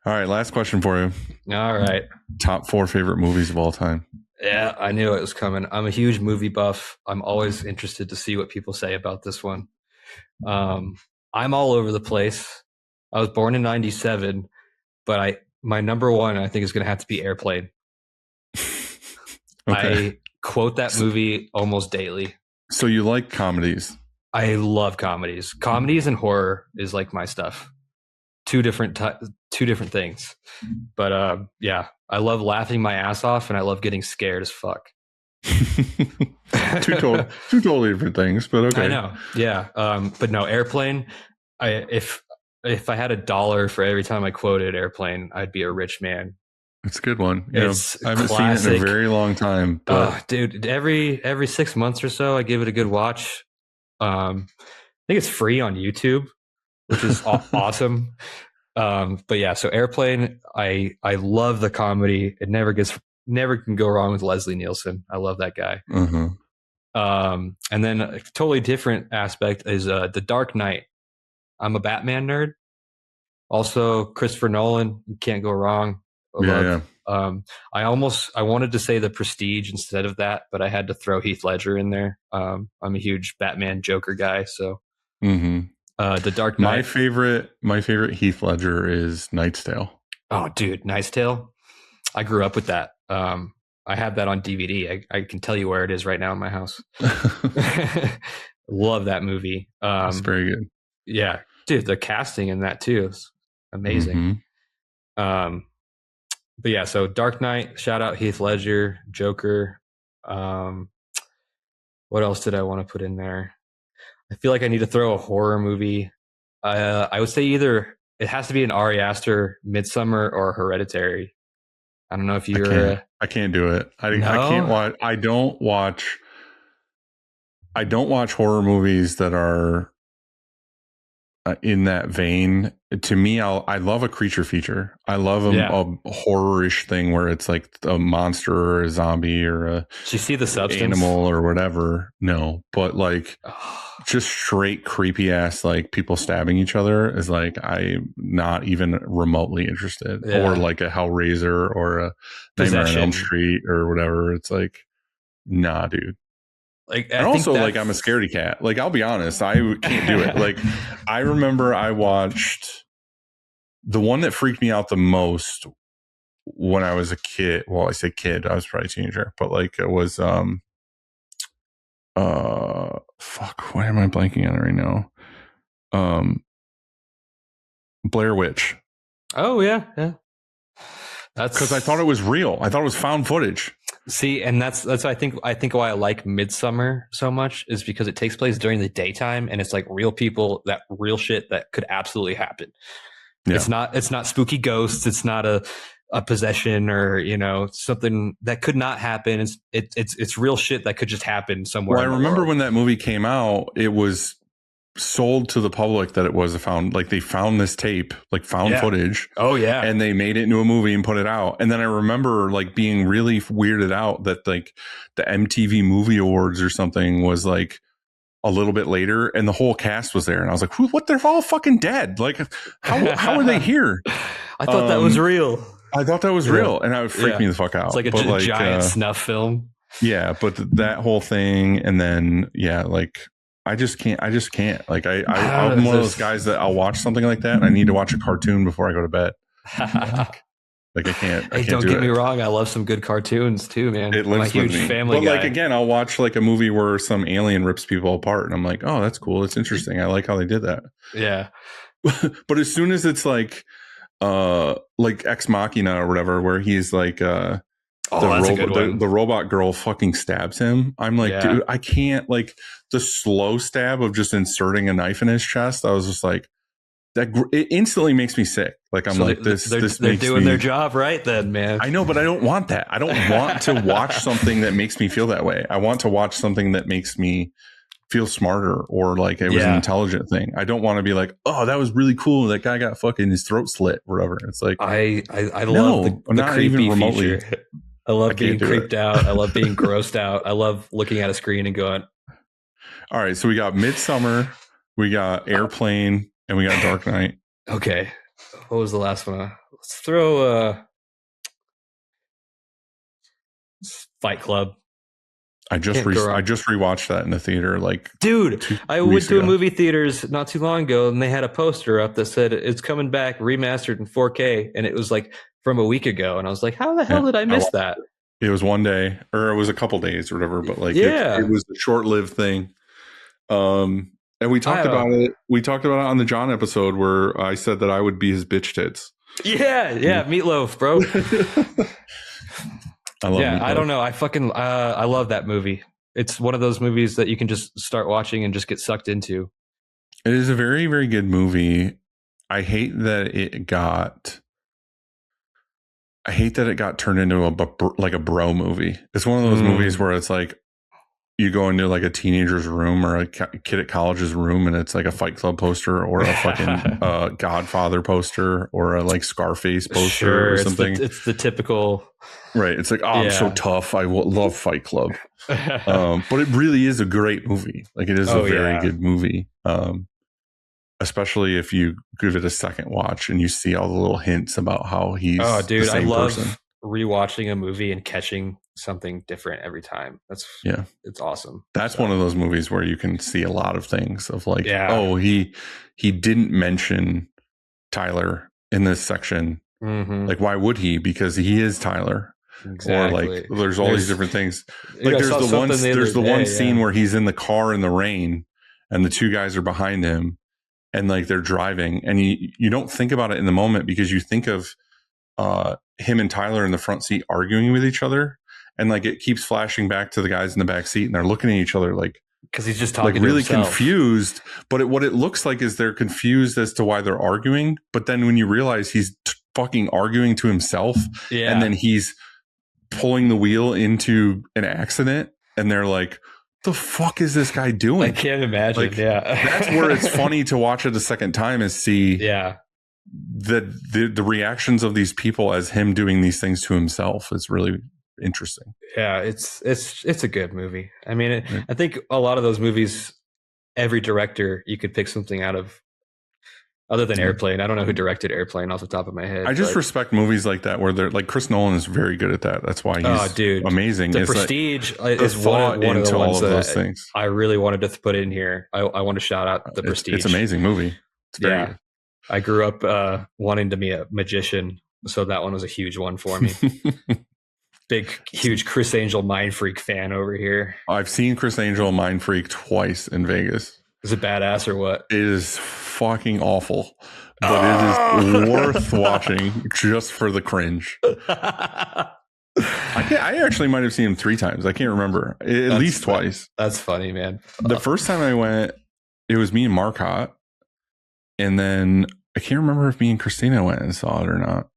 All right, last question for you. All right. Top 4 favorite movies of all time. Yeah, I knew it was coming. I'm a huge movie buff. I'm always interested to see what people say about this one. I'm all over the place. I was born in 97, but my number one, I think, is going to have to be Airplane. Okay. I quote that movie almost daily. So you like comedies? I love comedies. Comedies and horror is like my stuff. Two different things. But yeah, I love laughing my ass off, and I love getting scared as fuck. two totally different things, but okay. I know. Yeah. But no, Airplane. If I had $1 for every time I quoted Airplane, I'd be a rich man. It's a good one. It's I haven't classic. seen it in a very long time. But dude, every 6 months or so, I give it a good watch. I think it's free on YouTube, which is awesome. But yeah, so Airplane, I love the comedy. It never can go wrong with Leslie Nielsen. I love that guy. Mm-hmm. And then a totally different aspect is The Dark Knight. I'm a Batman nerd. Also, Christopher Nolan, you can't go wrong. I wanted to say The Prestige instead of that, but I had to throw Heath Ledger in there. I'm a huge Batman Joker guy, so The Dark Knight. My favorite Heath Ledger is Knight's Tale. Oh, dude, Knight's Tale. I grew up with that. I have that on DVD. I can tell you where it is right now in my house. Love that movie. It's very good. Yeah, dude, the casting in that too is amazing. Mm-hmm. But yeah, so Dark Knight, shout out Heath Ledger, Joker. What else did I want to put in there? I feel like I need to throw a horror movie. I would say either it has to be an Ari Aster, Midsummer, or Hereditary. I don't know if you're. I can't do it. I can't watch. I don't watch horror movies that are in that vein. To me, I love a creature feature. I love a horror-ish thing where it's like a monster or a zombie or a Did you see The Substance? Animal or whatever. No, but like just straight creepy ass like people stabbing each other is like I'm not even remotely interested. Yeah. Or like a Hellraiser or a Nightmare on Elm Street or whatever. It's like, nah, dude. Like, and also, like, I'm a scaredy cat. Like, I'll be honest, I can't do it. Like, I remember I watched the one that freaked me out the most when I was a kid. Well, I say kid, I was probably a teenager, but like it was fuck, why am I blanking on it right now? Blair Witch. Oh yeah. That's because I thought it was real. I thought it was found footage. See, and that's I think why I like Midsummer so much is because it takes place during the daytime and it's like real people, that real shit that could absolutely happen. Yeah. It's not spooky ghosts. It's not a possession or, you know, something that could not happen. It's real shit that could just happen somewhere. Well, I remember when that movie came out, it was sold to the public that it was they found this tape, like found footage. Oh yeah. And they made it into a movie and put it out. And then I remember like being really weirded out that like the MTV Movie Awards or something was like a little bit later and the whole cast was there. And I was like, what? They're all fucking dead. Like how are they here? I thought that was real. I thought that was real. And that would freak me the fuck out. It's like a giant snuff film. Yeah. But that whole thing. And then, like, I just can't. Like I'm one of those guys that I'll watch something like that and I need to watch a cartoon before I go to bed. Like I can't. Hey, don't get me wrong. I love some good cartoons too, man. It lives I'm a huge with me. family guy. But like again, I'll watch like a movie where some alien rips people apart, and I'm like, oh, that's cool. It's interesting. I like how they did that. Yeah. But as soon as it's like Ex Machina or whatever, where he's like, the robot girl fucking stabs him. I'm like, dude, I can't. Like the slow stab of just inserting a knife in his chest. I was just like, that it instantly makes me sick. Like I'm so like this. They're doing their job right then, man. I know, but I don't want that. I don't want to watch something that makes me feel that way. I want to watch something that makes me feel smarter or like it was an intelligent thing. I don't want to be like, oh, that was really cool. That guy got fucking his throat slit, or whatever. It's like I love the not creepy even remotely. feature. I love being creeped out. I love being grossed out. I love looking at a screen and going. All right, so we got Midsummer, we got Airplane, and we got Dark Knight. Okay, what was the last one? Let's throw Fight Club. I just rewatched that in the theater. Like, dude, I went to a movie theaters not too long ago, and they had a poster up that said it's coming back remastered in 4K, and it was like from a week ago, and I was like, how the hell did I miss that? It was one day, or it was a couple days, or whatever. But like, it was a short-lived thing. And we talked about it. We talked about it on the John episode where I said that I would be his bitch tits. Yeah, Meatloaf, bro. I love Meatloaf. I don't know. I love that movie. It's one of those movies that you can just start watching and just get sucked into. It is a very, very good movie. I hate that it got turned into a bro movie. It's one of those movies where it's like you go into like a teenager's room or a kid at college's room, and it's like a Fight Club poster or a fucking Godfather poster or a like Scarface poster or something. It's the typical. Right. It's like, I'm so tough. I love Fight Club. But it really is a great movie. Like, it is a very good movie. Especially if you give it a second watch and you see all the little hints about how he's the same person. Rewatching a movie and catching something different every time. It's awesome. That's one of those movies where you can see a lot of things of like, he didn't mention Tyler in this section. Like, why would he? Because he is Tyler. Exactly. Or like there's all these different things. Like there's the one scene where he's in the car in the rain and the two guys are behind him and like they're driving, and you don't think about it in the moment because you think of him and Tyler in the front seat arguing with each other, and like it keeps flashing back to the guys in the back seat and they're looking at each other like, because he's just talking like really to himself. Confused. But what it looks like is they're confused as to why they're arguing. But then when you realize he's fucking arguing to himself, and then he's pulling the wheel into an accident, and they're like, the fuck is this guy doing? I can't imagine. Like, that's where it's funny to watch it a second time and see the reactions of these people as him doing these things to himself is really interesting. Yeah, it's a good movie. I mean, I think a lot of those movies, every director, you could pick something out of. Other than Airplane, I don't know who directed Airplane off the top of my head. I just respect movies like that where they're like, Chris Nolan is very good at that. That's why he's amazing. The Prestige is one of the ones that I really wanted to put in here. I want to shout out The Prestige. It's an amazing movie. It's very good. I grew up wanting to be a magician, so that one was a huge one for me. Huge Chris Angel Mind Freak fan over here. I've seen Chris Angel Mind Freak twice in Vegas. Is it badass or what? It is fucking awful, but it is worth watching just for the cringe. I actually might have seen him 3 times. I can't remember. At least twice. That's funny, man. The first time I went, it was me and Marcotte, and then I can't remember if me and Christina went and saw it or not.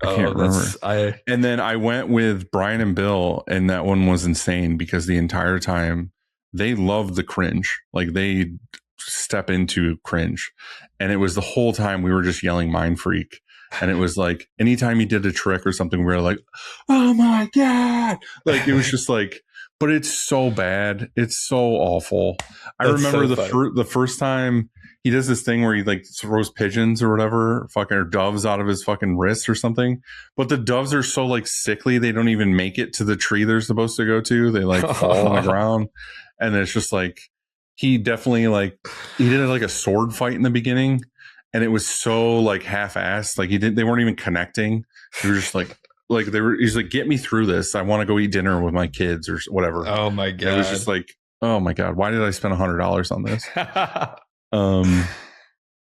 I can't remember. And then I went with Brian and Bill, and that one was insane because the entire time they love the cringe. Like, they step into cringe. And it was the whole time we were just yelling Mind Freak. And it was like, anytime he did a trick or something, we were like, oh my God. Like, it was just like, but it's so bad. It's so awful. I remember the first time he does this thing where he like throws pigeons or whatever, fucking, or doves out of his fucking wrists or something. But the doves are so like sickly, they don't even make it to the tree they're supposed to go to. They like fall on the ground. And it's just like, he definitely like, he did like a sword fight in the beginning, and it was so like half-assed. Like they weren't even connecting. They were just like he's like, get me through this. I want to go eat dinner with my kids or whatever. Oh my God. It was just like, oh my God, why did I spend $100 on this?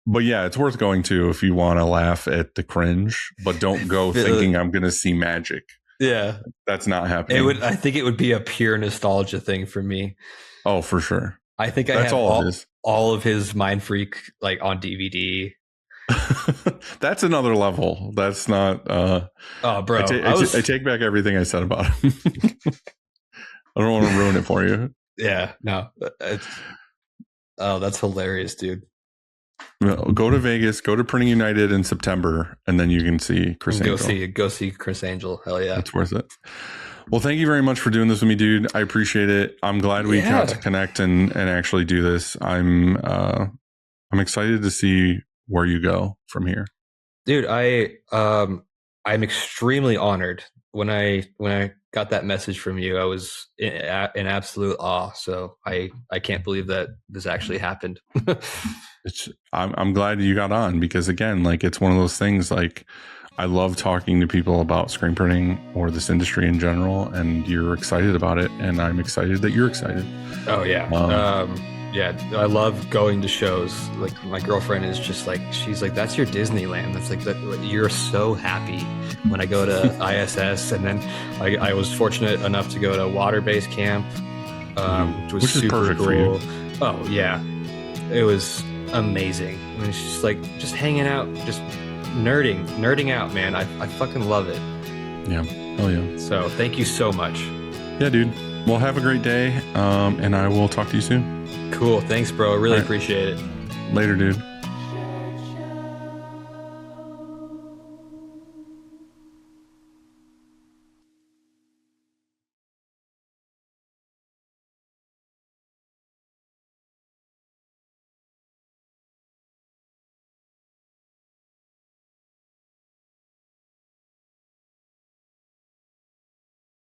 But yeah, it's worth going to if you want to laugh at the cringe, but don't go thinking I'm going to see magic. Yeah, that's not happening. I think it would be a pure nostalgia thing for me. Oh, for sure. I think I have all of his Mind Freak like on DVD. That's another level. That's not. Oh, bro! I take back everything I said about him. I don't want to ruin it for you. Yeah, no. Oh, that's hilarious, dude. Well, go to Vegas, go to Printing United in September, and then you can see Chris Angel. Go see Chris Angel. Hell yeah. It's worth it. Well, thank you very much for doing this with me, dude. I appreciate it. I'm glad we got to connect and actually do this. I'm excited to see where you go from here. Dude, I'm extremely honored. When I got that message from you, I was in absolute awe. So I can't believe that this actually happened. I'm glad you got on, because again, like, it's one of those things, like, I love talking to people about screen printing or this industry in general, and you're excited about it, and I'm excited that you're excited. Oh yeah. Yeah, I love going to shows. Like, my girlfriend is just like, she's like, that's your Disneyland. That's like, that you're so happy when I go to ISS. And then I was fortunate enough to go to Water-Based Camp, which was super perfect cool. for you. Oh yeah, it was amazing. I mean, it's just like, just hanging out, just nerding out, man. I fucking love it. Yeah. Oh yeah. So thank you so much. Yeah, dude. Well, have a great day. And I will talk to you soon. Cool. Thanks, bro. I really appreciate it. Later, dude.